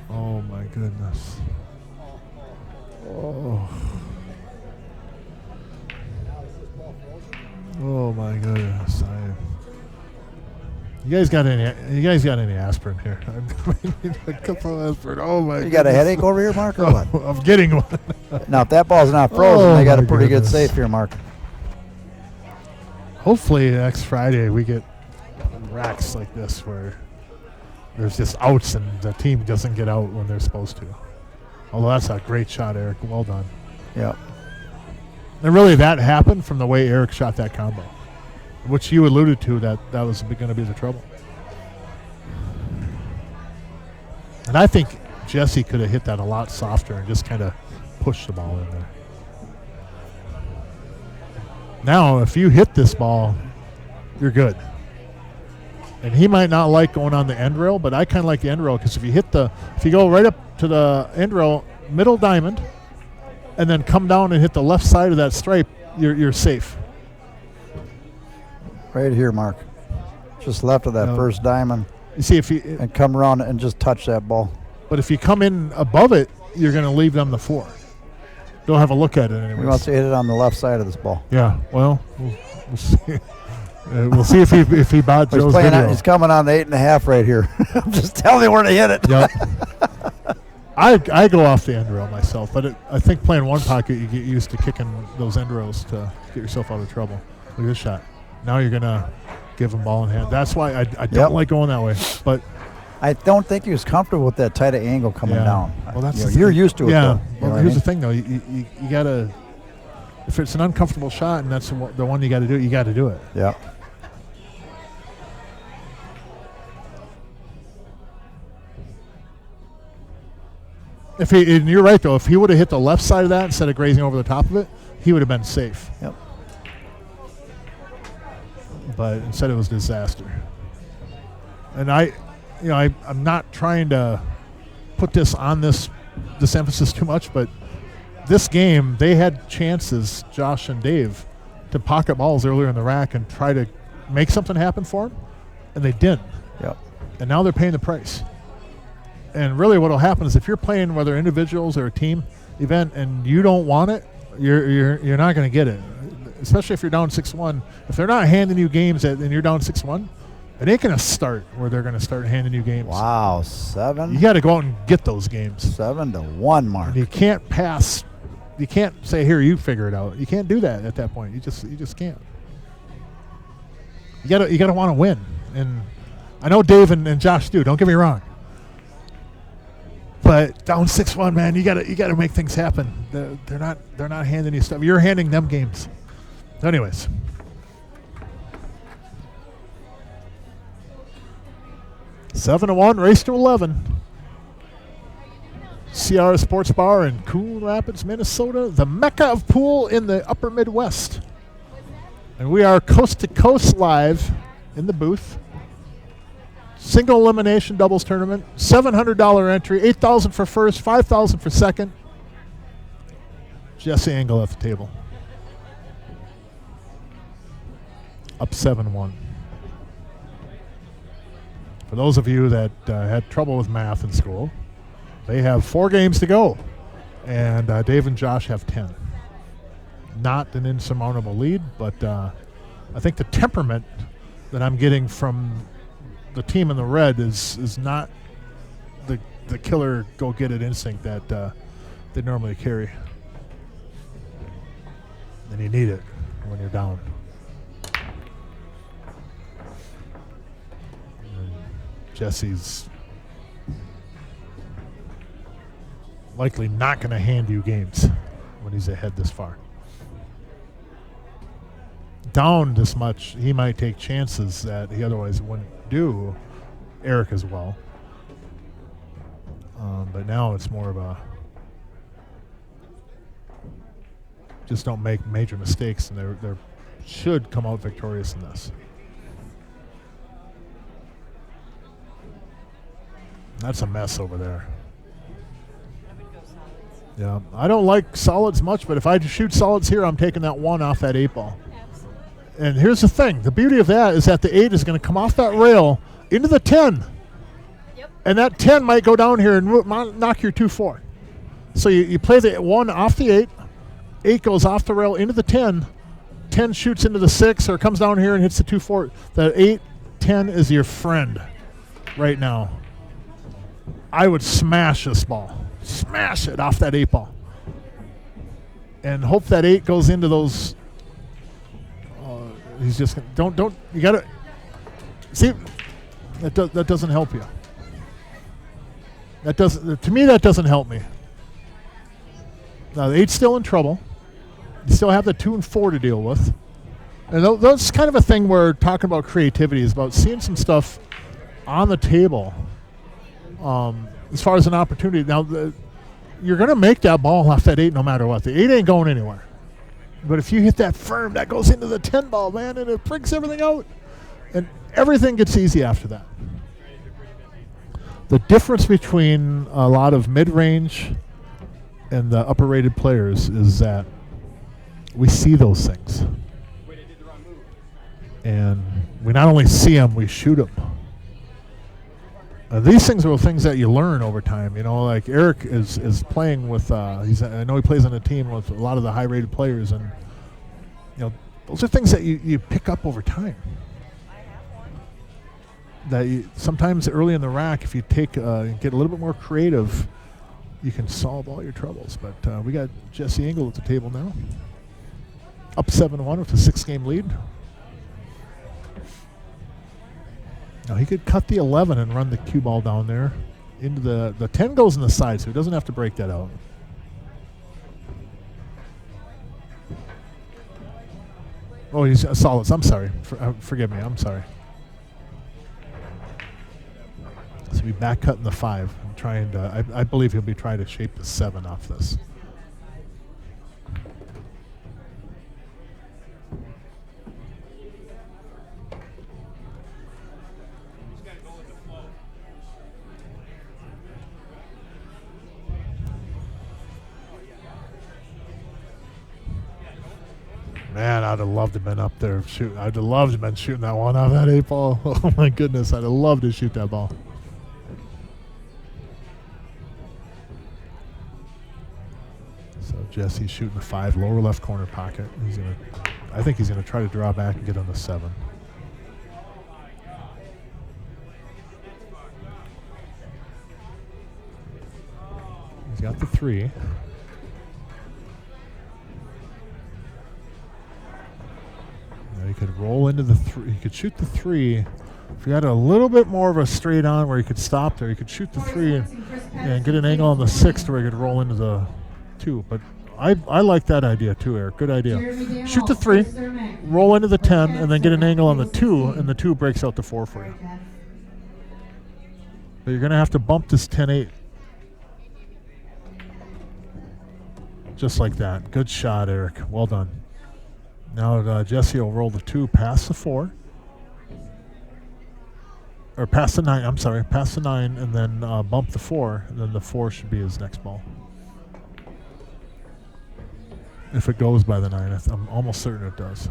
Oh, my goodness. Oh. Oh, my goodness. You guys got any aspirin here? I need a couple of aspirin. Oh, my You got a headache over here, Mark, or what? I'm getting one. Now, if that ball's not frozen, Oh, they got a my pretty good goodness. safe here, Mark. Hopefully next Friday we get racks like this where there's just outs and the team doesn't get out when they're supposed to. Although that's a great shot, Eric. Well done. Yep. And really that happened from the way Eric shot that combo, which you alluded to that was going to be the trouble. And I think Jesse could have hit that a lot softer and just kind of pushed the ball in there. Now, if you hit this ball, you're good. And he might not like going on the end rail, but I kind of like the end rail because if you go right up to the end rail, middle diamond, and then come down and hit the left side of that stripe, you're safe. Right here, Mark. Just left of that No. first diamond You see, if you and come around and just touch that ball. but if you come in above it, you're going to leave them the 4. They'll have a look at it anyway. He wants to hit it on the left side of this ball. Yeah, well, we'll see. We'll see if he bought He's Joe's playing video. he's coming on the 8.5 right here. I'm just telling you where to hit it. Yep. I go off the end rail myself, but I think playing one pocket, you get used to kicking those end rails to get yourself out of trouble. Look at this shot. Now you're going to give him ball in hand. That's why I don't Yep. like going that way. But I don't think he was comfortable with that tight of angle coming yeah. down. Well, that's You know, the you're thing. used to it, Yeah. though. You know Well, what I here's the mean? thing, though. You got to, if it's an uncomfortable shot and that's the one you got to do, you got to do it. Yeah. And you're right, though. If he would have hit the left side of that instead of grazing over the top of it, he would have been safe. Yep. But instead, it was disaster. And I'm not trying to put this on this emphasis too much, but this game they had chances, Josh and Dave, to pocket balls earlier in the rack and try to make something happen for them, and they didn't. Yep. And now they're paying the price. And really what will happen is if you're playing whether individuals or a team event and you don't want it, you're not going to get it. Especially if you're down 6-1. If they're not handing you games and you're down 6-1, It ain't going to start where they're going to start handing you games. Wow, You got to go out and get those games. 7-1 mark. And you can't pass. You can't say, here, you figure it out. You can't do that at that point. You just can't. You gotta want to win. And I know Dave and Josh do. Don't get me wrong. But down 6-1, man, you gotta make things happen. They're not handing you stuff. You're handing them games. Anyways. 7-1, race to 11. Sierra Sports Bar in Coon Rapids, Minnesota, the mecca of pool in the upper Midwest. And we are coast to coast live in the booth. Single elimination doubles tournament, $700 entry, $8,000 for first, $5,000 for second. Jesse Engel at the table. Up 7-1. For those of you that had trouble with math in school, they have 4 games to go, and Dave and Josh have 10. Not an insurmountable lead, but I think the temperament that I'm getting from the team in the red is not the killer go-get-it instinct that they normally carry. And you need it when you're down. And Jesse's likely not going to hand you games when he's ahead this far. Down this much, he might take chances that he otherwise wouldn't do. Eric as well. But now it's more of a just don't make major mistakes, and they should come out victorious in this. That's a mess over there. Yeah, I don't like solids much, but if I shoot solids here, I'm taking that 1 off that 8 ball. And here's the thing. The beauty of that is that the 8 is going to come off that rail into the 10. Yep. And that 10 might go down here and knock your 2-4. So you play the 1 off the 8. 8 goes off the rail into the 10. 10 shoots into the 6 or comes down here and hits the 2-4. The 8-10 is your friend right now. I would smash this ball. Smash it off that 8 ball. And hope that 8 goes into those. He's just don't you gotta see that doesn't help you. That doesn't, to me, that doesn't help me. Now the 8's still in trouble. You still have the 2 and 4 to deal with. And that's kind of a thing where talking about creativity is about seeing some stuff on the table as far as an opportunity. Now, you're going to make that ball off that 8 no matter what. The 8 ain't going anywhere. But if you hit that firm, that goes into the 10 ball, man, and it breaks everything out. And everything gets easy after that. The difference between a lot of mid-range and the upper-rated players is that we see those things. And we not only see them, we shoot them. These things are things that you learn over time. You know, like Eric is playing with, I know he plays on a team with a lot of the high-rated players, and you know, those are things that you pick up over time. That sometimes early in the rack, if you get a little bit more creative, you can solve all your troubles. But we got Jesse Engel at the table now, up 7-1 with a 6-game lead. Now he could cut the 11 and run the cue ball down there into the 10 goes in the side, so he doesn't have to break that out. Oh, he's solids. I'm sorry. Forgive me. I'm sorry. So we back cutting the 5. I'm trying to. I believe he'll be trying to shape the 7 off this. Man, I'd have loved to have been up there shooting. I'd have loved to have been shooting that one off that 8 ball. Oh my goodness, I'd have loved to shoot that ball. So Jesse's shooting the 5, lower left corner pocket. I think he's gonna try to draw back and get on the 7. He's got the 3. Now he could roll into the 3. He could shoot the 3. If you had a little bit more of a straight on where he could stop there, he could shoot the 3 and get an angle on the 6 where he could roll into the 2. But I like that idea too, Eric. Good idea. Shoot the 3, roll into the 10, and then get an angle on the 2, and the 2 breaks out the 4 for you. But you're going to have to bump this 10-8. Just like that. Good shot, Eric. Well done. Now Jesse will roll the 2 past the 4. Or past the 9, I'm sorry. Past the 9, and then bump the 4. And then the 4 should be his next ball. If it goes by the 9, I'm almost certain it does.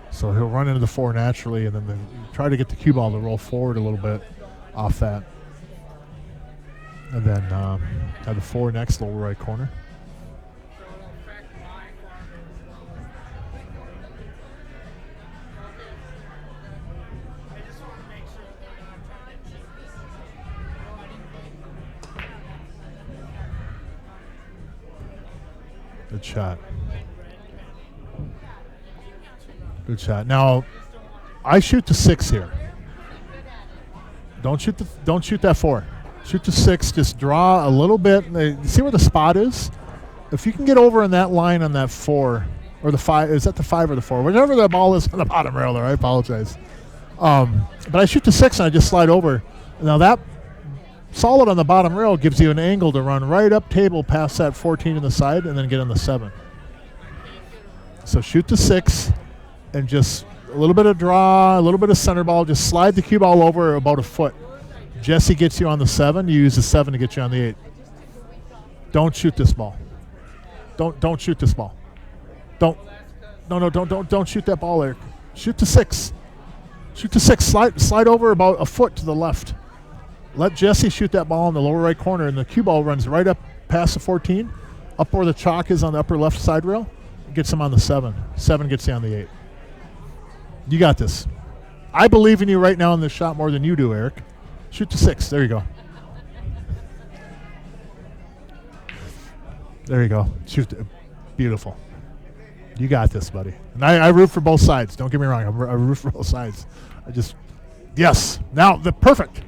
So he'll run into the 4 naturally, and then try to get the cue ball to roll forward a little bit off that. And then have the 4 next lower right corner. Good shot. Good shot. Now, I shoot the 6 here. Don't shoot that 4. Shoot the 6. Just draw a little bit. See where the spot is? If you can get over in that line on that 4 or the 5, is that the 5 or the 4? Whatever the ball is on the bottom rail there. I apologize. But I shoot the 6 and I just slide over. Now that solid on the bottom rail gives you an angle to run right up table past that 14 in the side and then get on the 7. So shoot the 6 and just a little bit of draw, a little bit of center ball. Just slide the cue ball over about a foot. Jesse gets you on the 7. You use the 7 to get you on the 8. Don't shoot this ball. Don't shoot this ball. Don't shoot that ball, Eric. Shoot the 6. Shoot the 6. Slide over about a foot to the left. Let Jesse shoot that ball in the lower right corner, and the cue ball runs right up past the 14, up where the chalk is on the upper left side rail. Gets him on the 7. 7 gets you on the 8. You got this. I believe in you right now in this shot more than you do, Eric. Shoot the 6. There you go. There you go. Shoot. Beautiful. You got this, buddy. And I root for both sides. Don't get me wrong. I root for both sides. Yes. Now, perfect.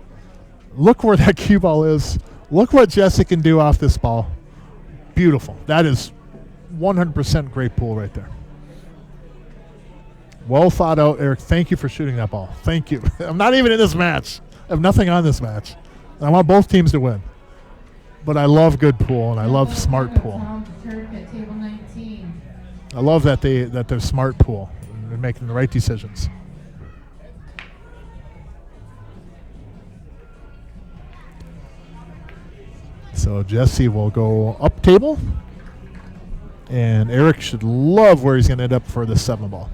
Look where that cue ball is. Look what Jesse can do off this ball. Beautiful. That is 100% great pool right there. Well thought out, Eric. Thank you for shooting that ball. Thank you. I'm not even in this match. I have nothing on this match. I want both teams to win. But I love good pool, and I love smart pool. I love that they're smart pool and making the right decisions. So Jesse will go up table, and Eric should love where he's going to end up for the 7 ball.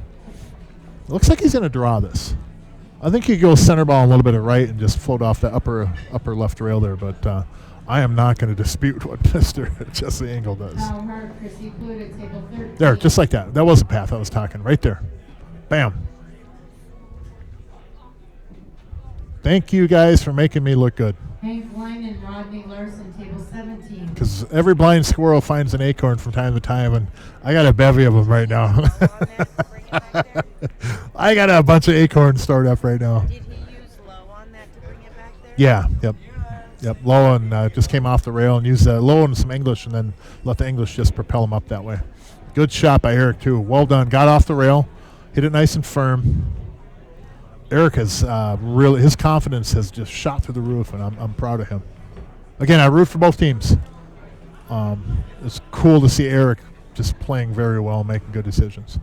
It looks like he's going to draw this. I think he goes center ball a little bit of right and just float off the upper left rail there, but I am not going to dispute what Mr. Jesse Engel does. There, just like that. That was the path I was talking, right there. Bam. Thank you guys for making me look good. Hank Line and Rodney Larson, table 17. Because every blind squirrel finds an acorn from time to time, and I got a bevy of them right now. I got a bunch of acorns stored up right now. Did he use low on that to bring it back there? Yeah, yep. Low and just came off the rail and used low and some English, and then let the English just propel him up that way. Good shot by Eric, too. Well done. Got off the rail, hit it nice and firm. Eric has really, his confidence has just shot through the roof, and I'm proud of him. Again, I root for both teams. It's cool to see Eric just playing very well, making good decisions.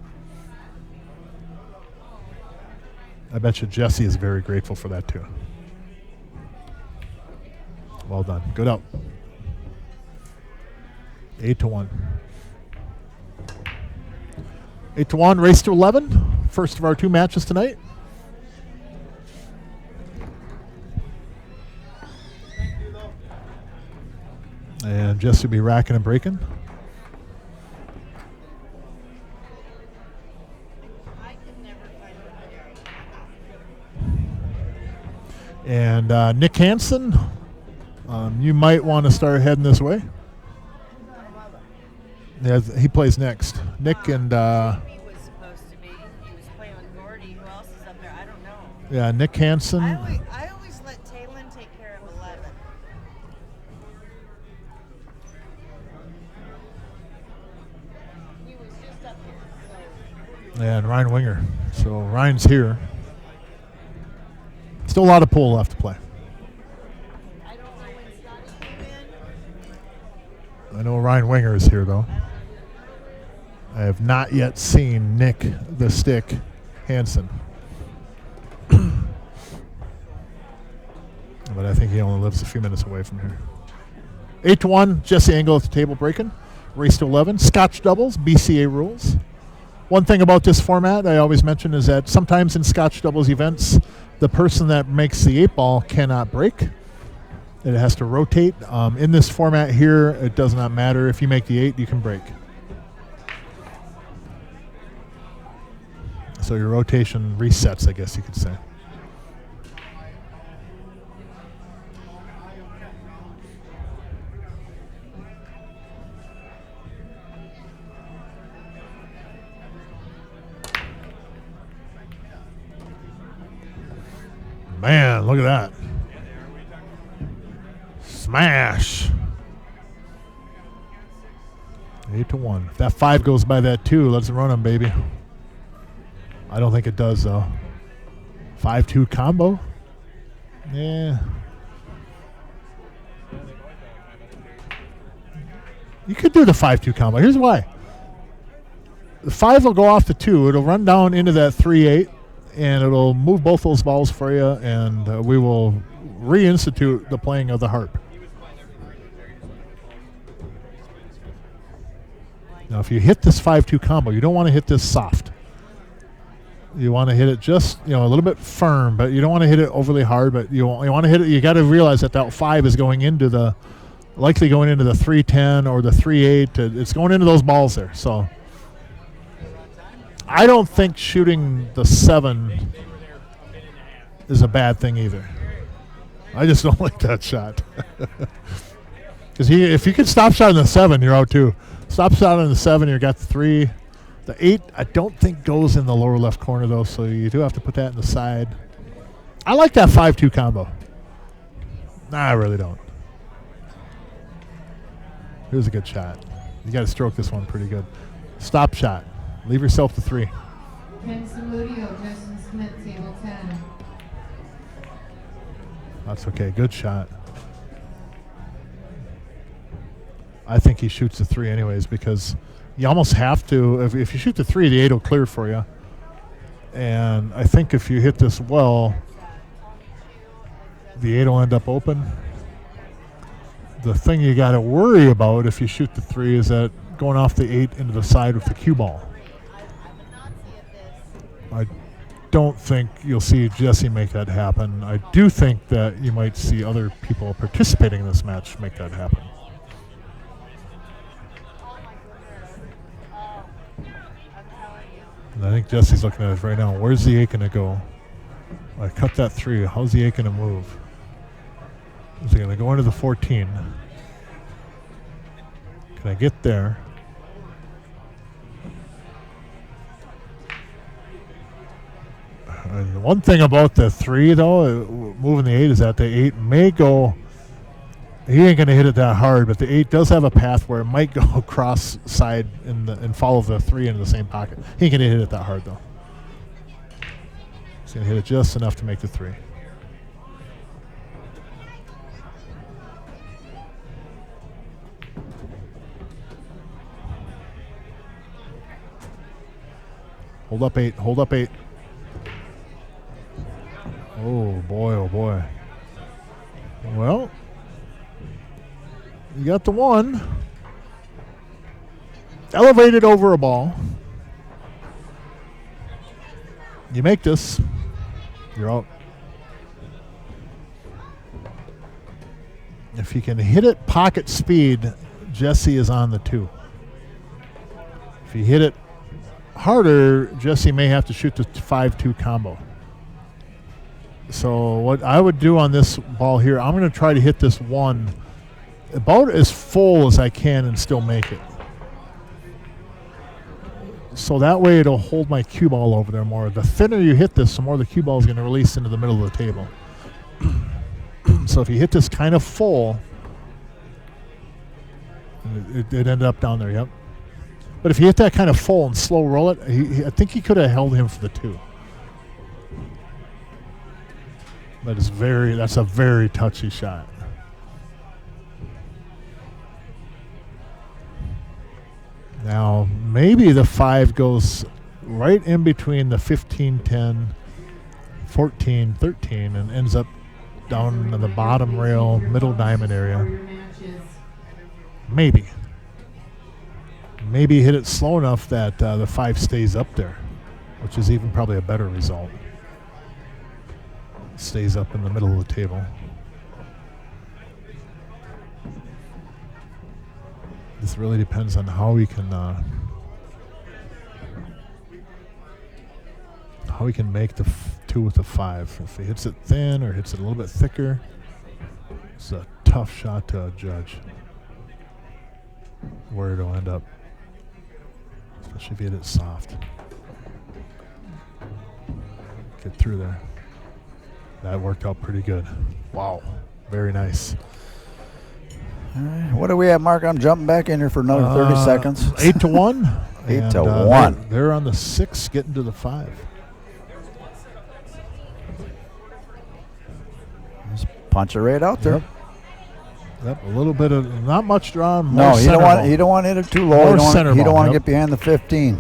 I bet you Jesse is very grateful for that too. Well done. Good out. 8-1. 8-1, race to 11. First of our 2 matches tonight. And Jesse will be racking and breaking. And Nick Hansen You might want to start heading this way. Yeah, he plays next. Nick and He was supposed to be. He was playing with Gordy. Who else is up there? I don't know. yeah, Nick Hansen. I always let Taylin take care of 11. He was just up here. And Ryan Winger. So Ryan's here. Still a lot of pool left to play. I don't know when Scotty came in. I know Ryan Winger is here, though. I have not yet seen Nick the Stick Hansen. But I think he only lives a few minutes away from here. 8-1, Jesse Engel at the table breaking. Race to 11, Scotch Doubles, BCA rules. One thing about this format I always mention is that sometimes in Scotch Doubles events, the person that makes the 8-ball cannot break. It has to rotate. In this format here, it does not matter. If you make the 8, you can break. So your rotation resets, I guess you could say. Man, look at that. Smash. 8-1. If that 5 goes by that 2, let's run him, baby. I don't think it does, though. 5-2 combo? Yeah. You could do the 5-2 combo. Here's why. The 5 will go off the 2. It'll run down into that 3-8, and it'll move both those balls for you, and we will reinstitute the playing of the harp. Now, if you hit this 5-2 combo, you don't want to hit this soft. You want to hit it just, a little bit firm, but you don't want to hit it overly hard. But you want to hit it. You got to realize that 5 is going into likely going into the 3-10 or the 3-8. It's going into those balls there. So I don't think shooting the 7 is a bad thing either. I just don't like that shot. Because if you can stop shot in the 7, you're out too. Stop shot in the 7, you got the 3. The 8, I don't think goes in the lower left corner, though, so you do have to put that in the side. I like that 5-2 combo. Nah, I really don't. Here's a good shot. You got to stroke this one pretty good. Stop shot. Leave yourself the 3. Ken Samudio, Justin Smith, table 10. That's okay. Good shot. I think he shoots the 3 anyways because you almost have to. If you shoot the 3, the 8 will clear for you. And I think if you hit this well, the 8 will end up open. The thing you got to worry about if you shoot the 3 is that going off the 8 into the side with the cue ball. I don't think you'll see Jesse make that happen. I do think that you might see other people participating in this match make that happen. And I think Jesse's looking at it right now. Where's the 8 going to go? I cut that 3. How's the 8 going to move? Is he going to go into the 14? Can I get there? And the one thing about the 3, though, moving the 8, is that the 8 may go. He ain't going to hit it that hard, but the 8 does have a path where it might go cross side and follow the 3 into the same pocket. He ain't going to hit it that hard, though. He's going to hit it just enough to make the 3. Hold up 8. Hold up 8. Oh, boy, oh, boy. Well, you got the 1. Elevated over a ball. You make this. You're out. If you can hit it pocket speed, Jesse is on the 2. If you hit it harder, Jesse may have to shoot the 5-2 combo. So what I would do on this ball here, I'm going to try to hit this one about as full as I can and still make it. So that way it'll hold my cue ball over there more. The thinner you hit this, the more the cue ball is going to release into the middle of the table. So if you hit this kind of full, it ended up down there, yep. But if you hit that kind of full and slow roll it, I think he could have held him for the 2. That's a very touchy shot. Now, maybe the 5 goes right in between the 15, 10, 14, 13 and ends up down in the bottom rail, middle diamond area. Maybe. Maybe hit it slow enough that the 5 stays up there, which is even probably a better result. Stays up in the middle of the table. This really depends on how we can make the 2 with the 5. If he hits it thin or hits it a little bit thicker, it's a tough shot to judge where it'll end up, especially if you hit it soft. Get through there. That worked out pretty good. Wow, very nice. All right. What do we have, Mark? I'm jumping back in here for another 30 seconds. 8 to 1. 8 to 1. They're on the 6, getting to the 5. Just punch it right out there. Yep, a little bit of not much draw. No, you don't want to hit it too low. You don't want to get behind the 15.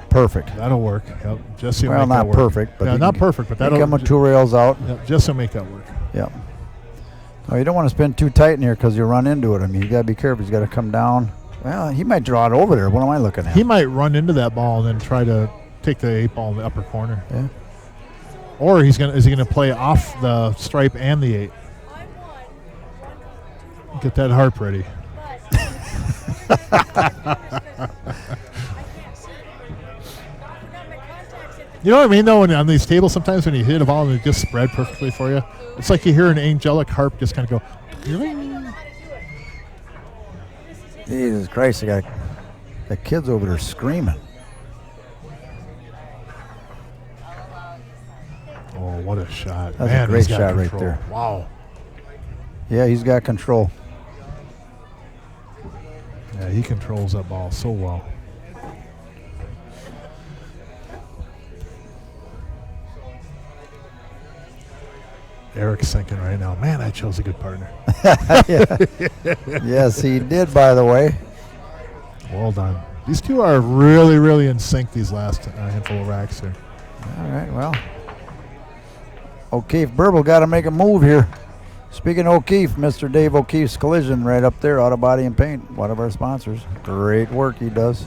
Perfect. That'll work. Yep. Jesse will well, make not that work. perfect, but yeah, not perfect, but that'll come with 2 rails out. Yep, Jesse will make that work. Yep. Oh, you don't want to spin too tight in here because you'll run into it. I mean, you got to be careful. He's got to come down. Well, he might draw it over there. What am I looking at? He might run into that ball and then try to take the 8 ball in the upper corner. Yeah. Or is he gonna play off the stripe and the 8? Get that harp ready. You know what I mean, though, when on these tables, sometimes when you hit a ball and it just spread perfectly for you, it's like you hear an angelic harp just kind of go, Jesus Christ, I got the kids over there screaming. oh, what a shot. That's Man, a great he's got shot right control. there. Wow. Yeah, he's got control. Yeah, he controls that ball so well. Eric's thinking right now, man, I chose a good partner. Yes, he did, by the way. Well done. These two are really, really in sync, these last handful of racks here. All right, well. O'Keefe Burbul got to make a move here. Speaking of O'Keefe, Mr. Dave O'Keefe's Collision right up there, Auto Body and Paint, one of our sponsors. Great work he does.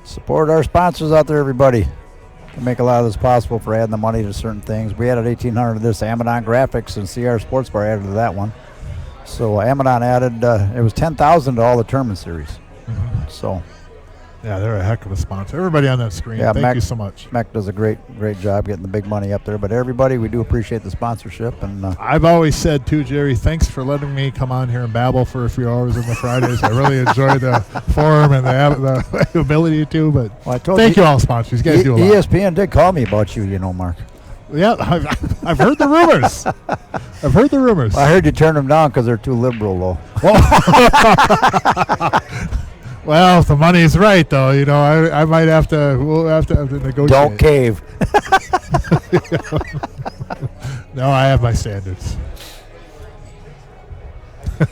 Support our sponsors out there, everybody. To make a lot of this possible for adding the money to certain things. We added $1,800 to this. Amadon Graphics and CR Sports Bar added to that one. So Amadon added, it was $10,000 to all the tournament series. Mm-hmm. So. Yeah, they're a heck of a sponsor. Everybody on that screen, Yeah, thank you so much. Mac does a great job getting the big money up there. But everybody, we do appreciate the sponsorship. And I've always said, too, Jerry, thanks for letting me come on here and babble for a few hours on the Fridays. I really enjoy the forum and the ability to. But thank you all sponsors. You guys do a lot. ESPN did call me about you, you know, Mark. Yeah, I've heard the rumors. I've heard the rumors. I heard you turn them down because they're too liberal, though. Well, if the money's right, though, you know, I might have to. We'll have to negotiate. Don't cave. No, I have my standards.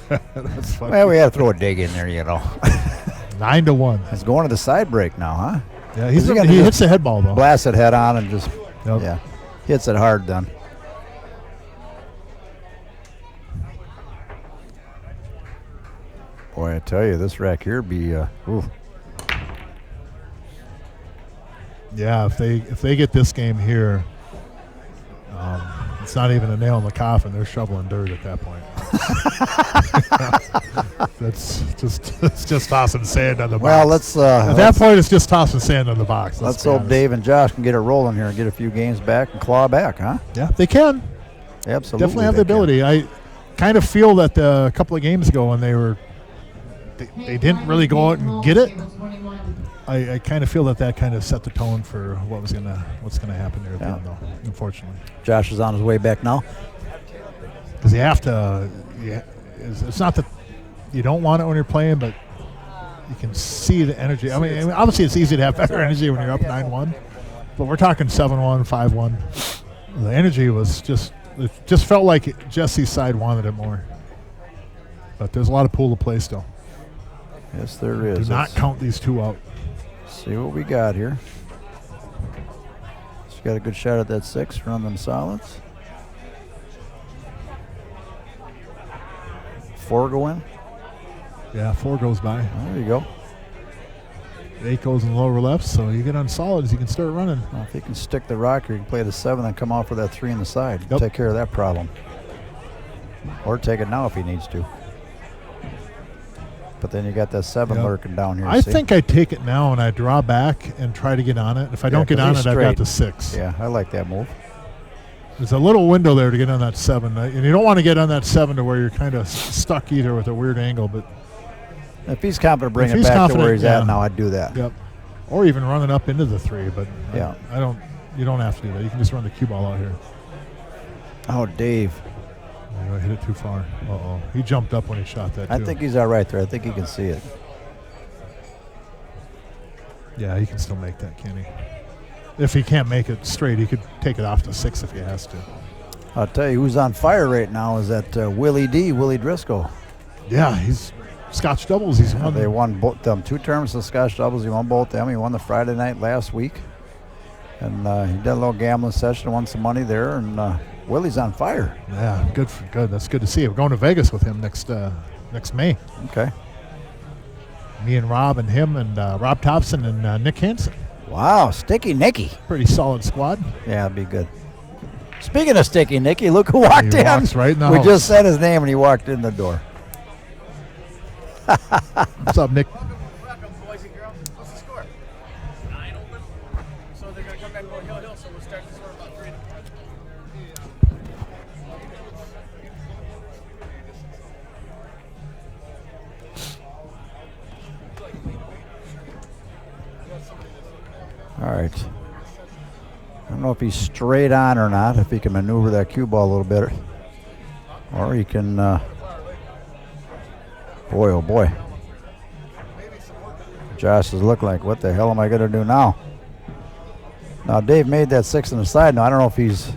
That's funny. Well, we have to throw a dig in there, you know. 9 to 1. It's going to the side break now, huh? Yeah, he hits the head ball though. Blast it head on and just Yep. yeah, hits it hard then. Boy, I tell you, this rack here be Yeah, if they get this game here, it's not even a nail in the coffin. They're shoveling dirt at that point. That's just it's just tossing sand on the Well, box. let's At that point, it's just tossing sand on the box. let's be hope honest. Dave and Josh can get it rolling here and get a few games back and claw back, huh? Yeah, they can. Absolutely. Definitely have the they can. ability. I kind of feel that a couple of games ago when they didn't really go out and get it. I kind of feel that kind of set the tone for what's gonna happen there at the Yeah. end, though. Unfortunately, Josh is on his way back now. because you have to. Yeah, it's not that you don't want it when you're playing, but you can see the energy. I mean, obviously it's easy to have better energy when you're up 9-1, but we're talking 7-1, 5-1. The energy was it just felt like Jesse's side wanted it more. But there's a lot of pool to play still. Yes, there Do is. not Let's count these two out. see what we got here. She's got a good shot at that 6, run them solids. 4 go in. Yeah, 4 goes by. There you go. 8 goes in the lower left, so you get on solids, you can start running. Well, if he can stick the rocker, he can play the 7 and come off for that 3 in the side. Yep. Take care of that problem. Or take it now if he needs to. But then you got that 7 Yep. lurking down here. I see? think I take it now and I draw back and try to get on it. If I don't get 'cause on he's it, I've got straight. the 6. Yeah, I like that move. There's a little window there to get on that 7. And you don't want to get on that 7 to where you're kind of stuck either with a weird angle. But If he's confident, bring If it he's back to confident, where he's yeah. at now, I'd do that. Yep. Or even running up into the 3. But Yeah. I don't. You don't have to do that. You can just run the cue ball out here. Oh, Dave. I hit it too far. Uh-oh. He jumped up when he shot that, too. I think he's all right there. I think he can see it. Yeah, he can still make that, can he? If he can't make it straight, he could take it off to 6 if he has to. I'll tell you who's on fire right now is that Willie Driscoll. Yeah, he's Scotch Doubles. He's won. They won both them 2 terms of Scotch Doubles. He won both them. He won the Friday night last week. And he did a little gambling session, won some money there. And Willie's on fire. Yeah, good. That's good to see. We're going to Vegas with him next May. Okay. Me and Rob and him and Rob Thompson and Nick Hansen. Wow, Sticky Nicky. Pretty solid squad. Yeah, it'd be good. Speaking of Sticky Nicky, look who walked He in. walks right in the We house. just said his name and he walked in the door. What's up, Nick? Welcome, boys and girls. What's the score? 9 open. So they're going to come back and go hill, so we'll start the score about 3 to 4. All right. I don't know if he's straight on or not, if he can maneuver that cue ball a little bit. Or he can, boy, oh boy. Josh is looking like, what the hell am I going to do now? Now, Dave made that 6 on the side. Now, I don't know if he's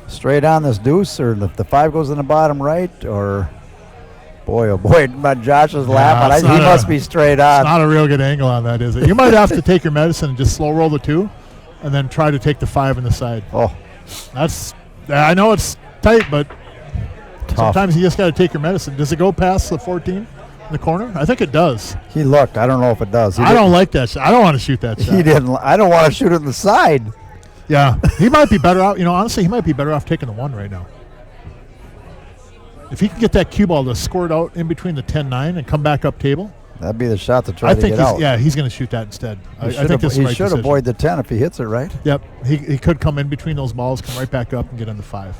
straight on this deuce or if the 5 goes in the bottom right or, boy, oh boy, but Josh is laughing. it's He not must be straight on. It's not a real good angle on that, is it? You might have to take your medicine and just slow roll the 2 and then try to take the 5 in the side. Oh, I know it's tight, but tough. sometimes you just got to take your medicine. Does it go past the 14 in the corner? I think it does. He looked. I don't know if it does. I don't like that shot. I don't want to shoot that shot. He didn't. I don't want to shoot it in the side. Yeah, he might be better off. Honestly, he might be better off taking the 1 right now. If he can get that cue ball to squirt out in between the 10-9 and come back up table, That'd be the shot to try I to think get out. he's going to shoot that instead. I He should think this is the right decision. avoid the 10 if he hits it right. Yep, he could come in between those balls, come right back up and get on the 5.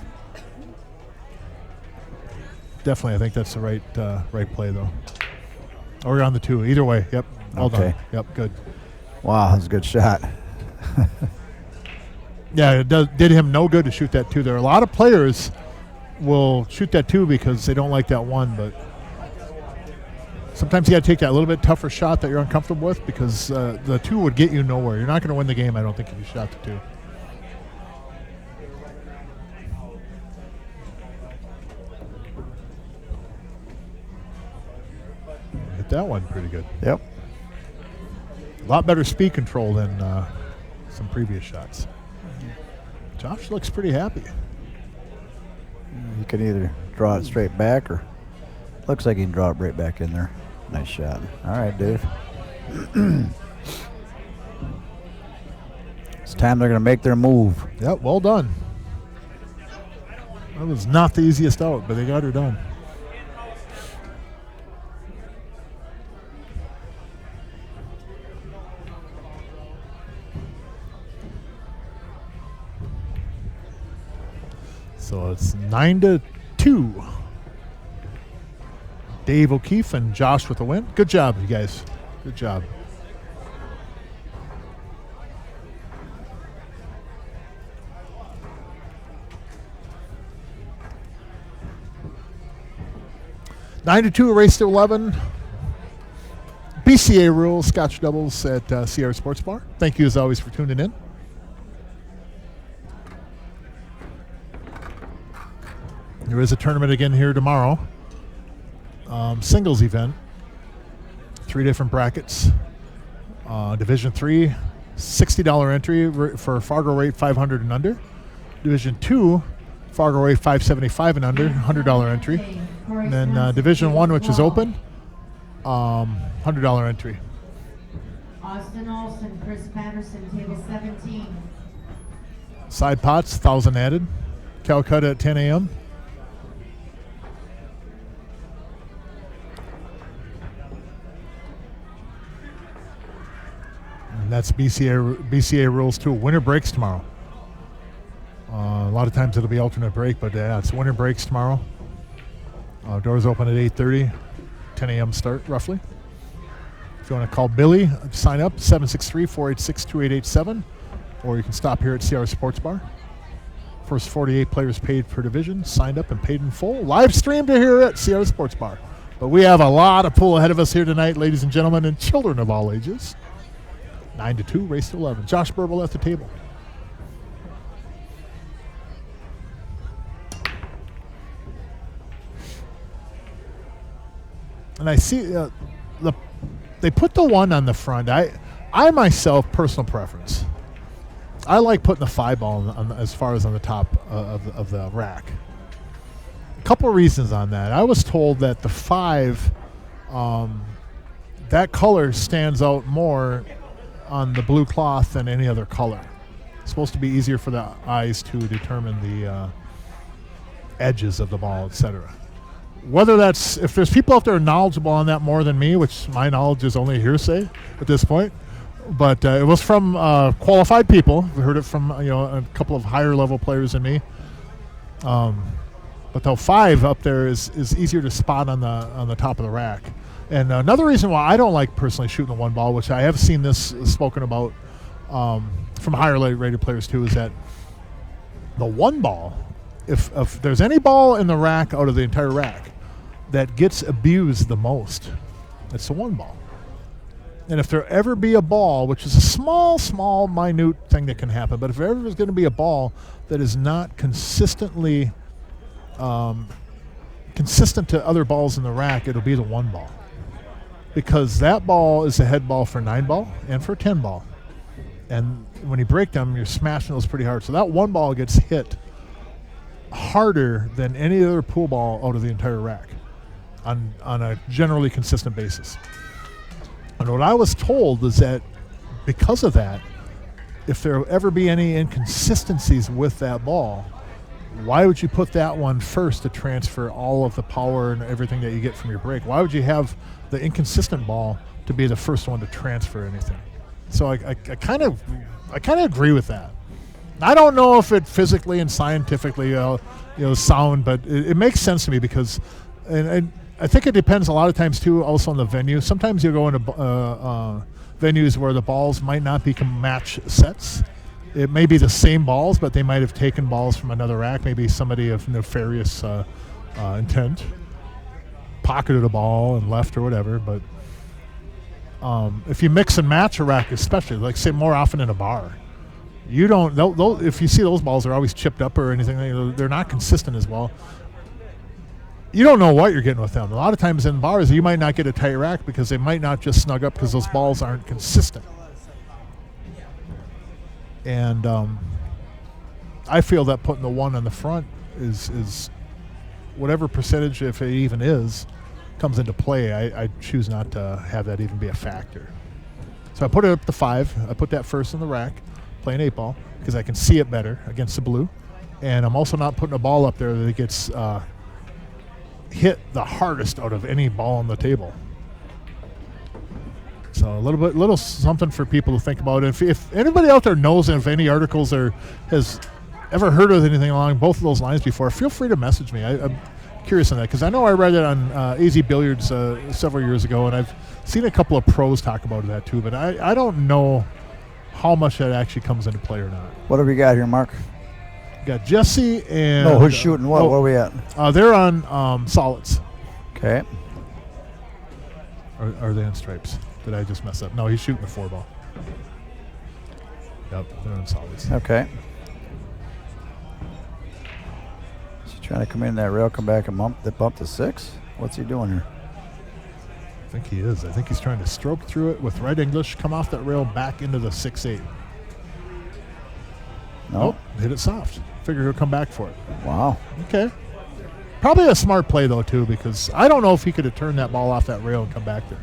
Definitely, I think that's the right play though. Or on the 2. Either way, yep. All done. Okay. Yep, good. Wow, that's a good shot. Yeah, it did him no good to shoot that 2 there. A lot of players will shoot that 2 because they don't like that 1, but sometimes you got to take that little bit tougher shot that you're uncomfortable with because the 2 would get you nowhere. You're not going to win the game, I don't think, if you shot the 2. Hit that one pretty good. Yep. A lot better speed control than some previous shots. Josh looks pretty happy. You can either draw it straight back or looks like he can draw it right back in there. Nice shot. All right, Dave. It's time they're going to make their move. Yep, well done. That was not the easiest out, but they got her done. So it's 9-2. Dave O'Keefe and Josh with the win. Good job, you guys. Good job. Nine to 2, race to 11. BCA rules, Scotch Doubles at Sierra Sports Bar. Thank you as always for tuning in. There is a tournament again here tomorrow. Singles event. 3 different brackets. Division 3, $60 entry for Fargo rate 500 and under. Division 2, Fargo rate 575 and under, $100 entry. And then Division 1, which is open, $100 entry. Austin Olson, Chris Patterson, table 17. Side pots, 1,000 added. Calcutta at 10 a.m. And that's BCA rules too. Winter breaks tomorrow. A lot of times it'll be alternate break, but it's winter breaks tomorrow. Doors open at 8:30, 10 a.m. start roughly. If you want to call Billy, sign up, 763-486-2887, or you can stop here at Sierra Sports Bar. First 48 players paid per division, signed up and paid in full. Live streamed here at Sierra Sports Bar. But we have a lot of pool ahead of us here tonight, ladies and gentlemen, and children of all ages. 9 to 2, race to 11. Josh Burbul at the table. And I see they put the 1 on the front. I myself, personal preference, I like putting the 5 ball on as far as on the top of the rack. A couple of reasons on that. I was told that the 5, that color stands out more on the blue cloth than any other color. It's supposed to be easier for the eyes to determine the edges of the ball, etc. Whether that's, if there's people out there knowledgeable on that more than me, which my knowledge is only hearsay at this point, but it was from qualified people. We heard it from a couple of higher level players than me. But the 5 up there is easier to spot on the top of the rack. And another reason why I don't like personally shooting the 1 ball, which I have seen this spoken about from higher rated players too, is that the 1 ball, if there's any ball in the rack out of the entire rack that gets abused the most, it's the 1 ball. And if there ever be a ball, which is a small, minute thing that can happen, but if there ever is going to be a ball that is not consistently consistent to other balls in the rack, it'll be the 1 ball. Because that ball is a head ball for 9 ball and for 10 ball. And when you break them, you're smashing those pretty hard. So that 1 ball gets hit harder than any other pool ball out of the entire rack on a generally consistent basis. And what I was told is that because of that, if there ever be any inconsistencies with that ball, why would you put that one first to transfer all of the power and everything that you get from your break? Why would you have the inconsistent ball to be the first one to transfer anything? So I kind of agree with that. I don't know if it physically and scientifically sound, but it makes sense to me because, and I think it depends a lot of times too also on the venue. Sometimes you go into venues where the balls might not become match sets. It may be the same balls, but they might have taken balls from another rack. Maybe somebody of nefarious intent pocketed a ball and left or whatever. But if you mix and match a rack, especially, like say more often in a bar, you don't. If you see those balls, they're always chipped up or anything. They're not consistent as well. You don't know what you're getting with them. A lot of times in bars, you might not get a tight rack because they might not just snug up because those balls aren't consistent. And I feel that putting the 1 on the front is whatever percentage, if it even is, comes into play. I choose not to have that even be a factor. So I put it up to 5. I put that first in the rack, playing 8 ball, because I can see it better against the blue. And I'm also not putting a ball up there that gets hit the hardest out of any ball on the table. So a little something for people to think about. If anybody out there knows if any articles has ever heard of anything along both of those lines before, feel free to message me. I'm curious on that because I know I read it on AZ Billiards several years ago, and I've seen a couple of pros talk about that too, but I don't know how much that actually comes into play or not. What have we got here, Mark? Got Jesse and... No, who's shooting what? Where are we at? They're on solids. Okay. Or are they on stripes? Did I just mess up? No, he's shooting a 4-ball. Yep, they're on solids. Okay. Is he trying to come in that rail, come back and bump to 6? What's he doing here? I think he is. I think he's trying to stroke through it with right English, come off that rail back into the 6-8. Nope. Hit it soft. Figure he'll come back for it. Wow. Okay. Probably a smart play, though, too, because I don't know if he could have turned that ball off that rail and come back there.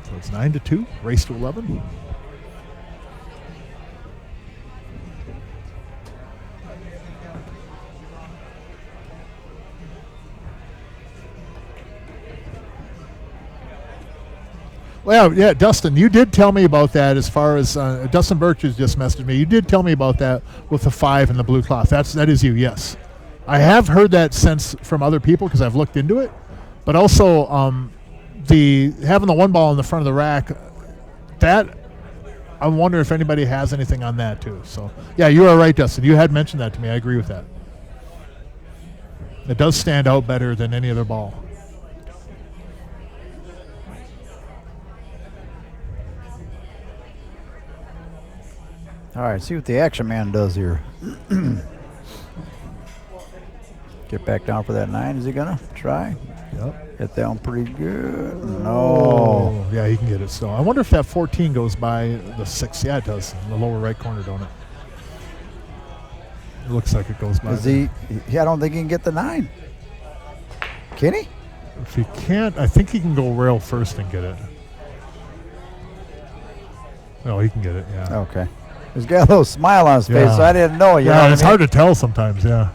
So it's 9-2, race to 11. Well, yeah, Dustin, you did tell me about that as far as Dustin Birch has just messaged me. You did tell me about that with the 5 and the blue cloth. That is you, yes. I have heard that sense from other people because I've looked into it, but also having the 1 ball in the front of the rack, that I wonder if anybody has anything on that too. So yeah, you are right, Dustin. You had mentioned that to me. I agree with that. It does stand out better than any other ball. All right, see what the action man does here. Get back down for that 9. Is he gonna try? Yep. Hit that one pretty good. No. Oh, yeah, he can get it still. I wonder if that 14 goes by the 6. Yeah, it does. In the lower right corner, don't it? It looks like it goes by. Is he? I don't think he can get the 9. Can he? If he can't, I think he can go rail first and get it. No, he can get it, yeah. Okay. He's got a little smile on his face, Yeah. so I didn't know. You know Yeah, what it's I mean? hard to tell sometimes, yeah.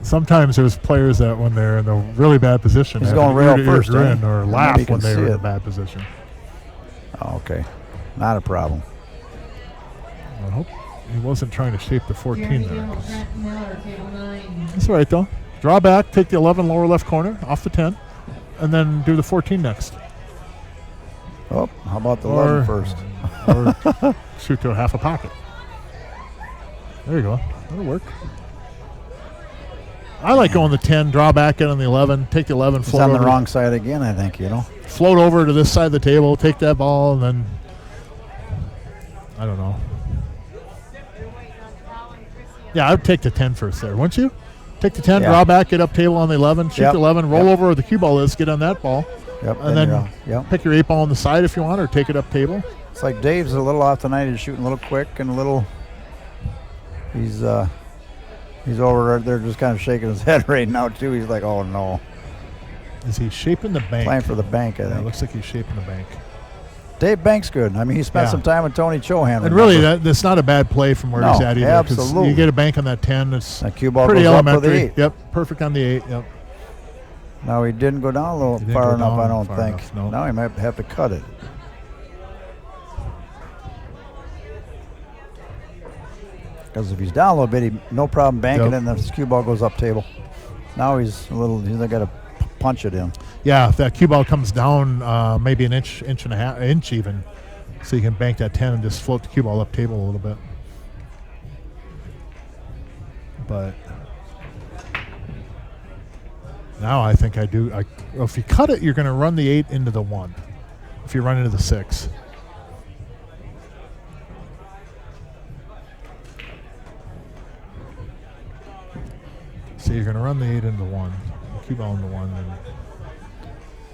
Sometimes there's players that when they're in a really bad position, He's have going an rail ear-to-ear first, grin ain't he? or And laugh nobody can when they're see in a it. bad position. Oh, okay. Not a problem. I hope he wasn't trying to shape the 14 Jeremy there. Gill, Trent Miller, table 9. That's all right, though. Draw back, take the 11 lower left corner off the 10, and then do the 14 next. Oh, how about the 11 first? Or shoot to a half a pocket. There you go. That'll work. I like going the 10, draw back in on the 11, take the 11, He's float on the over, wrong side again, I think, you know. float over to this side of the table, take that ball, and then I don't know. Yeah, I'd take the 10 first there, wouldn't you? Take the 10, Yeah. draw back, get up table on the 11, shoot Yep. the 11, roll Yep. over where the cue ball is, get on that ball, Yep. and then you're yep. pick your 8 ball on the side if you want, or take it up table. It's like Dave's a little off tonight. He's shooting a little quick and a little. He's over there just kind of shaking his head right now too. He's like, oh no. Is he shaping the bank? Playing for the bank, I Yeah, it think. looks like he's shaping the bank. Dave Bank's good. I mean, he spent Yeah. some time with Tony Chohan. And really, that's not a bad play from where he's No, at either. 'Cause absolutely. You get a bank on that 10. It's That cue ball pretty goes up with elementary. the 8. Yep, perfect on the 8. Yep. No, he didn't go down a little He didn't far go enough, down I don't far think. enough, no. Now he might have to cut it. Because if he's down a little bit, no problem banking Yep. it, and the cue ball goes up table. Now he's got to punch it in. Yeah, if that cue ball comes down maybe an inch and a half, inch even, so you can bank that 10 and just float the cue ball up table a little bit. But now I think I do. Well, if you cut it, you're going to run the 8 into the 1. If you run into the 6. So you're going to run the 8 into 1, cue ball into 1, and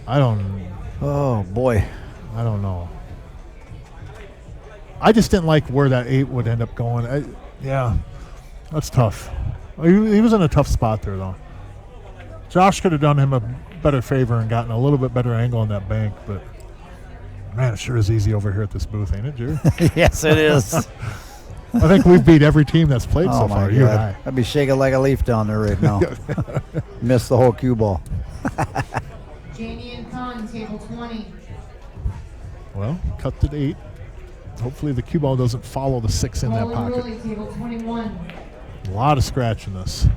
I don't Oh, boy. know. I just didn't like where that 8 would end up going. Yeah, that's tough. He was in a tough spot there, though. Josh could have done him a better favor and gotten a little bit better angle on that bank, but man, it sure is easy over here at this booth, ain't it, Jerry? Yes, it is. I think we've beat every team that's played Oh so my far, God. you and I. I'd be shaking like a leaf down there right now. Missed the whole cue ball. Janie table 20. Well, cut to 8. Hopefully the cue ball doesn't follow the 6 in that Rolling pocket. Willie, table 21. A lot of scratch in this.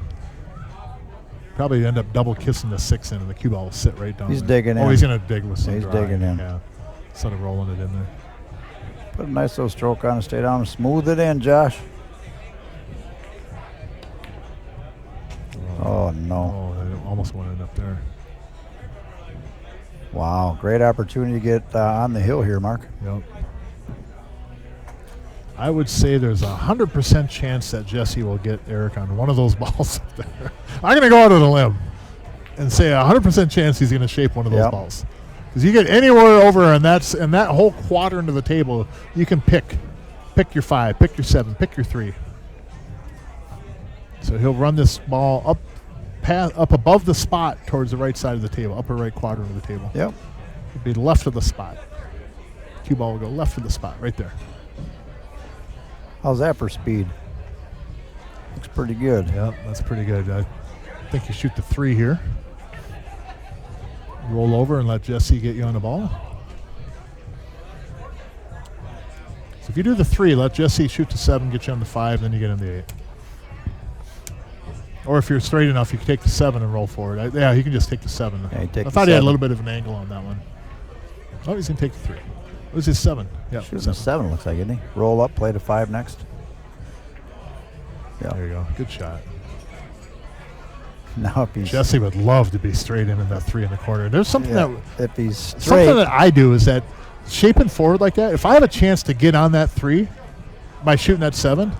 Probably end up double kissing the 6 in, and the cue ball will sit right down He's there. digging Oh, in. he's going to dig with some He's dry. digging in. Yeah, instead of rolling it in there. Put a nice little stroke on and stay down and smooth it in, Josh. Oh, no. Oh, it almost went in up there. Wow, great opportunity to get on the hill here, Mark. Yep. I would say there's a 100% chance that Jesse will get Eric on one of those balls up there. I'm going to go out on a limb and say a 100% chance he's going to shape one of those Yep. balls. Because you get anywhere over in that whole quadrant of the table, you can pick your 5, pick your 7, pick your 3. So he'll run this ball up above the spot towards the right side of the table, upper right quadrant of the table. Yep. It'll be left of the spot. Cue ball will go left of the spot, right there. How's that for speed? Looks pretty good. Yep, that's pretty good. I think you shoot the 3 here. Roll over and let Jesse get you on the ball. So if you do the 3, let Jesse shoot the 7, get you on the 5, then you get in the 8. Or if you're straight enough, you can take the 7 and roll forward. Yeah, he can just take the 7. Yeah, he take I the thought he had a 7. little bit of an angle on that one. Oh, he's going to take the 3. What was his 7? Yeah, Shooting a 7 looks like, isn't he? Roll up, play to 5 next. Yeah. There you go. Good shot. Now if he's Jesse would love to be straight in that 3 in the corner. There's something yeah, that if he's straight, something that I do is that shaping forward like that, if I have a chance to get on that 3 by shooting that 7,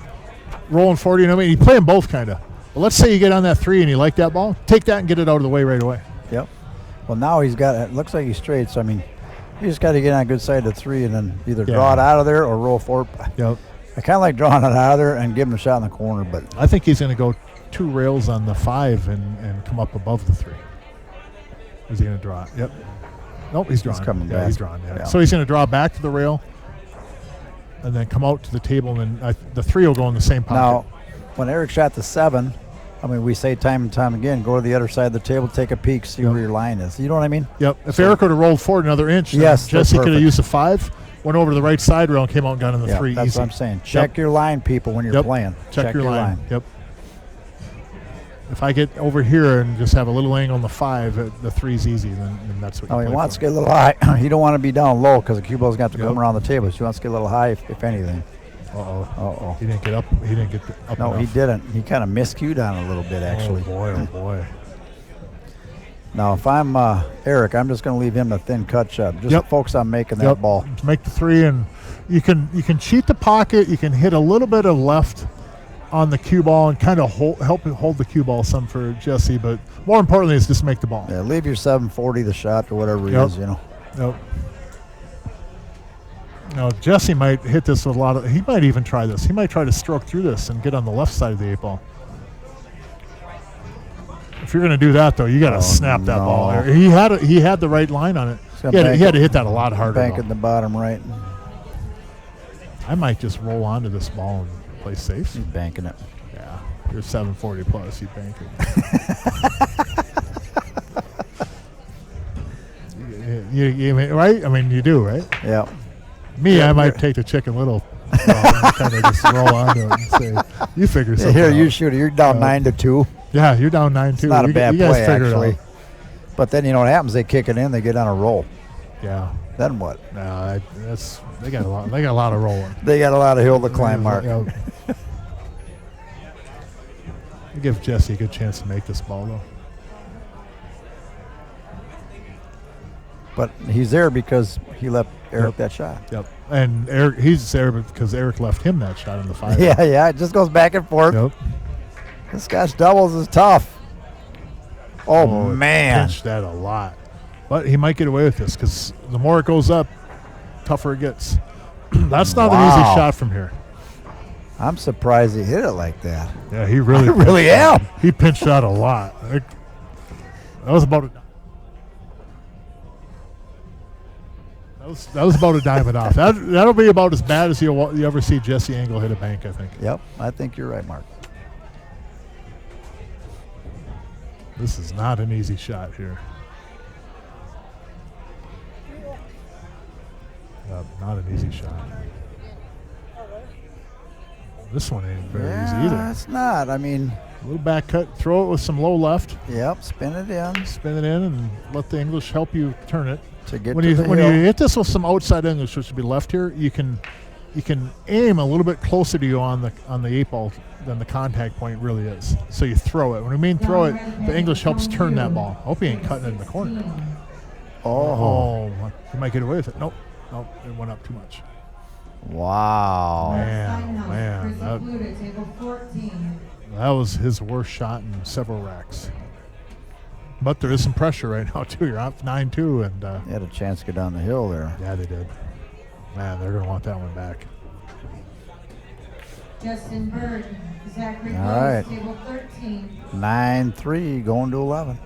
rolling forward, you know what I mean? You play them both kind of. But let's say you get on that 3 and you like that ball, take that and get it out of the way right away. Yep. Well, now he's got it. Looks like he's straight. So I mean, you just got to get on a good side of 3 and then either draw it out of there or roll forward. Yep. I kind of like drawing it out of there and give him a shot in the corner, but I think he's going to go 2 rails on the 5 and come up above the 3. Is he going to draw it? Yep. Nope, he's drawing. coming yeah, back. he's drawing. Yeah. Yeah. So he's going to draw back to the rail and then come out to the table, and then the 3 will go in the same pocket. now when Eric shot the 7, I mean, we say time and time again, go to the other side of the table, take a peek, see where your line is. You know what I mean? Yep. If Eric would have rolled forward another inch, then Yes, that's Jesse could have perfect. used a 5, went over to the right side rail, and came out and got in the Yeah, 3 that's easy. what I'm saying. Check your line, people, when you're Yep. playing. Check your line. Yep. If I get over here and just have a little angle on the 5, the 3's easy, then that's what Now you he play wants for. to get a little high. He don't want to be down low because the cue ball's got to come Yep. around the table. So he wants to get a little high, if anything. Uh-oh. Uh-oh. He didn't get up. He didn't get up No, enough. he didn't. He kind of miscued on a little bit, actually. Oh, boy. Now, if I'm Eric, I'm just going to leave him a thin cut shot. Just Yep. focus on making that Yep. ball. Make the 3, and you can cheat the pocket. You can hit a little bit of left on the cue ball and kind of help hold the cue ball some for Jesse, but more importantly is just make the ball. Yeah, leave your 740 the shot or whatever it Yep. is, you know. Yep. Now Jesse might hit this with a lot of. He might even try this. He might try to stroke through this and get on the left side of the 8 ball. If you're going to do that, though, you got to snap that no. ball. He had the right line on it. gonna He had to hit that a lot harder. Bank though. in the bottom right. I might just roll onto this ball and play safe. He's banking it. Yeah, you're 740 plus. You bank it. you right? I mean, you do, right? Yeah. Me, I might take the Chicken Little and kind of just roll onto it and say, "You figure something Here, out." you shoot it. You're down 9-2. Yeah, you're down 9-2. Not a bad you guys play, figure actually. it out. But then you know what happens? They kick it in. They get on a roll. Yeah. Then what? No, they got a lot. They got a lot of rolling. They got a lot of hill to climb, Mark. Yeah. Give Jesse a good chance to make this ball, though. But he's there because he left Eric Yep. that shot. Yep. And Eric, he's there because Eric left him that shot in the 5. Yeah, yeah. It just goes back and forth. Yep. This Scotch Doubles is tough. Oh, it man. pinched that a lot. But he might get away with this because the more it goes up, tougher it gets. That's not an easy Wow. shot from here. I'm surprised he hit it like that. Yeah, he really I really pinched am. that. He pinched that a lot. That was about a that was about a diamond off. That'll be about as bad as you ever see Jesse Engel hit a bank, I think. Yep, I think you're right, Mark. This is not an easy shot here. Not an easy shot. This one ain't very easy either. It's not. I mean, A little back cut, throw it with some low left, yep, spin it in spin it in, and let the English help you turn it. to get When to you the when hill. you hit this with some outside English, which would be left here, you can aim a little bit closer to you on the 8-ball than the contact point really is. So you throw it. When I mean throw it, the English helps turn that ball. Hope he ain't cutting it in the corner. Oh, he might get away with it. Nope, it went up too much. Wow. Man, Table 14. that was his worst shot in several racks. But there is some pressure right now too. You're up 9-2, and They had a chance to go down the hill there. yeah, they did. Man, they're gonna want that one back. Justin Bird, Zachary All Close, right. table 13. 9-3 going to 11.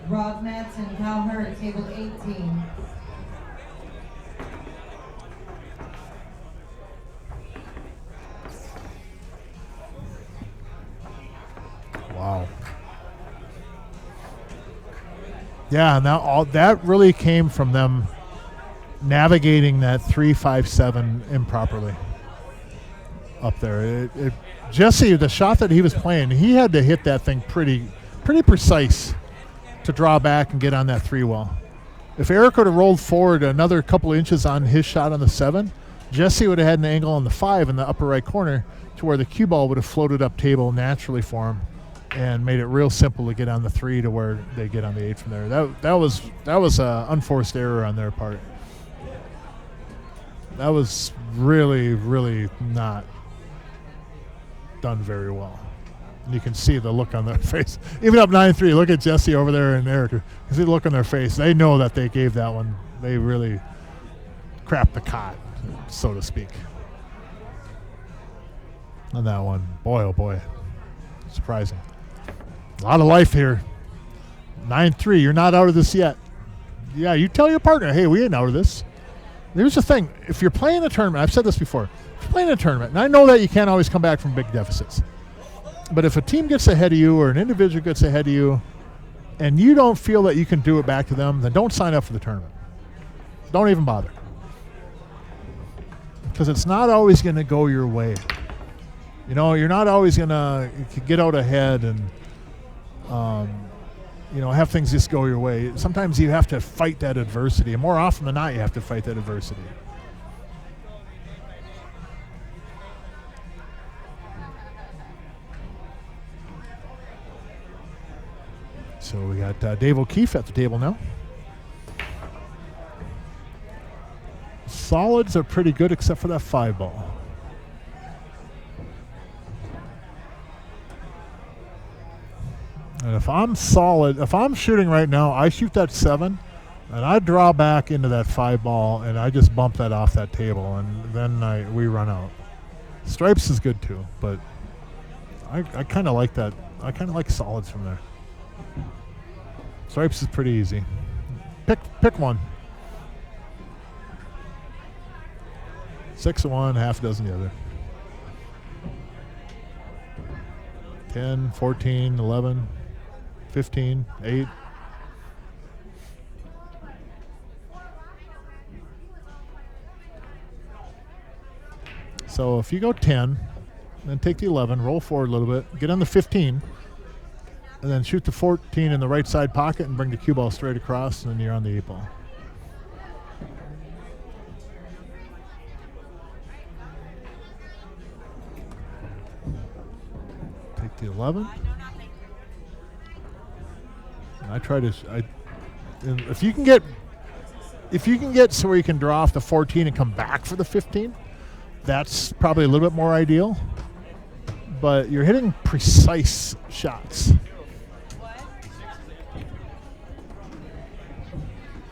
Rob Madsen, Kyle Hurd, table 18. Wow. Yeah, now that really came from them navigating that 3-5-7 improperly up there. Jesse, the shot that he was playing, he had to hit that thing pretty precise to draw back and get on that 3-well. If Eric would have rolled forward another couple of inches on his shot on the 7, Jesse would have had an angle on the 5 in the upper right corner to where the cue ball would have floated up table naturally for him and made it real simple to get on the 3 to where they get on the 8 from there. That was an unforced error on their part. That was really, really not done very well. And you can see the look on their face. Even up 9-3, look at Jesse over there and Eric. You see the look on their face. They know that they gave that one. They really crapped the cot, so to speak. On that one, boy, oh boy, surprising. A lot of life here. 9-3, you're not out of this yet. Yeah, you tell your partner, hey, we ain't out of this. Here's the thing. If you're playing a tournament, I've said this before, if you're playing a tournament, and I know that you can't always come back from big deficits, but if a team gets ahead of you or an individual gets ahead of you and you don't feel that you can do it back to them, then don't sign up for the tournament. Don't even bother. Because it's not always going to go your way. You know, you're not always going to get out ahead and have things just go your way. Sometimes you have to fight that adversity, and more often than not, you have to fight that adversity. So we got Dave O'Keefe at the table now. Solids are pretty good except for that 5-ball. And if I'm solid, if I'm shooting right now, I shoot that 7, and I draw back into that 5-ball, and I just bump that off that table, and then we run out. Stripes is good too, but I kind of like that. I kind of like solids from there. Stripes is pretty easy. Pick one. 6 of one, half a dozen the other. 10, 14, 11, 15, 8. So if you go 10, then take the 11, roll forward a little bit, get on the 15, and then shoot the 14 in the right side pocket and bring the cue ball straight across, and then you're on the 8-ball. Take the 11. And I try to. And if you can get so where you can draw off the 14 and come back for the 15, that's probably a little bit more ideal. But you're hitting precise shots.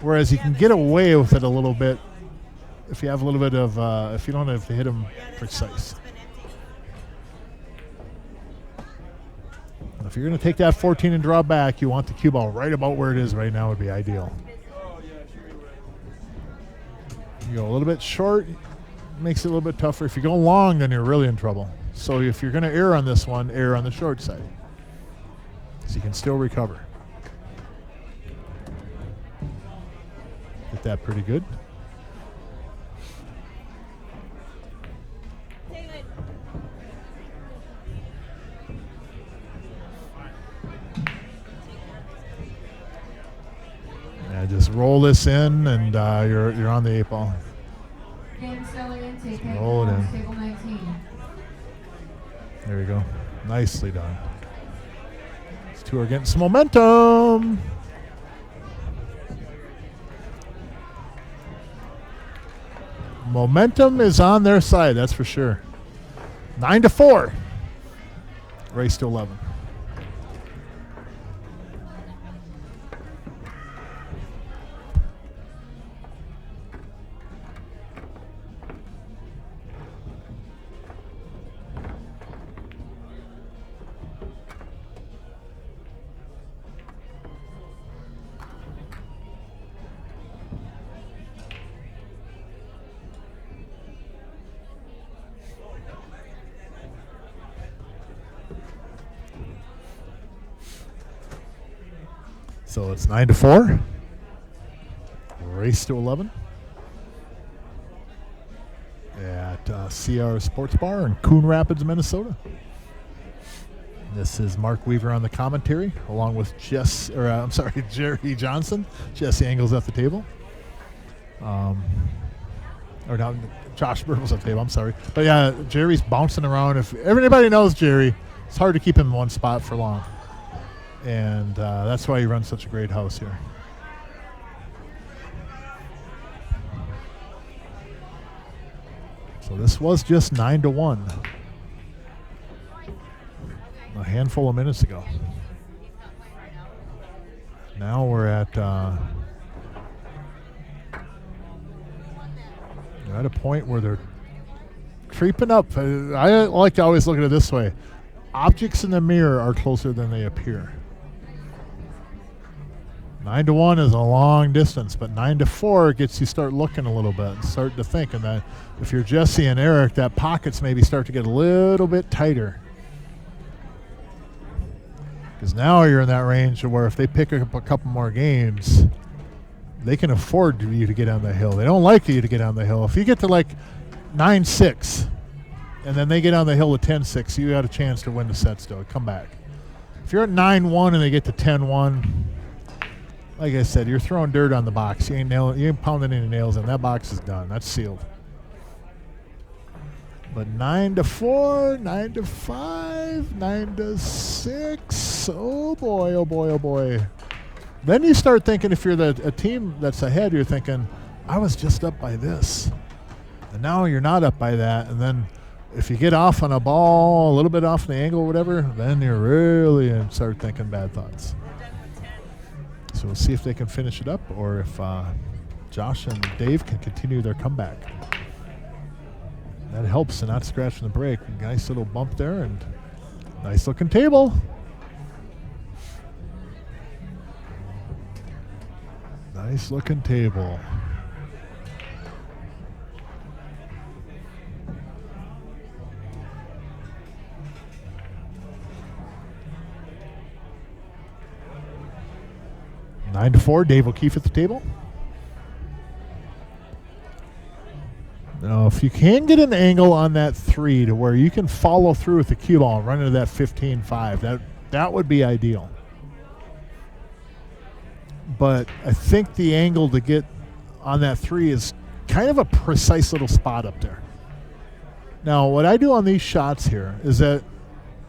Whereas you can get away with it a little bit if you have a little bit of, if you don't have to hit them precise. If you're going to take that 14 and draw back, you want the cue ball right about where it is right now would be ideal. You go a little bit short, makes it a little bit tougher. If you go long, then you're really in trouble. So if you're going to err on this one, err on the short side. So you can still recover. Get that pretty good. Just roll this in, and you're on the 8 ball. Game selling intake. Roll it in. Table 19. There you go. Nicely done. These two are getting some momentum. Momentum is on their side, that's for sure. 9-4. Race to 11. So it's 9-4. Race to 11 at CR Sports Bar in Coon Rapids, Minnesota. This is Mark Weaver on the commentary, along with Jerry Johnson. Jesse Engel's at the table. Or now Josh Burbul's at the table. I'm sorry, but yeah, Jerry's bouncing around. If everybody knows Jerry, it's hard to keep him in one spot for long. And that's why he runs such a great house here. So this was just 9-1 a handful of minutes ago. Now we're at a point where they're creeping up. I like to always look at it this way. Objects in the mirror are closer than they appear. 9-1 is a long distance, but 9-4 gets you start looking a little bit and start to think. And that if you're Jesse and Eric, that pockets maybe start to get a little bit tighter. Because now you're in that range where if they pick up a couple more games, they can afford you to get on the hill. They don't like you to get on the hill. If you get to like 9-6 and then they get on the hill to 10-6, you got a chance to win the set still. Come back. If you're at 9-1 and they get to 10-1, like I said, you're throwing dirt on the box. You ain't pounding any nails in. That box is done. That's sealed. But 9-4, 9-5, 9-6. Oh boy, oh boy, oh boy. Then you start thinking, if you're a team that's ahead, you're thinking, I was just up by this. And now you're not up by that. And then if you get off on a ball, a little bit off the angle or whatever, then you're really and start thinking bad thoughts. So we'll see if they can finish it up or if Josh and Dave can continue their comeback. That helps to not scratching the brake. Nice little bump there and nice looking table. Nice looking table. 9-4, Dave O'Keefe at the table. Now, if you can get an angle on that 3 to where you can follow through with the cue ball and run into that 15-5, that would be ideal. But I think the angle to get on that 3 is kind of a precise little spot up there. Now, what I do on these shots here is that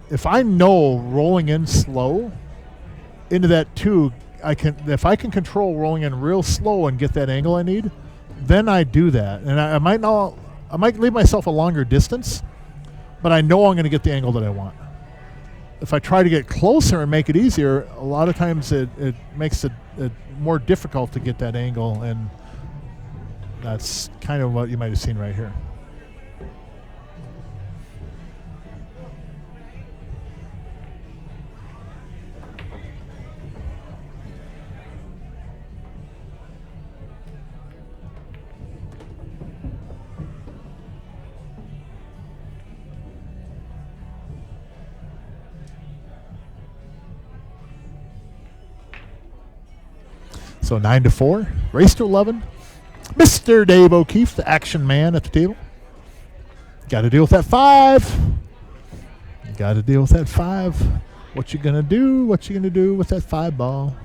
if I know rolling in slow into that 2, if I can control rolling in real slow and get that angle I need, then I do that. And I might leave myself a longer distance, but I know I'm going to get the angle that I want. If I try to get closer and make it easier, a lot of times it makes it more difficult to get that angle, and that's kind of what you might have seen right here. So 9-4, race to 11. Mr. Dave O'Keefe, the action man at the table. Got to deal with that 5. Got to deal with that 5. What you gonna do? What you gonna do with that 5 ball?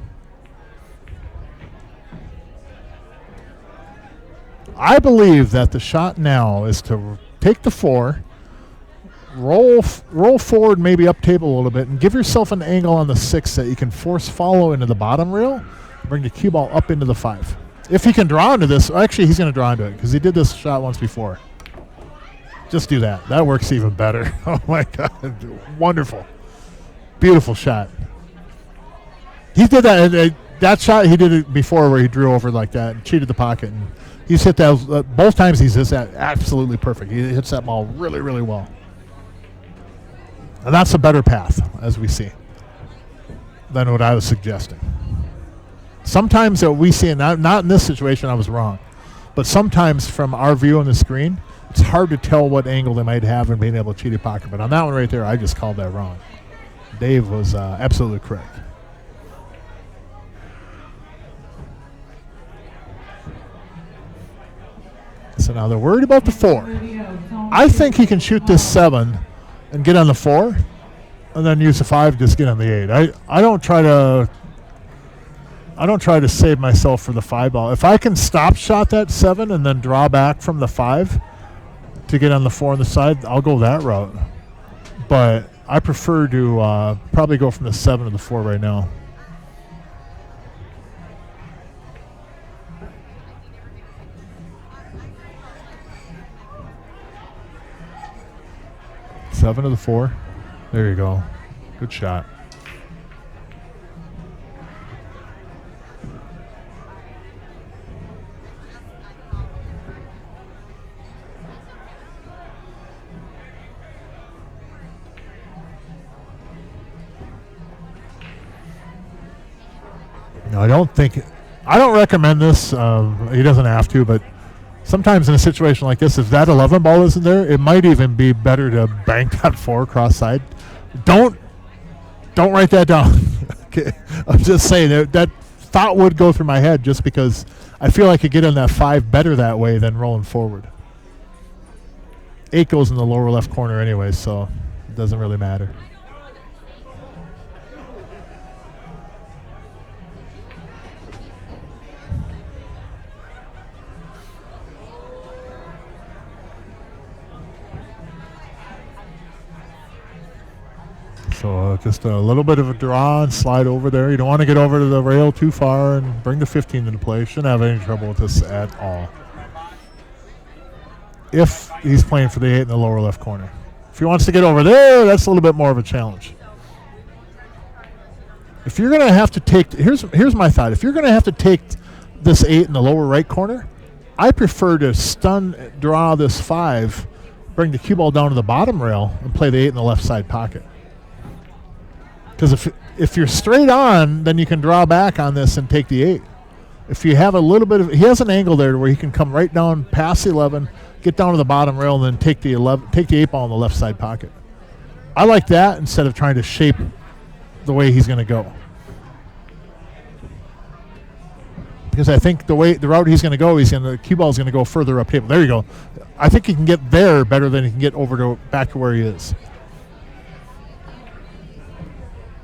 I believe that the shot now is to take the 4, roll forward, maybe up table a little bit, and give yourself an angle on the 6 that you can force follow into the bottom rail, bring the cue ball up into the 5. If he can draw into this, actually he's going to draw into it because he did this shot once before. Just do that. That works even better. Oh my God, wonderful, beautiful shot. He did that. That shot he did it before where he drew over like that and cheated the pocket. And he's hit that both times. He's hit that absolutely perfect. He hits that ball really, really well. And that's a better path, as we see, than what I was suggesting. Sometimes that we see, and not in this situation, I was wrong, but sometimes from our view on the screen, it's hard to tell what angle they might have in being able to cheat a pocket. But on that one right there, I just called that wrong. Dave was absolutely correct. So now they're worried about the 4. I think he can shoot this 7 and get on the 4, and then use the 5 just get on the 8. I don't try to save myself for the 5 ball. If I can stop shot that 7 and then draw back from the 5 to get on the 4 on the side, I'll go that route. But I prefer to probably go from the 7 to the 4 right now. Seven to the 4. There you go. Good shot. No, I don't recommend this. He doesn't have to, but sometimes in a situation like this, if that 11 ball isn't there, it might even be better to bank that 4 cross side. Don't write that down. Okay, I'm just saying that thought would go through my head just because I feel I could get on that 5 better that way than rolling forward. 8 goes in the lower left corner anyway, so it doesn't really matter. So just a little bit of a draw and slide over there. You don't want to get over to the rail too far and bring the 15 into play. Shouldn't have any trouble with this at all. If he's playing for the 8 in the lower left corner. If he wants to get over there, that's a little bit more of a challenge. If you're going to have to take, here's my thought. If you're going to have to take this 8 in the lower right corner, I prefer to draw this 5, bring the cue ball down to the bottom rail, and play the 8 in the left side pocket. Because if you're straight on, then you can draw back on this and take the 8. If you have a little bit of, he has an angle there where he can come right down past the 11, get down to the bottom rail, and then take the 8 ball in the left side pocket. I like that instead of trying to shape the way he's going to go. Because I think the route he's going to go, the cue ball is going to go further up table. There you go. I think he can get there better than he can get back to where he is.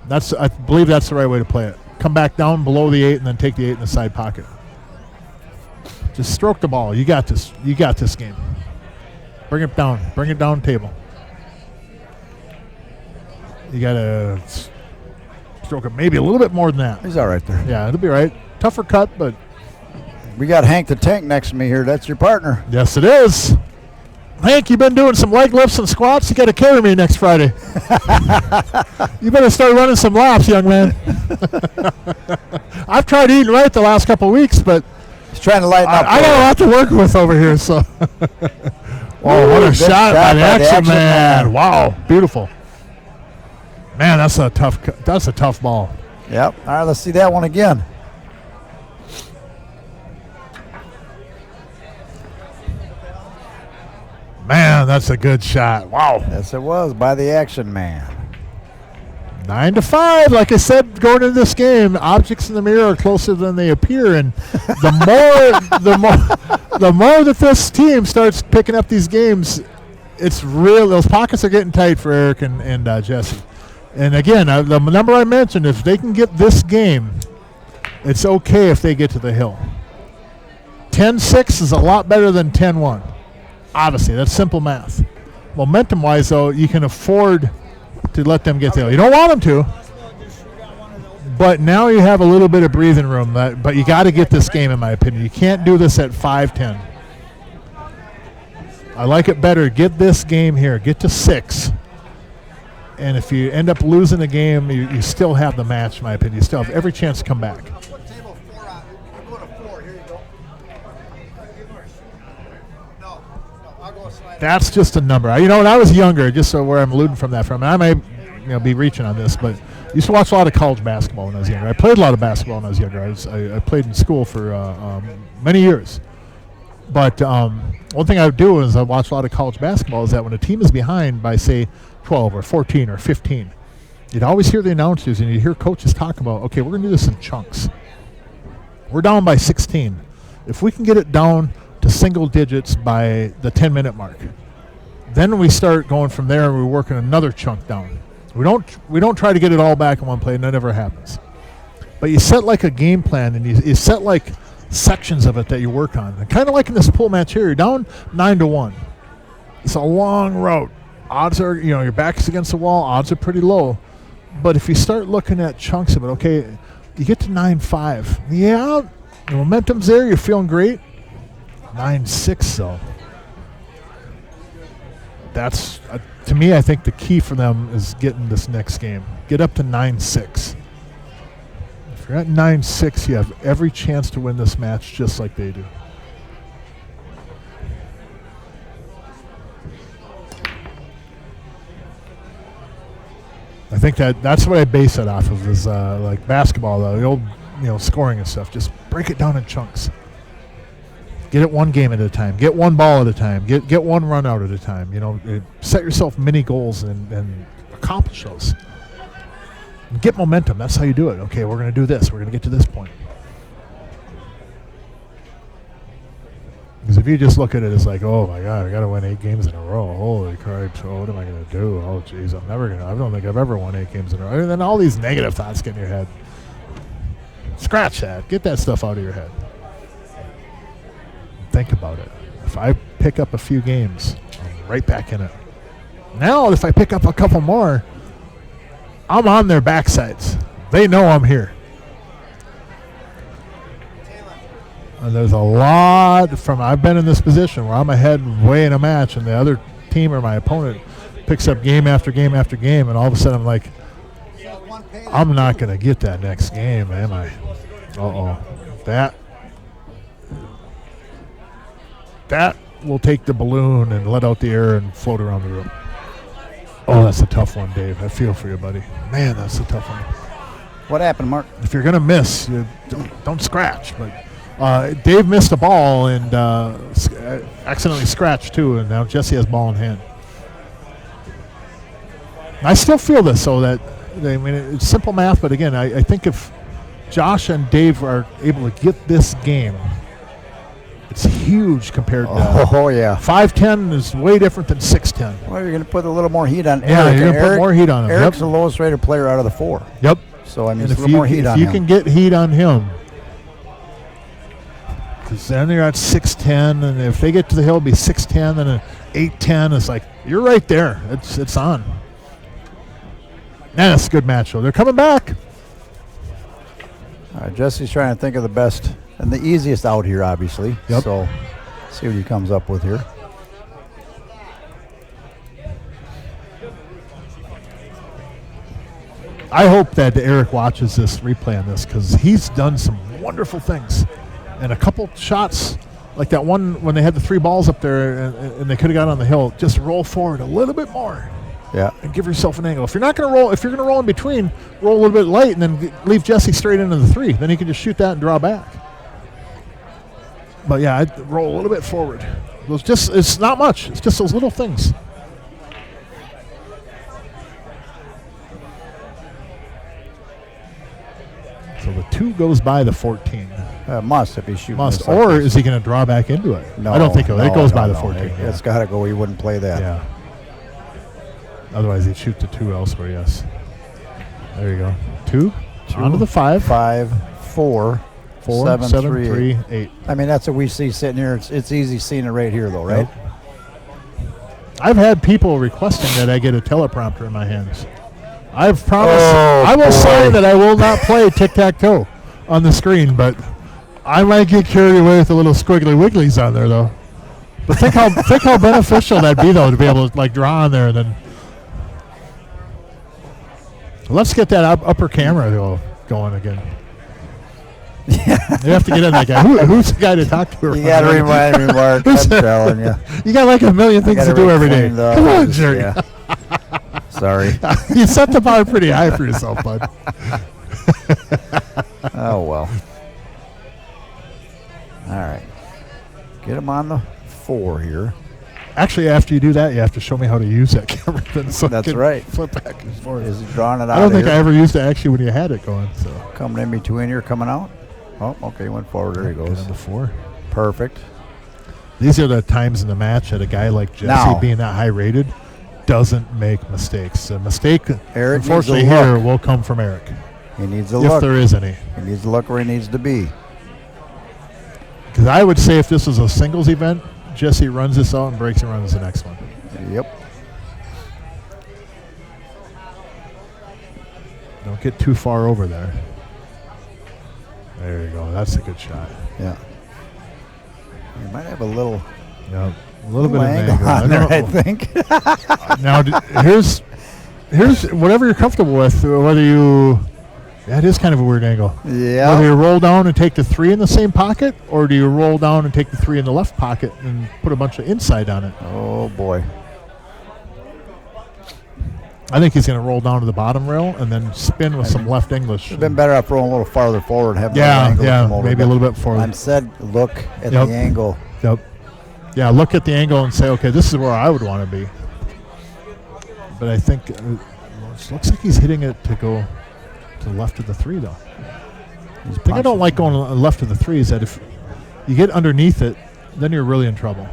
I believe that's the right way to play it. Come back down below the 8 and then take the 8 in the side pocket. Just stroke the ball. You got this. You got this game. Bring it down. Bring it down table. You got to stroke it maybe a little bit more than that. He's all right there. Yeah, it'll be right. Tougher cut, but. We got Hank the Tank next to me here. That's your partner. Yes, it is. Hank, you've been doing some leg lifts and squats. You got to carry me next Friday. You better start running some laps, young man. I've tried eating right the last couple of weeks, but he's trying to lighten up. I got a lot to work with over here. So, oh, what a shot by the action man! Wow, beautiful. Man, that's a tough ball. Yep. All right, let's see that one again. Man, that's a good shot. Wow. Yes, it was by the action man. 9-5. Like I said, going into this game, objects in the mirror are closer than they appear, and the more that this team starts picking up these games, it's real. Those pockets are getting tight for Eric and Jesse. And again, the number I mentioned, if they can get this game, it's okay if they get to the hill. 10-6 is a lot better than 10-1. Obviously, that's simple math. Momentum-wise, though, you can afford to let them get there. You don't want them to, but now you have a little bit of breathing room. But you got to get this game, in my opinion. You can't do this at 5-10. I like it better. Get this game here. Get to 6. And if you end up losing the game, you still have the match, in my opinion. You still have every chance to come back. Put table 4 on. You go to 4. Here you go. No, I'll go slide. That's just a number. You know, when I was younger, just so where I'm alluding from that from, and I may be reaching on this, but I used to watch a lot of college basketball when I was younger. I played a lot of basketball when I was younger. I played in school for many years. But one thing I would do is I watch a lot of college basketball is that when a team is behind by, say, 12 or 14 or 15, you'd always hear the announcers and you'd hear coaches talk about, okay, we're going to do this in chunks. We're down by 16. If we can get it down to single digits by the 10-minute mark, then we start going from there and we're working another chunk down. We don't try to get it all back in one play, and that never happens. But you set like a game plan, and you set like sections of it that you work on. And kind of like in this pool match here, you're down 9-1. It's a long road. Odds are, your back's against the wall. Odds are pretty low. But if you start looking at chunks of it, okay, you get to 9-5. Yeah, the momentum's there. You're feeling great. 9-6, though. That's, to me, I think the key for them is getting this next game. Get up to 9-6. If you're at 9-6, you have every chance to win this match just like they do. I think that's what I base it off of is like basketball, though, the old scoring and stuff. Just break it down in chunks. Get it one game at a time. Get one ball at a time. Get one run out at a time. Set yourself mini goals and accomplish those. And get momentum. That's how you do it. Okay, we're going to do this. We're going to get to this point. Because if you just look at it as like, oh my God, I got to win 8 games in a row. Holy crap! So what am I going to do? Oh geez, I don't think I've ever won 8 games in a row. And then all these negative thoughts get in your head. Scratch that. Get that stuff out of your head. Think about it. If I pick up a few games, I'm right back in it. Now, if I pick up a couple more, I'm on their backsides. They know I'm here. And there's a lot I've been in this position where I'm ahead way in a match, and the other team or my opponent picks up game after game after game, and all of a sudden I'm like, I'm not going to get that next game, am I? Uh-oh. That will take the balloon and let out the air and float around the room. Oh, that's a tough one, Dave. I feel for you, buddy. Man, that's a tough one. What happened, Mark? If you're going to miss, you don't scratch. But Dave missed a ball and accidentally scratched, too, and now Jesse has ball in hand. I still feel this, so that, it's simple math, but again, I think if Josh and Dave are able to get this game, it's huge compared to 5-10 is way different than 6-10. Well, you're going to put a little more heat on Eric. Yeah, you're going to put more heat on him. Eric's the lowest rated player out of the 4. Yep. So, I mean, and it's a little more heat on him. If you can get heat on him, because then you're at 6-10, and if they get to the hill, it'll be 6-10, and an 8-10. It's like, you're right there. It's on. Man, that's a good match, though. They're coming back. All right, Jesse's trying to think of the best and the easiest out here, obviously. Yep. So, see what he comes up with here. I hope that Eric watches this replay on this because he's done some wonderful things. And a couple shots, like that one when they had the 3 balls up there and they could have got on the hill, just roll forward a little bit more. Yeah. And give yourself an angle. If you're not going to roll, if you're going to roll in between, roll a little bit light and then leave Jesse straight into the 3. Then he can just shoot that and draw back. But yeah, I'd roll a little bit forward. It's not much. It's just those little things. So the 2 goes by the 14. Must if he's shooting. Must. Or is he going to draw back into it? No. I don't think it goes by the 14. It's got to go. He wouldn't play that. Yeah. Otherwise, he'd shoot the 2 elsewhere, yes. There you go. 2. Onto the 5. 5, 4. 4 7, 7 3, 3 8. I mean, that's what we see sitting here. It's easy seeing it right here, though, right? I've had people requesting that I get a teleprompter in my hands. I've promised. Oh, I will boy. say that I will not play tic-tac-toe on the screen, but I might get carried away with the little squiggly wigglies on there, though. But think how beneficial that'd be, though, to be able to like draw on there and then. Let's get that upper camera going again. Yeah. You have to get in that guy. Who's the guy to talk to? You got to remind me, Mark. I'm telling you. You got like a million things to do every day. Come on, Jerry. Yeah. Sorry. You set the bar pretty high for yourself, bud. Oh, well. All right. Get him on the 4 here. Actually, after you do that, you have to show me how to use that camera. Then so That's I can right. Flip back and forth. Is he drawing it out? I don't think here? I ever used it actually when you had it going. So Coming in between here, coming out. Oh, okay, went forward. There he Get goes. on the 4. Perfect. These are the times in the match that a guy like Jesse, Now. being that high rated, doesn't make mistakes. A mistake, Eric unfortunately, needs a here look. will come from Eric, He needs a if look. there is any. He needs to look where he needs to be. Because I would say if this was a singles event, Jesse runs this out and breaks and runs the next one. Yep. Don't get too far over there. There you go. That's a good shot. Yeah. He might have a little Yeah, a little bit of angle angle. on there, I don't think. know. Now, here's whatever you're comfortable with. Whether you, that is kind of a weird angle. Whether Yeah. you roll down and take the 3 in the same pocket, or do you roll down and take the 3 in the left pocket and put a bunch of inside on it? Oh, boy. I think he's going to roll down to the bottom rail and then spin with some left English. It's been better off rolling a little farther forward and have more Yeah, angle yeah, come over. maybe a little bit forward. I'm said look at Yep. the angle. Yep. Yeah, look at the angle and say, okay, this is where I would want to be. But I think it looks like he's hitting it to go to the left of the 3, though. The thing I don't like going left of the 3 is that if you get underneath it, then you're really in trouble.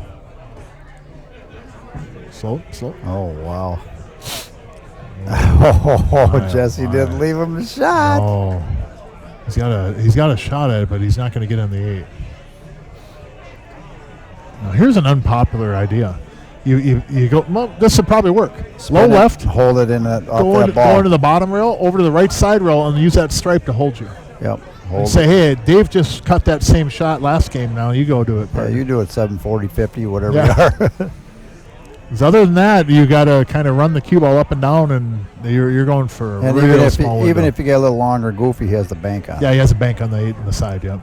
Slow. Oh, wow. Oh, My, Jesse my. didn't leave him a shot. No. He's got a shot at it, but he's not going to get on the 8. Now, here's an unpopular idea. You go, well, this would probably work. Spin Low it, left, hold it in that, go that ball. into the bottom rail, over to the right side rail, and use that stripe to hold you. Yep. And Hold say, it. hey, Dave just cut that same shot last game. Now you go do it. Yeah, partner." you do it 740, 50, whatever Yeah. you are. 'Cause other than that, you got to kind of run the cue ball up and down, and you're going for a And real even if, small even window. if you get a little longer goofy, he has the bank on. Yeah, he has a bank on the 8 on the side. Yep.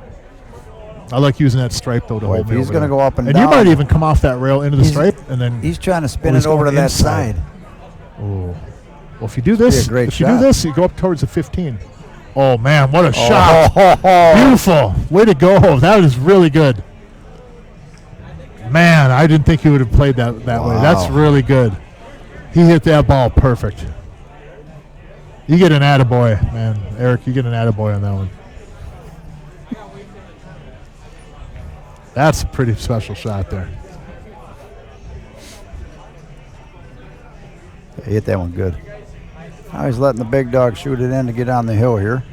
I like using that stripe though to Boy, hold if me he's over gonna there. go up and you down- might even come off that rail into the He's- stripe, and then He's trying to spin he's it over to going that inside. side. Oh, well, if you do this, a great if you shot. do this, you go up towards the 15. Oh man, what a shot! Oh, Beautiful, way to go. That is really good. Man, I didn't think he would have played that way. That's Wow. really good. He hit that ball perfect. You get an attaboy, man. Eric, you get an attaboy on that one. That's a pretty special shot there. He hit that one good. Now he's letting the big dog shoot it in to get on the hill here.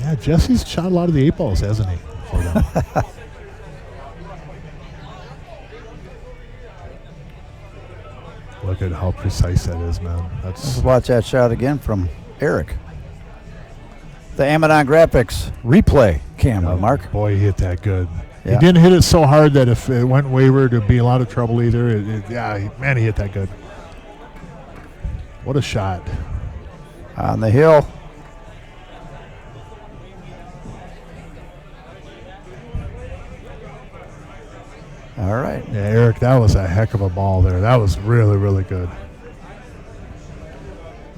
Yeah, Jesse's shot a lot of the 8 balls, hasn't he? For them. Look at how precise that is, man. Let's That's watch that shot again from Eric. The Amazon Graphics replay camera, Mark. Boy, he hit that good. Yeah. He didn't hit it so hard that if it went wayward, it'd be a lot of trouble either. Man, he hit that good. What a shot. On the hill. All right. Yeah, Eric, that was a heck of a ball there. That was really, really good.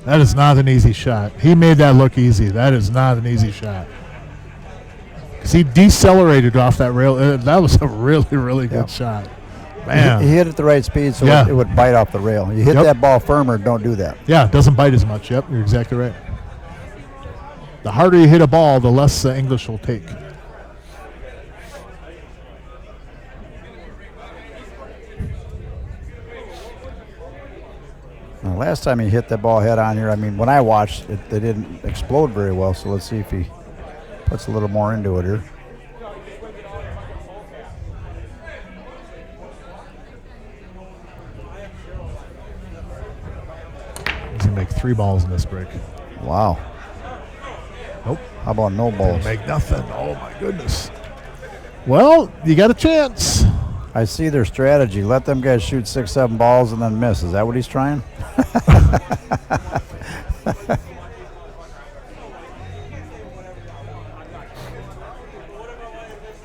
That is not an easy shot. He made that look easy. That is not an easy shot. Because he decelerated off that rail. That was a really, really good shot. Man. He hit at the right speed so Yeah. it would bite off the rail. You hit Yep. that ball firmer, don't do that. Yeah, it doesn't bite as much. Yep, you're exactly right. The harder you hit a ball, the less English will take. Now, last time he hit that ball head on here, I mean, when I watched it, they didn't explode very well. So let's see if he Puts a little more into it here. He's going to make 3 balls in this break. Wow. Nope. How about no balls? Make nothing. Oh, my goodness. Well, you got a chance. I see their strategy. Let them guys shoot 6, 7 balls and then miss. Is that what he's trying?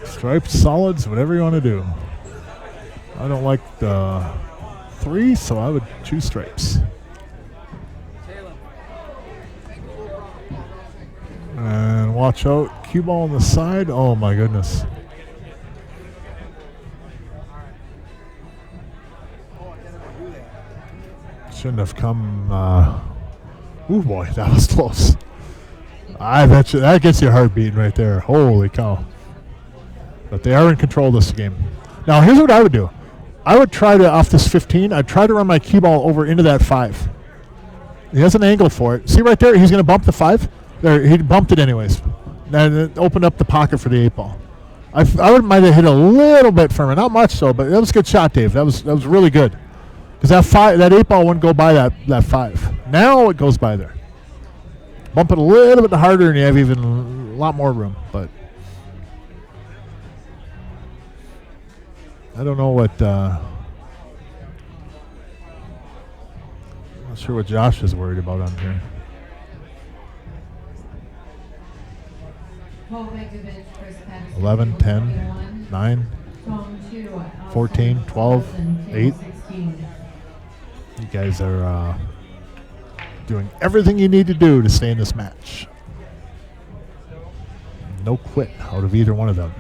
Stripes, solids, whatever you want to do. I don't like the 3, so I would choose stripes. And watch out. Cue ball on the side. Oh, my goodness. Shouldn't have come. Oh boy, that was close. I bet you that gets your heart beating right there. Holy cow! But they are in control of this game. Now here's what I would do. I would try to off this 15. I'd try to run my cue ball over into that 5. He has an angle for it. See right there? He's going to bump the 5. There, he bumped it anyways. And it opened up the pocket for the 8 ball. I would might have hit a little bit firmer, not much so, but that was a good shot, Dave. That was really good. Because that 8 ball wouldn't go by that 5. Now it goes by there. Bump it a little bit harder, and you have even a lot more room. But I don't know what. Not sure what Josh is worried about on here. 11, 10, 9, 14, 12, 8. You guys are doing everything you need to do to stay in this match. No quit out of either one of them.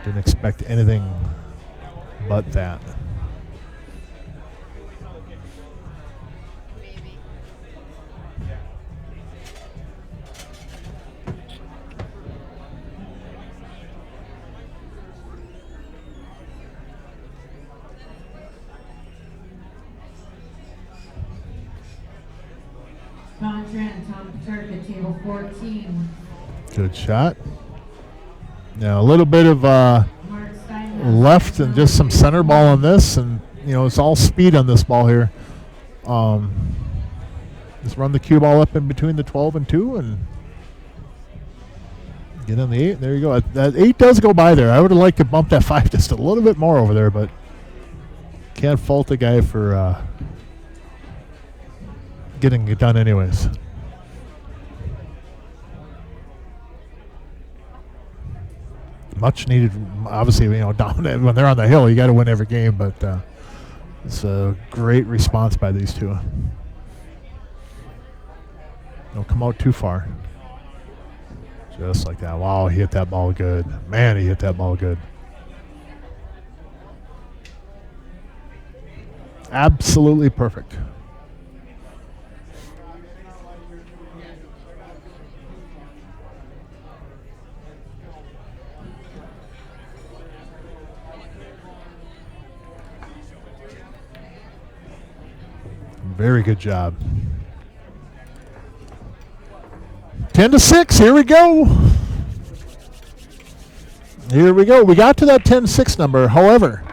Didn't expect anything but that. Tom Paterka, table 14. Good shot. Now a little bit of left and just some center ball on this, and it's all speed on this ball here. Just run the cue ball up in between the 12 and 2 and get on the 8. There you go. That 8 does go by there. I would have liked to bump that 5 just a little bit more over there, but can't fault the guy for getting it done anyways. Much needed, obviously, down when they're on the hill, you got to win every game, but it's a great response by these two. Don't come out too far. Just like that. Wow, he hit that ball good. Man, he hit that ball good. Absolutely perfect. Very good job. 10-6. Here we go. Here we go. We got to that 10-6 number. However,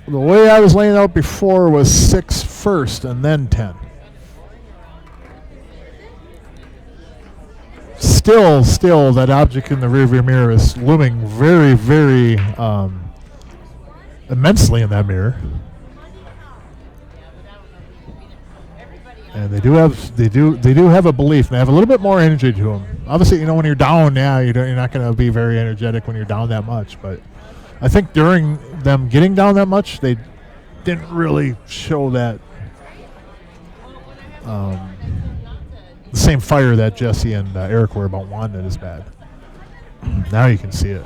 the way I was laying out before was 6 first and then 10. Still, that object in the rearview mirror is looming very, very immensely in that mirror. And they do have a belief, and they have a little bit more energy to them. Obviously, when you're down, you're not going to be very energetic when you're down that much. But I think during them getting down that much, they didn't really show that the same fire that Jesse and Eric were about wanting it as bad. Now you can see it.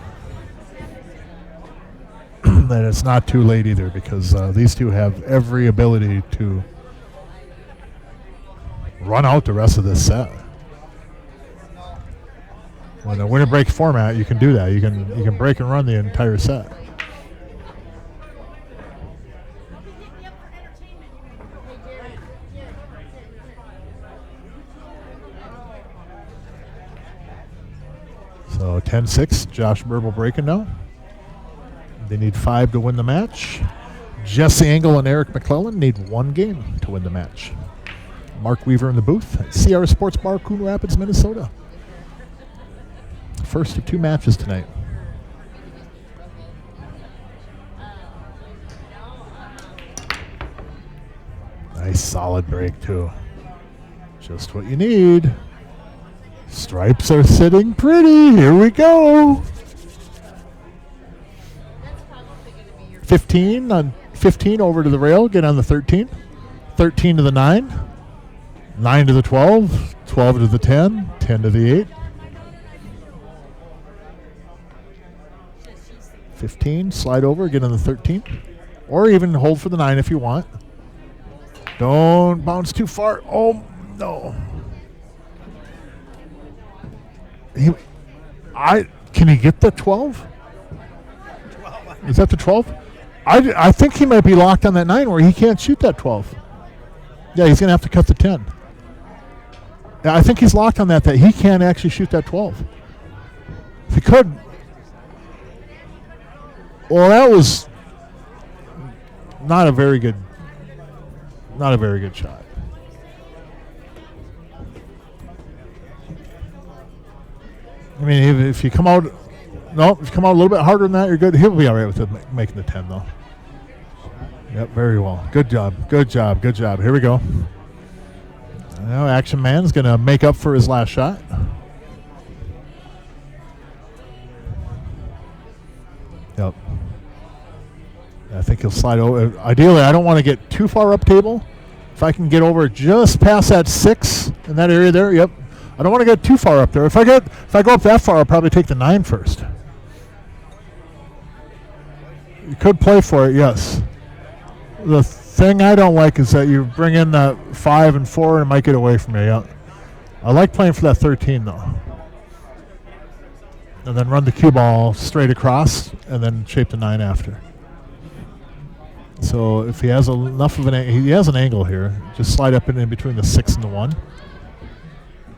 That it's not too late either, because these two have every ability to run out the rest of this set. When a winner break format, you can do that. You can break and run the entire set. 10-6. Josh Burbul breaking now. They need 5 to win the match. Jesse Engel and Eric McClellan need 1 game to win the match. Mark Weaver in the booth at CR Sports Bar, Coon Rapids, Minnesota. First of 2 matches tonight. Nice solid break too. Just what you need. Stripes are sitting pretty. Here we go. 15 on 15 over to the rail. Get on the 13. 13 to the 9. 9 to the 12. 12 to the 10. 10 to the 8. 15. Slide over. Get on the 13. Or even hold for the 9 if you want. Don't bounce too far. Oh, no. Can he get the 12? Is that the 12? I think he might be locked on that 9 where he can't shoot that 12. Yeah, he's going to have to cut the 10. Yeah, I think he's locked on that he can't actually shoot that 12. If he could. Well, that was not a very good shot. I mean, if you come out, if you come out a little bit harder than that, you're good. He'll be all right with making the 10, though. Yep, very well. Good job. Good job. Good job. Here we go. Now, Action Man's going to make up for his last shot. Yep. I think he'll slide over. Ideally, I don't want to get too far up table. If I can get over just past that 6 in that area there, yep. I don't want to get too far up there. If I go up that far, I'll probably take the 9 first. You could play for it, yes. The thing I don't like is that you bring in that 5 and 4 and it might get away from you. Yeah. I like playing for that 13 though. And then run the cue ball straight across and then shape the 9 after. So if he has enough of he has an angle here, just slide up in between the 6 and the 1.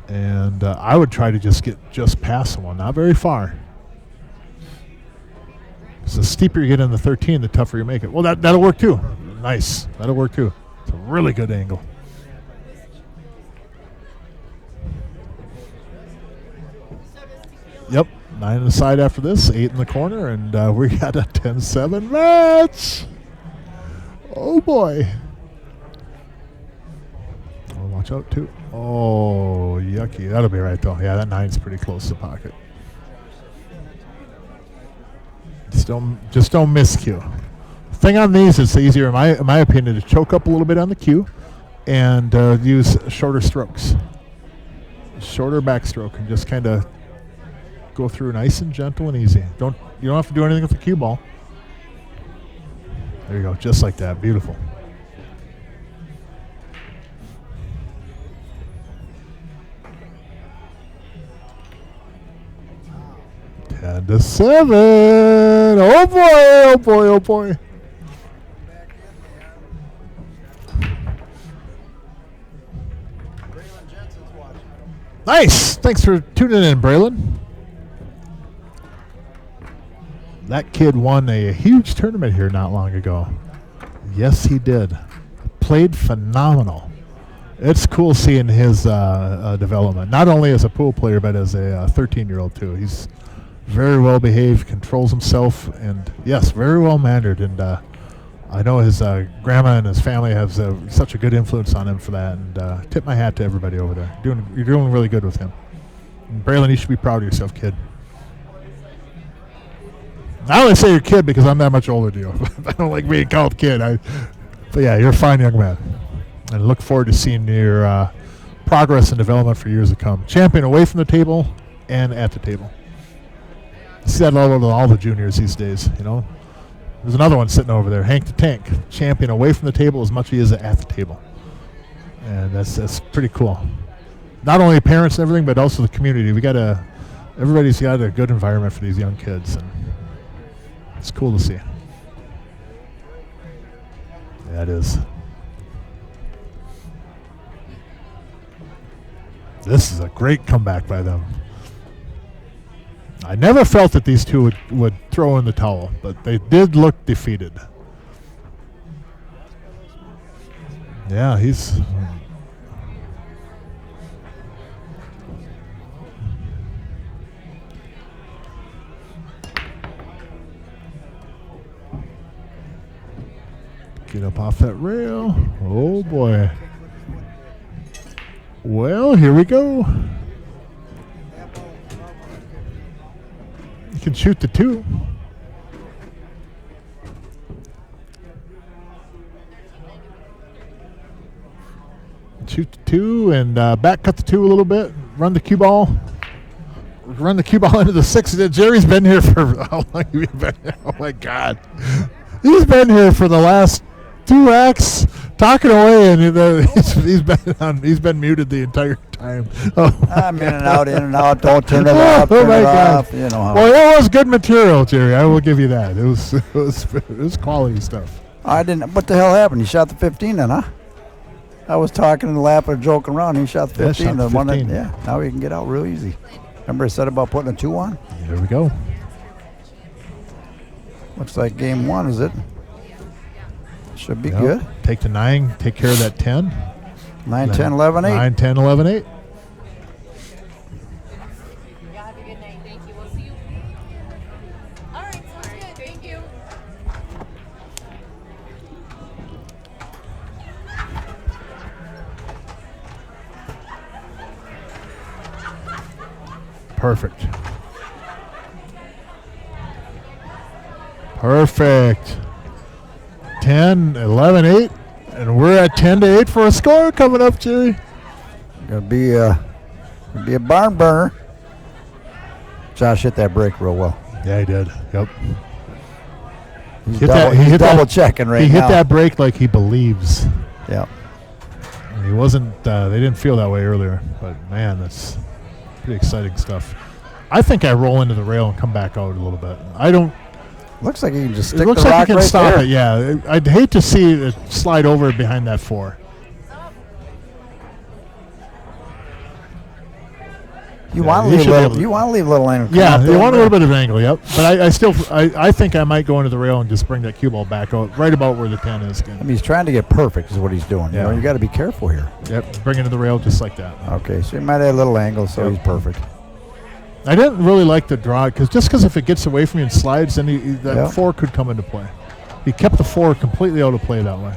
And I would try to just get just past the 1, not very far. So the steeper you get in the 13, the tougher you make it. Well, that'll work too. Nice. That'll work too. It's a really good angle. Yep. 9 on the side after this, 8 in the corner, and we got a 10-7 match. Oh, boy. Oh, watch out, too. Oh, yucky. That'll be right, though. Yeah, that 9's pretty close to the pocket. Just don't miscue. The thing on these is easier, in my opinion, to choke up a little bit on the cue and use shorter strokes. Shorter backstroke and just kind of go through nice and gentle and easy. You don't have to do anything with the cue ball. There you go, just like that. Beautiful. And a 7. Oh boy, oh boy, oh boy. Nice. Thanks for tuning in, Braylon. That kid won a huge tournament here not long ago. Yes, he did. Played phenomenal. It's cool seeing his development, not only as a pool player, but as a 13-year-old, too. He's very well behaved, controls himself, and yes, very well mannered. And I know his grandma and his family have such a good influence on him for that. And tip my hat to everybody over there. You're doing really good with him. And Braylon, you should be proud of yourself, kid. I only say you're kid because I'm that much older than you. I don't like being called kid. But yeah, you're a fine young man. And I look forward to seeing your progress and development for years to come. Champion away from the table and at the table. You see that all the juniors these days, you know. There's another one sitting over there, Hank the Tank. Champion away from the table as much as he is at the table. And that's pretty cool. Not only parents and everything, but also the community. Everybody's got a good environment for these young kids. And it's cool to see. Yeah, it is. This is a great comeback by them. I never felt that these two would throw in the towel, but they did look defeated. Yeah, he's... Get up off that rail. Oh, boy. Well, here we go. You can shoot the 2. Shoot the 2 and back cut the 2 a little bit. Run the cue ball. Run the cue ball into the 6. Jerry's been here for how long have you been here? Oh my God, he's been here for the last 2 acts, talking away, and he's been muted the entire time. Oh, I'm in and out. Don't turn it off. Oh Turn my it God. off. You know how. Well, it was good material, Jerry. I will give you that. It was quality stuff. I didn't. What the hell happened? He shot the 15 then, huh? I was talking and laughing and joking around. He shot the 15. shot the 15. Now he can get out real easy. Remember I said about putting a 2 on? Here we go. Looks like game 1, is it? Should be Yep. good. Take the 9. Take care of that 10. 9, 10, 11, 8. 9, 10, 11, 8. Y'all have a good night. Thank you. We'll see you. All right, sounds good. Thank you. Perfect. Perfect. 10, 11, 8. And we're at 10 to 8 for a score coming up, Jerry. Gonna be a barn burner. Josh hit that break real well. Yeah, he did. Yep. He's Hit double, that- he he's hit that- double checking right He now. hit that break like he believes. Yeah. And he wasn't, they didn't feel that way earlier. But, man, that's pretty exciting stuff. I think I roll into the rail and come back out a little bit. I don't. Looks like he can just It stick looks the like rock he can right stop there. it, yeah. I'd hate to see it slide over behind that 4. You Yeah, want he to leave should a be little. able to- You want to leave a little angle. Yeah, they want a little bit of an angle, yep. But I think I might go into the rail and just bring that cue ball back out right about where the 10 is. I mean, he's trying to get perfect is what he's doing. Yeah. You got to be careful here. Yep, bring it to the rail just like that. Okay, so he might have a little angle, so Yep. he's perfect. I didn't really like the draw because if it gets away from you and slides, then that Yep. 4 could come into play. He kept the 4 completely out of play that way.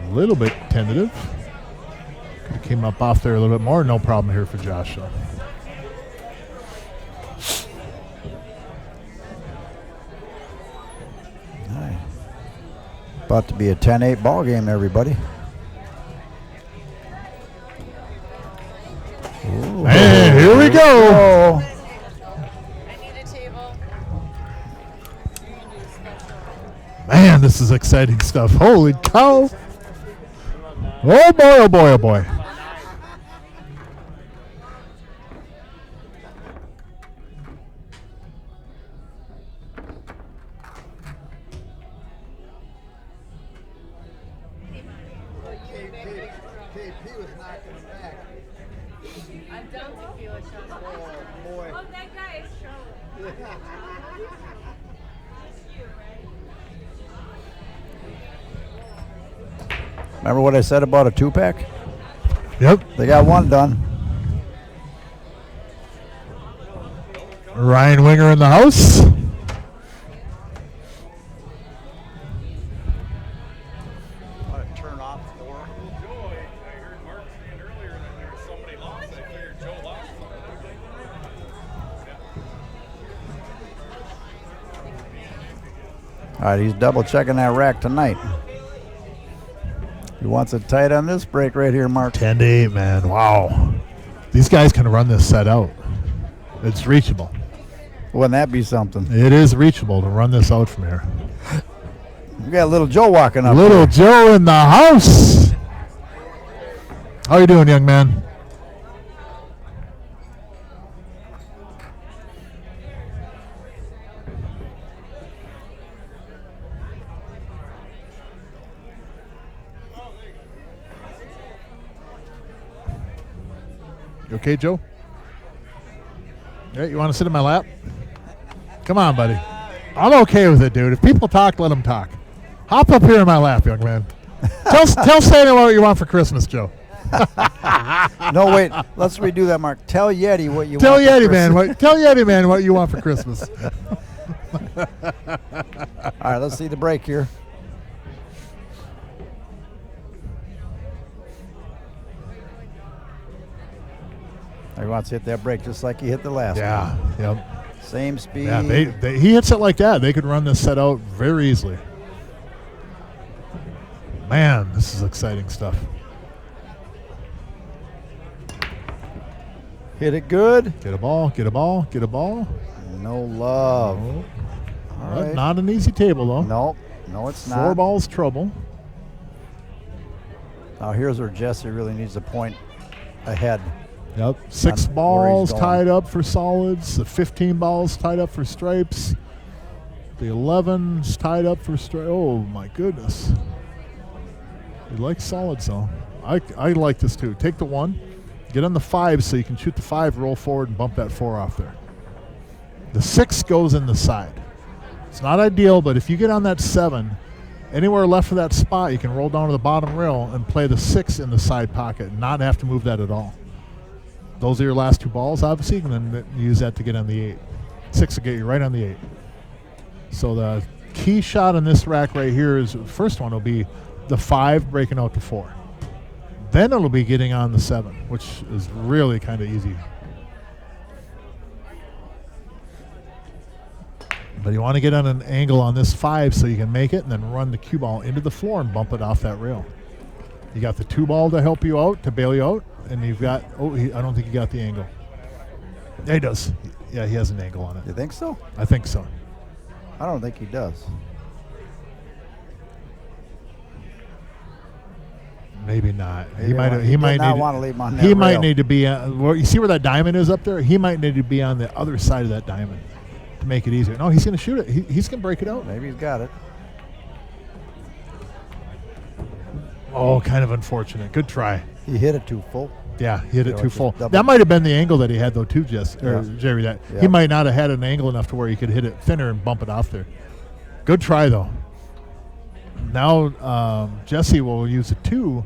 A little bit tentative. Could have came up off there a little bit more. No problem here for Josh. So. Nice. About to be a 10-8 ball game, everybody. Ooh. And here we go. Oh. I need a table. Man, this is exciting stuff. Holy cow. Oh boy, oh boy, oh boy. I'm down tequila shot. Oh, that guy is showing. Remember what I said about a 2-pack? Yep. They got 1 done. Ryan Winger in the house. Turn off 4. Joe, I heard Mark saying earlier that there was somebody lost. I figured Joe lost somebody. All right, he's double checking that rack tonight. He wants it tight on this break right here, Mark. 10 to 8, man. Wow. These guys can run this set out. It's reachable. Wouldn't that be something? It is reachable to run this out from here. We got little Joe walking up. Little Joe in the house. How you doing, young man? You okay, Joe? Yeah, you want to sit in my lap? Come on, buddy. I'm okay with it, dude. If people talk, let them talk. Hop up here in my lap, young man. tell Santa what you want for Christmas, Joe. No, wait. Let's redo that, Mark. Tell Yeti what you Tell want. Yeti man. Tell Yeti man what you want for Christmas. All right, let's see the break here. He wants to hit that break just like he hit the last one. Yeah. Yep. Same speed. Yeah. He hits it like that. They could run this set out very easily. Man, this is exciting stuff. Hit it good. Get a ball. Get a ball. Get a ball. No love. Oh. All right. Not an easy table though. No, no, it's not. 4 balls trouble. Now here's where Jesse really needs a point ahead. Yep. 6 On where balls he's going. tied up for solids. The 15 balls tied up for stripes. The 11's tied up for stripes. Oh my goodness. You like solids though. I like this too. Take the 1, get on the 5 so you can shoot the 5, roll forward, and bump that 4 off there. The 6 goes in the side. It's not ideal, but if you get on that 7, anywhere left of that spot, you can roll down to the bottom rail and play the 6 in the side pocket and not have to move that at all. Those are your last 2 balls, obviously, and then use that to get on the 8. 6 will get you right on the 8. So the key shot on this rack right here is, the first one will be the 5 breaking out to 4. Then it'll be getting on the 7, which is really kind of easy. But you want to get on an angle on this 5 so you can make it and then run the cue ball into the floor and bump it off that rail. You got the 2 ball to help you out, to bail you out, and you've got, I don't think he got the angle. Yeah, he does. Yeah, he has an angle on it. You think so? I think so. I don't think he does. Maybe not. Maybe He might. he He might did not need. want to leave him on that He might rail. need to be. Well, you see where that diamond is up there? He might need to be on the other side of that diamond to make it easier. No, he's going to shoot it. He's going to break it out. Maybe he's got it. Oh, kind of unfortunate. Good try. He hit it too full. Yeah, he hit it Yeah, too just full. double- That might have been the angle that he had though too, Jerry. That Yeah. he might not have had an angle enough to where he could hit it thinner and bump it off there. Good try though. Now Jesse will use a 2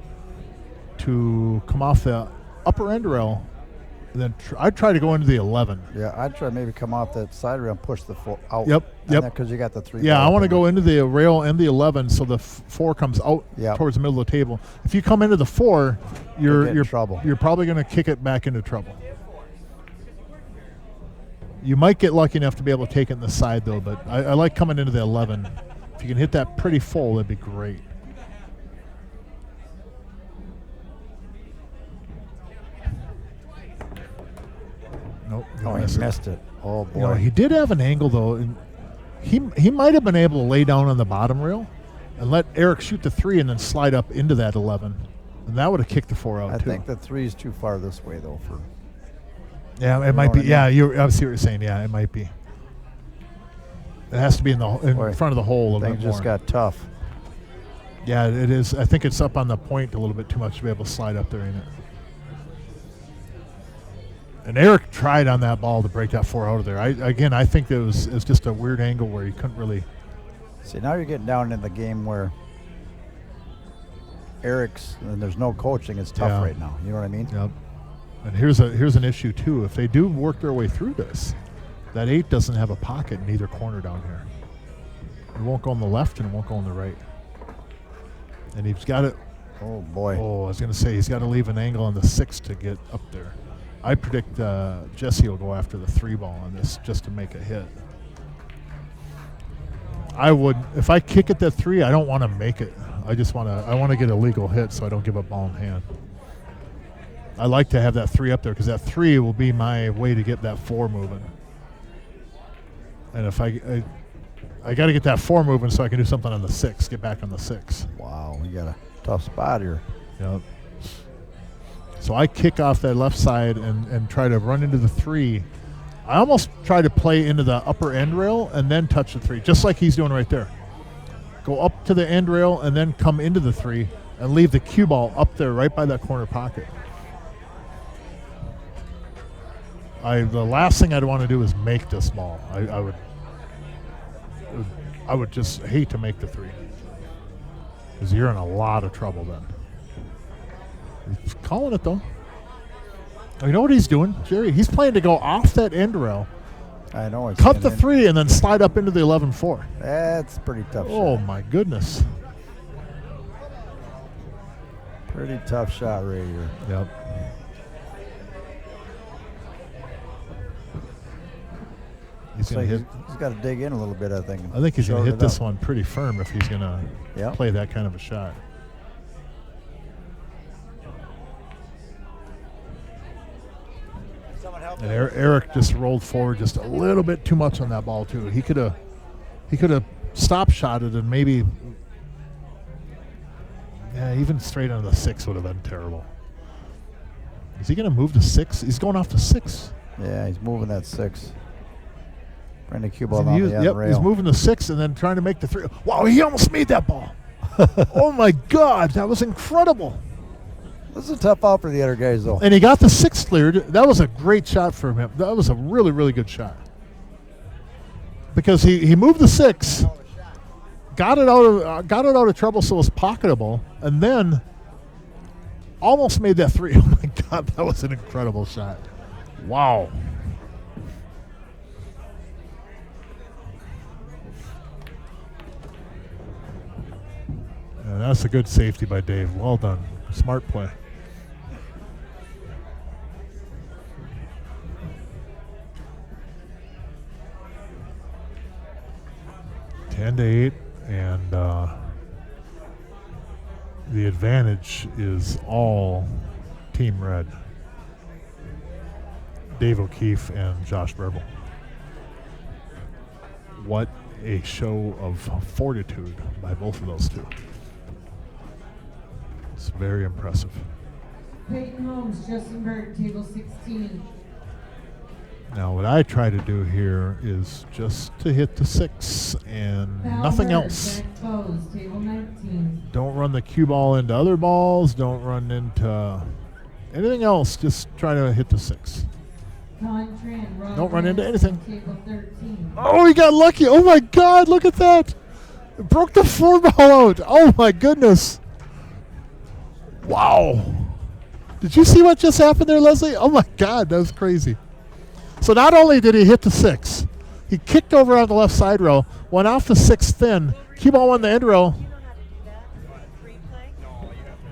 to come off the upper end rail. And then I try to go into the 11. Yeah, I'd try maybe come off that side rail and push the 4 out. Yep. Because you got the 3. Yeah, I want to go into the rail and the 11 so the 4 comes out Yep. towards the middle of the table. If you come into the 4, get you're in trouble. You're probably going to kick it back into trouble. You might get lucky enough to be able to take it in the side though, but I like coming into the 11. If you can hit that pretty full, that'd be great. Nope. Oh, he missed it. Oh, boy. You know, he did have an angle though, and he might have been able to lay down on the bottom rail and let Eric shoot the 3 and then slide up into that 11, and that would have kicked the 4 out I too. think the 3 is too far this way, though. For Yeah, it know might what be. I mean? Yeah, I see what you're saying. Yeah, it might be. It has to be in Boy, front of the hole a little things bit more. just got tough. Yeah, it is. I think it's up on the point a little bit too much to be able to slide up there in it. And Eric tried on that ball to break that 4 out of there. I think it was just a weird angle where he couldn't really. See, now you're getting down in the game where Eric's, and there's no coaching. It's tough Yeah. right now. You know what I mean? Yep. And here's an issue too. If they do work their way through this, that 8 doesn't have a pocket in either corner down here. It won't go on the left and it won't go on the right. And he's got it. Oh, boy. Oh, I was going to say he's got to leave an angle on the 6 to get up there. I predict Jesse will go after the 3 ball on this just to make a hit. I would, if I kick at that 3, I don't want to make it. I want to get a legal hit so I don't give up ball in hand. I like to have that 3 up there because that 3 will be my way to get that 4 moving. And if I got to get that 4 moving so I can do something on the 6, get back on the 6. Wow, we got a tough spot here. Yep. So I kick off that left side and try to run into the 3. I almost try to play into the upper end rail and then touch the 3, just like he's doing right there. Go up to the end rail and then come into the 3 and leave the cue ball up there right by that corner pocket. The last thing I'd want to do is make this ball. I would just hate to make the 3. Because you're in a lot of trouble then. He's calling it though. Oh, you know what he's doing, Jerry? He's playing to go off that end rail, I know. cut the 3, and then slide up into the 11-4. That's a pretty tough Oh, shot. my goodness. Pretty tough shot right here. Yep. He's So going to hit. he's got to dig in a little bit, I think. I think he's going to Shorten hit it this up. one pretty firm if he's going to Yep. play that kind of a shot. And Eric just rolled forward just a little bit too much on that ball too. He could have stop shotted and maybe even straight on the 6 would have been terrible. Is he going to move to 6? He's going off to 6. Yeah, he's moving that 6. Bring the cue ball down the end rail. He's moving to 6 and then trying to make the 3. Wow, he almost made that ball. Oh my God, that was incredible. This is a tough out for the other guys, though. And he got the 6 cleared. That was a great shot from him. That was a really, really good shot. Because he moved the 6, got it out of trouble, so it was pocketable, and then almost made that 3. Oh my God, that was an incredible shot. Wow. And that's a good safety by Dave. Well done. Smart play. Ten to 8, and the advantage is all Team Red. Dave O'Keefe and Josh Burbul. What a show of fortitude by both of those two. It's very impressive. Peyton Holmes, Justin Berg, table 16. Now what I try to do here is just to hit the 6 and nothing Berg, else. Zach Bowes, table 19. Don't run the cue ball into other balls. Don't run into anything else. Just try to hit the 6. Con Tran, Rob Don't run into Anderson, anything. Table 13. Oh, he got lucky. Oh my God, look at that. It broke the 4 ball out. Oh my goodness. Wow. Did you see what just happened there, Leslie? Oh my God, that was crazy. So not only did he hit the 6, he kicked over on the left side row, went off the 6 thin, cue ball on the end row. You know how to do that? Free play? No, you have to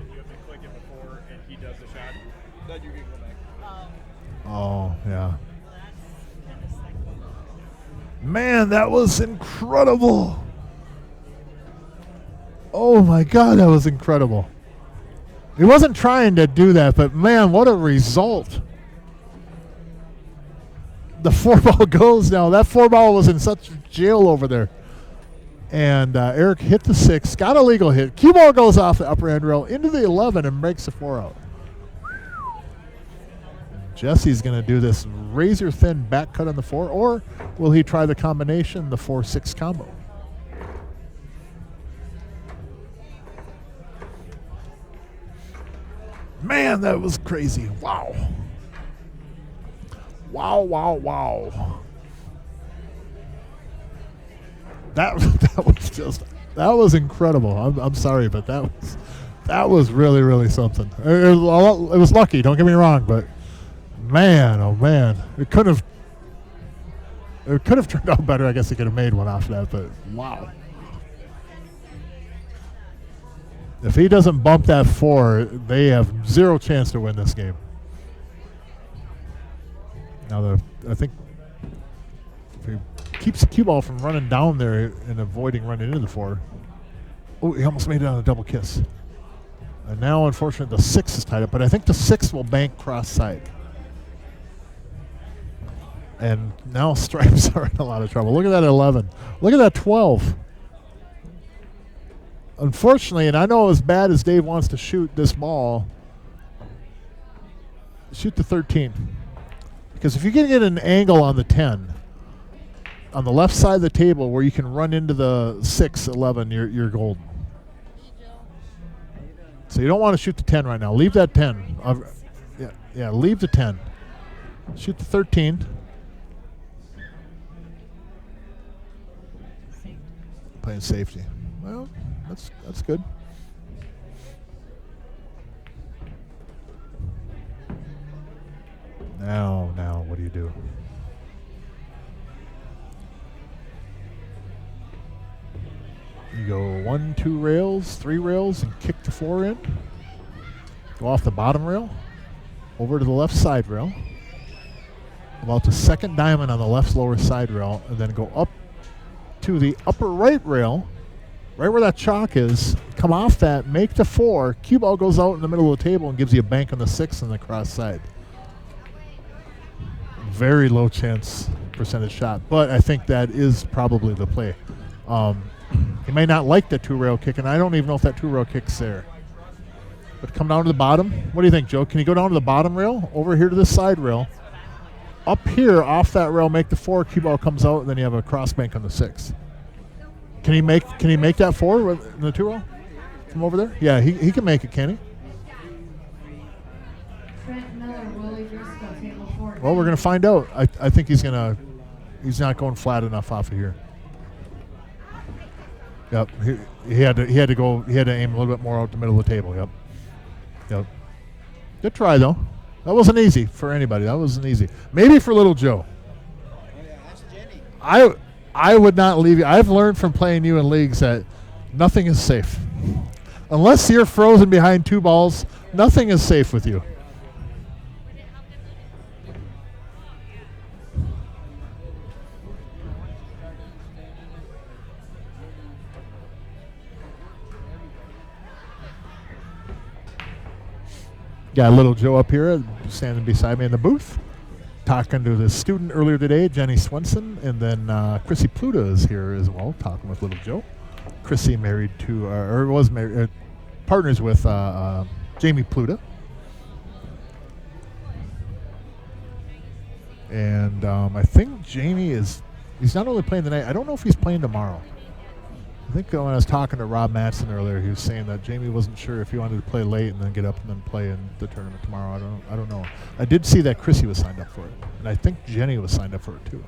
click it before and he does the shot. Then you can go back. Oh, yeah. Well, that's kind of psycho. Man, that was incredible. Oh my God, that was incredible. He wasn't trying to do that, but man, what a result. The 4 ball goes now. That 4 ball was in such jail over there. And Eric hit the 6, got a legal hit. Cue ball goes off the upper end rail into the 11 and breaks the 4 out. Jesse's going to do this razor thin back cut on the 4, or will he try the combination, the 4-6 combo? Man, that was crazy. Wow. Wow, wow, wow. That was incredible. I'm sorry, but that was really, really something. It was lucky, don't get me wrong, but man, oh man. It could have turned out better. I guess he could have made one off that, but wow. If he doesn't bump that 4, they have 0 chance to win this game. Now, I think if he keeps the cue ball from running down there and avoiding running into the 4. Oh, he almost made it on a double kiss. And now, unfortunately, the 6 is tied up, but I think the 6 will bank cross side. And now Stripes are in a lot of trouble. Look at that 11. Look at that 12. Unfortunately, and I know as bad as Dave wants to shoot this ball, shoot the 13. Because if you can get an angle on the 10, on the left side of the table where you can run into the 6, 11, you're golden. So you don't want to shoot the 10 right now. Leave that 10. Yeah, leave the 10. Shoot the 13. Playing safety. Well, that's good. Now, what do you do? You go 1, 2 rails, 3 rails, and kick the 4 in. Go off the bottom rail, over to the left side rail, about the second diamond on the left lower side rail, and then go up to the upper right rail, right where that chalk is, come off that, make the 4, cue ball goes out in the middle of the table and gives you a bank on the 6 on the cross side. Very low chance percentage shot, but I think that is probably the play. He may not like the 2 rail kick, and I don't even know if that 2 rail kick's there. But come down to the bottom. What do you think, Joe? Can you go down to the bottom rail, over here to the side rail, up here off that rail, make the 4, cue ball comes out, and then you have a cross bank on the 6. Can he make that 4 with the 2 rail from over there? Yeah, he can make it, can he? Trent Miller, Willie Driscoll, table 4. Well, we're gonna find out. I think he's not going flat enough off of here. Yep, he had to aim a little bit more out the middle of the table. Yep. Good try though. That wasn't easy for anybody. That wasn't easy. Maybe for little Joe. I would not leave you. I've learned from playing you in leagues that nothing is safe. Unless you're frozen behind 2 balls, nothing is safe with you. Got little Joe up here standing beside me in the booth, talking to the student earlier today, Jenny Swenson, and then Chrissy Pluta is here as well, talking with little Joe. Chrissy married to, or was married, partners with Jamie Pluta. And I think Jamie he's not only playing tonight, I don't know if he's playing tomorrow. I think when I was talking to Rob Matson earlier, he was saying that Jamie wasn't sure if he wanted to play late and then get up and then play in the tournament tomorrow. I don't know. I did see that Chrissy was signed up for it, and I think Jenny was signed up for it too.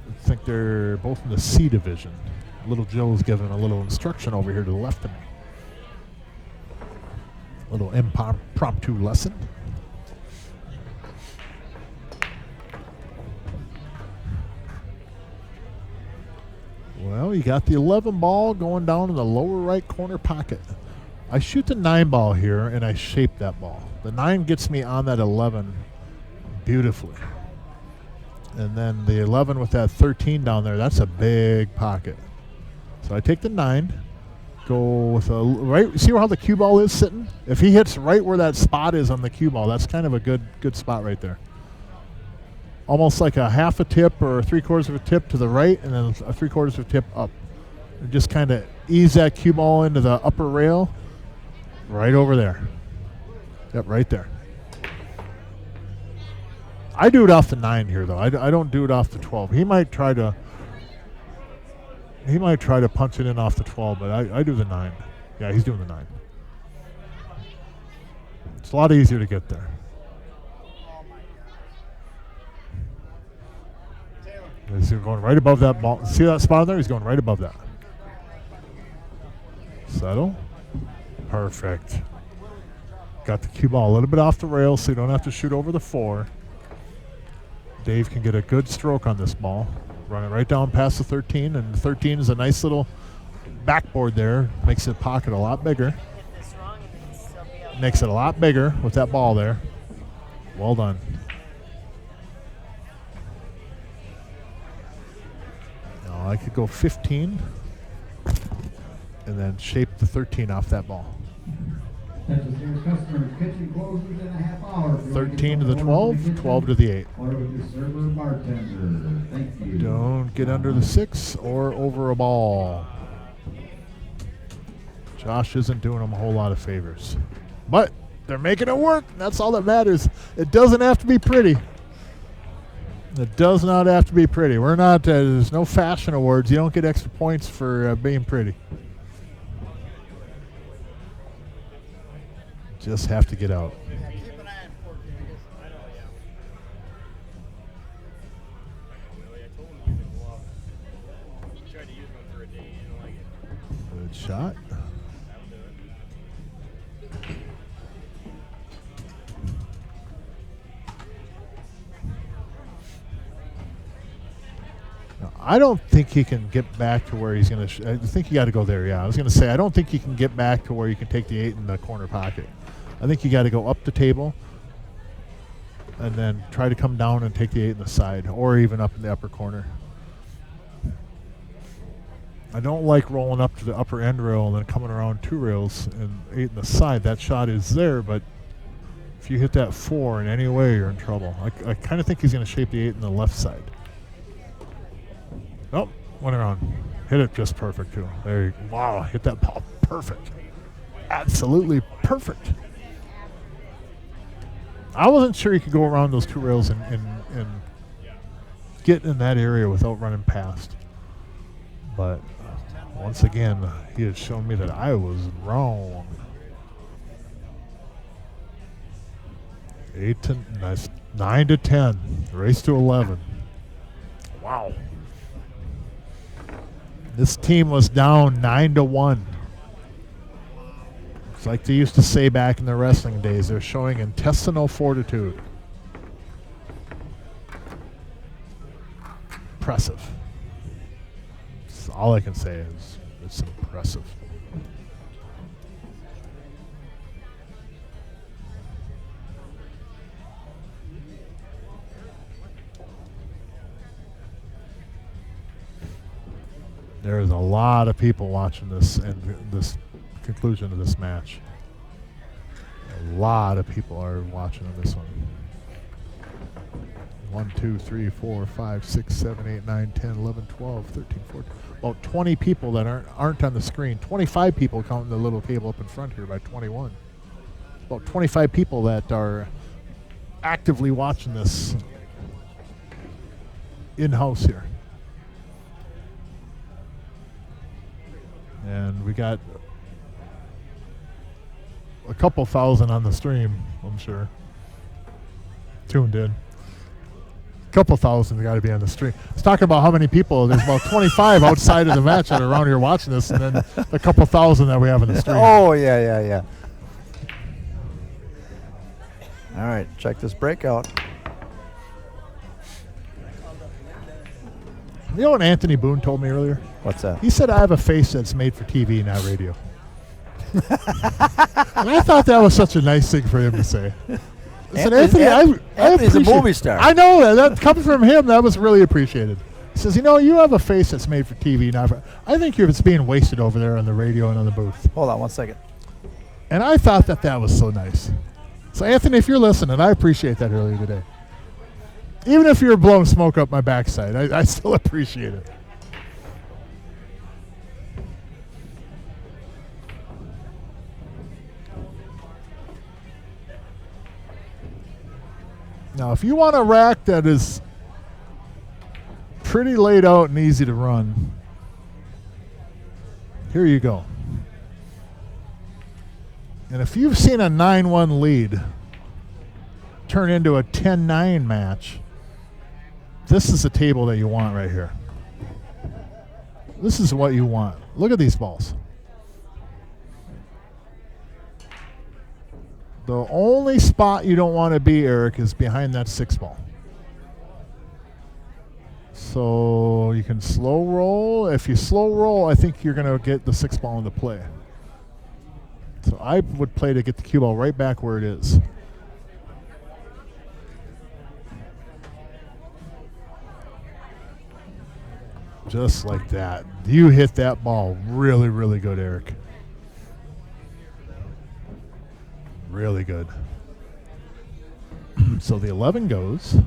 I think they're both in the C division. Little Joe's giving a little instruction over here to the left of me. A little impromptu lesson. Well, you got the 11 ball going down in the lower right corner pocket. I shoot the 9 ball here, and I shape that ball. The 9 gets me on that 11 beautifully. And then the 11 with that 13 down there, that's a big pocket. So I take the 9, go with a right. See how the cue ball is sitting? If he hits right where that spot is on the cue ball, that's kind of a good spot right there. Almost like a half a tip or 3/4 of a tip to the right, and then a 3/4 of a tip up. And just kind of ease that cue ball into the upper rail, right over there. Yep, right there. I do it off the 9 here, though. I don't do it off the 12. He might try to punch it in off the 12, but I do the 9. Yeah, he's doing the 9. It's a lot easier to get there. He's going right above that ball. See that spot there? He's going right above that. Settle. Perfect. Got the cue ball a little bit off the rail so you don't have to shoot over the 4. Dave can get a good stroke on this ball. Run it right down past the 13, and the 13 is a nice little backboard there. Makes the pocket a lot bigger. Makes it a lot bigger with that ball there. Well done. Now I could go 15 and then shape the 13 off that ball. 13 to the 12, 12 to the 8. Don't get under the 6 or over a ball. Josh isn't doing them a whole lot of favors. But they're making it work. That's all that matters. It doesn't have to be pretty. It does not have to be pretty. We're not, there's no fashion awards. You don't get extra points for being pretty. Just have to get out. shot. Now, I don't think he can get back to where he's going to. I think you got to go there. Yeah, I was going to say I don't think he can get back to where you can take the 8 in the corner pocket. I think you got to go up the table and then try to come down and take the 8 in the side, or even up in the upper corner. I don't like rolling up to the upper end rail and then coming around 2 rails and 8 in the side. That shot is there, but if you hit that 4 in any way, you're in trouble. I kind of think he's going to shape the 8 in the left side. Oh, went around. Hit it just perfect, too. There you go. Wow, hit that ball perfect. Absolutely perfect. I wasn't sure he could go around those 2 rails and get in that area without running past. But once again, he had shown me that I was wrong. 9 to 10. Race to 11. Wow. This team was down 9 to 1. It's like they used to say back in the wrestling days. They're showing intestinal fortitude. Impressive. That's all I can say is it's impressive. There's a lot of people watching this and this conclusion of this match. A lot of people are watching on this one. 1, 2, 3, 4, 5, 6, 7, 8, 9, 10, 11, 12, 13, 14. About 20 people that aren't on the screen. 25 people counting the little table up in front here by 21. About 25 people that are actively watching this in-house here. And we got a couple thousand on the stream, I'm sure. Tuned in. A couple thousand got to be on the stream. Let's talk about how many people. There's about 25 outside of the match that are around here watching this, and then a couple thousand that we have in the stream. Oh, yeah. All right, check this breakout. You know what Anthony Boone told me earlier? What's that? He said I have a face that's made for TV, not radio. And I thought that was such a nice thing for him to say. I said, Anthony, I Anthony's a appreciate movie star. I know that coming from him, that was really appreciated. He says, you have a face that's made for TV, not for. I think it's being wasted over there on the radio and on the booth. Hold on 1 second. And I thought that was so nice. So Anthony, if you're listening, I appreciate that earlier today. Even if you're blowing smoke up my backside, I still appreciate it. Now, if you want a rack that is pretty laid out and easy to run, here you go. And if you've seen a 9-1 lead turn into a 10-9 match, this is the table that you want right here. This is what you want. Look at these balls. The only spot you don't want to be, Eric, is behind that 6 ball. So you can slow roll. If you slow roll, I think you're going to get the 6 ball into play. So I would play to get the cue ball right back where it is. Just like that. You hit that ball really, really good, Eric. Really good. So the 11 goes.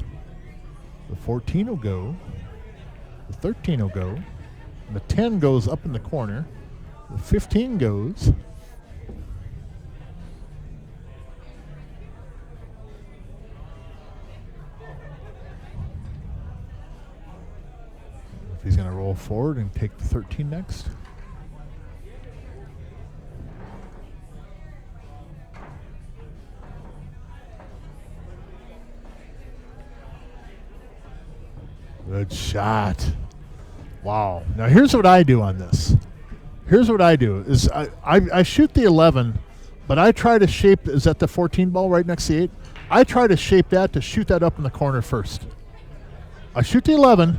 The 14 will go. The 13 will go. And the 10 goes up in the corner. The 15 goes. If he's going to roll forward and take the 13 next. Good shot. Wow. Now here's what I do on this. Here's what I do: is I shoot the 11, but I try to shape. Is that the 14 ball right next to the 8? I try to shape that to shoot that up in the corner first. I shoot the 11,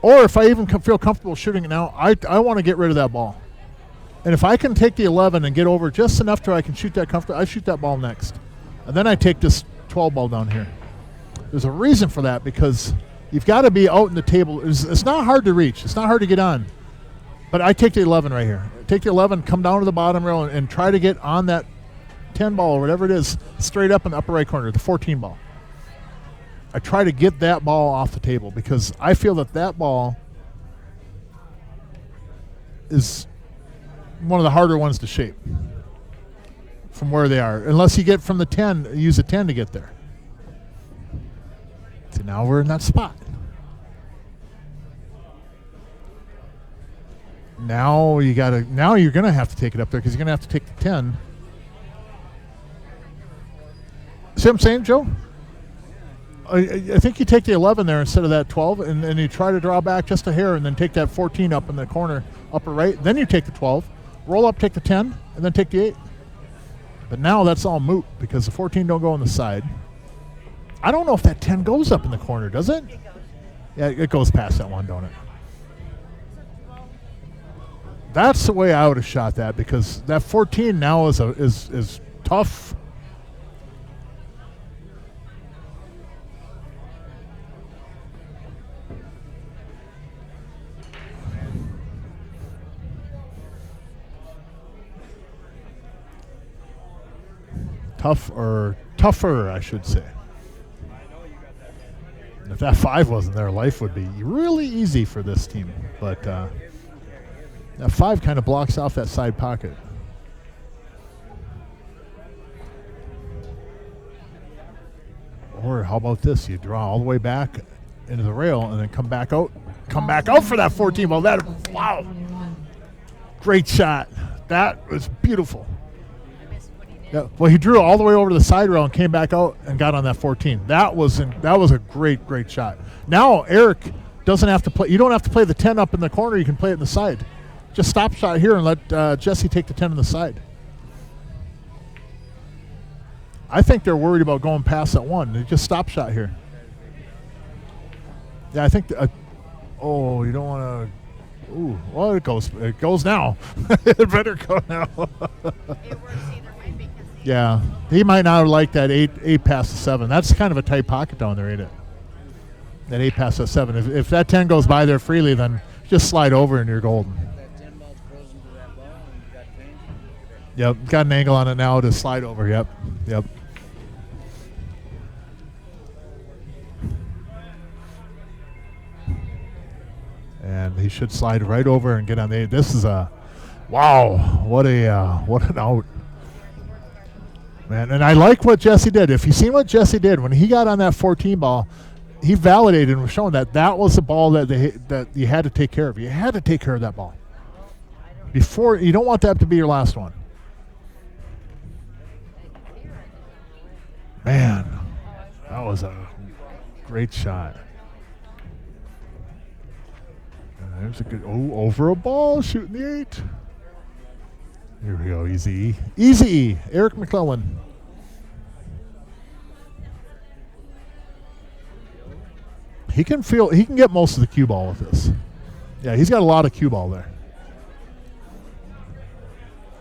or if I even feel comfortable shooting it now, I want to get rid of that ball. And if I can take the 11 and get over just enough to where I can shoot that comfortably, I shoot that ball next. And then I take this 12 ball down here. There's a reason for that, because you've got to be out in the table. It's not hard to reach. It's not hard to get on. But I take the 11 right here. Take the 11, come down to the bottom rail, and try to get on that 10 ball or whatever it is, straight up in the upper right corner, the 14 ball. I try to get that ball off the table because I feel that ball is one of the harder ones to shape from where they are. Unless you get from the 10, use a 10 to get there. So now we're in that spot. Now you're gonna have to take it up there because you're gonna have to take the 10. See what I'm saying, Joe? I think you take the 11 there instead of that 12, and you try to draw back just a hair and then take that 14 up in the corner, upper right. Then you take the 12, roll up, take the 10, and then take the 8. But now that's all moot because the 14 don't go on the side. I don't know if that 10 goes up in the corner, does it? Yeah, it goes past that one, don't it? That's the way I would have shot that, because that 14 now is tough. Tougher, I should say. And if that 5 wasn't there, life would be really easy for this team. But that 5 kind of blocks off that side pocket. Or how about this? You draw all the way back into the rail and then come back out. Come back out for that 14 ball. Wow. Great shot. That was beautiful. Yeah, well, he drew all the way over to the side rail and came back out and got on that 14. That was a great shot. Now Eric doesn't have to play. You don't have to play the 10 up in the corner. You can play it in the side. Just stop shot here and let Jesse take the 10 on the side. I think they're worried about going past that 1. They just stop shot here. Yeah, I think. You don't want to. Ooh, well, it goes now. It better go now. It works either way because Yeah, he might not like that 8 past the 7. That's kind of a tight pocket down there, ain't it? That 8 past the 7. If that 10 goes by there freely, then just slide over and you're golden. That 10 ball's frozen to that ball and you got pain. Yep, got an angle on it now to slide over. Yep. And he should slide right over and get on the 8. This is wow, what an out. Man, and I like what Jesse did. If you've seen what Jesse did when he got on that 14 ball, he validated and was showing that was the ball that you had to take care of. You had to take care of that ball. Before, you don't want that to be your last one. Man, that was a great shot. There's a good over a ball shooting the 8. Here we go, easy E, Eric McClellan. He can get most of the cue ball with this. Yeah, he's got a lot of cue ball there.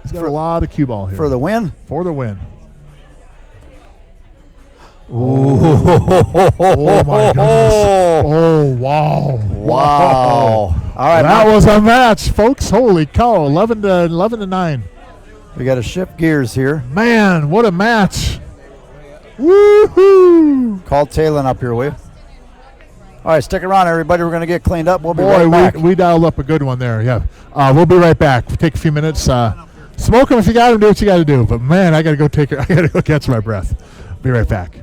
He's got a lot of cue ball here. For the win? For the win. Oh my goodness. Oh, wow. Wow. All right. That was a match, folks. Holy cow. 11 to 9. We got to shift gears here. Man, what a match. Woohoo. Call Talon up here, will you? All right, stick around, everybody. We're going to get cleaned up. We'll be right back. We dialed up a good one there, yeah. We'll be right back. We'll take a few minutes. Smoke them if you got them. Do what you got to do. But, man, I got to go catch my breath. Be right back.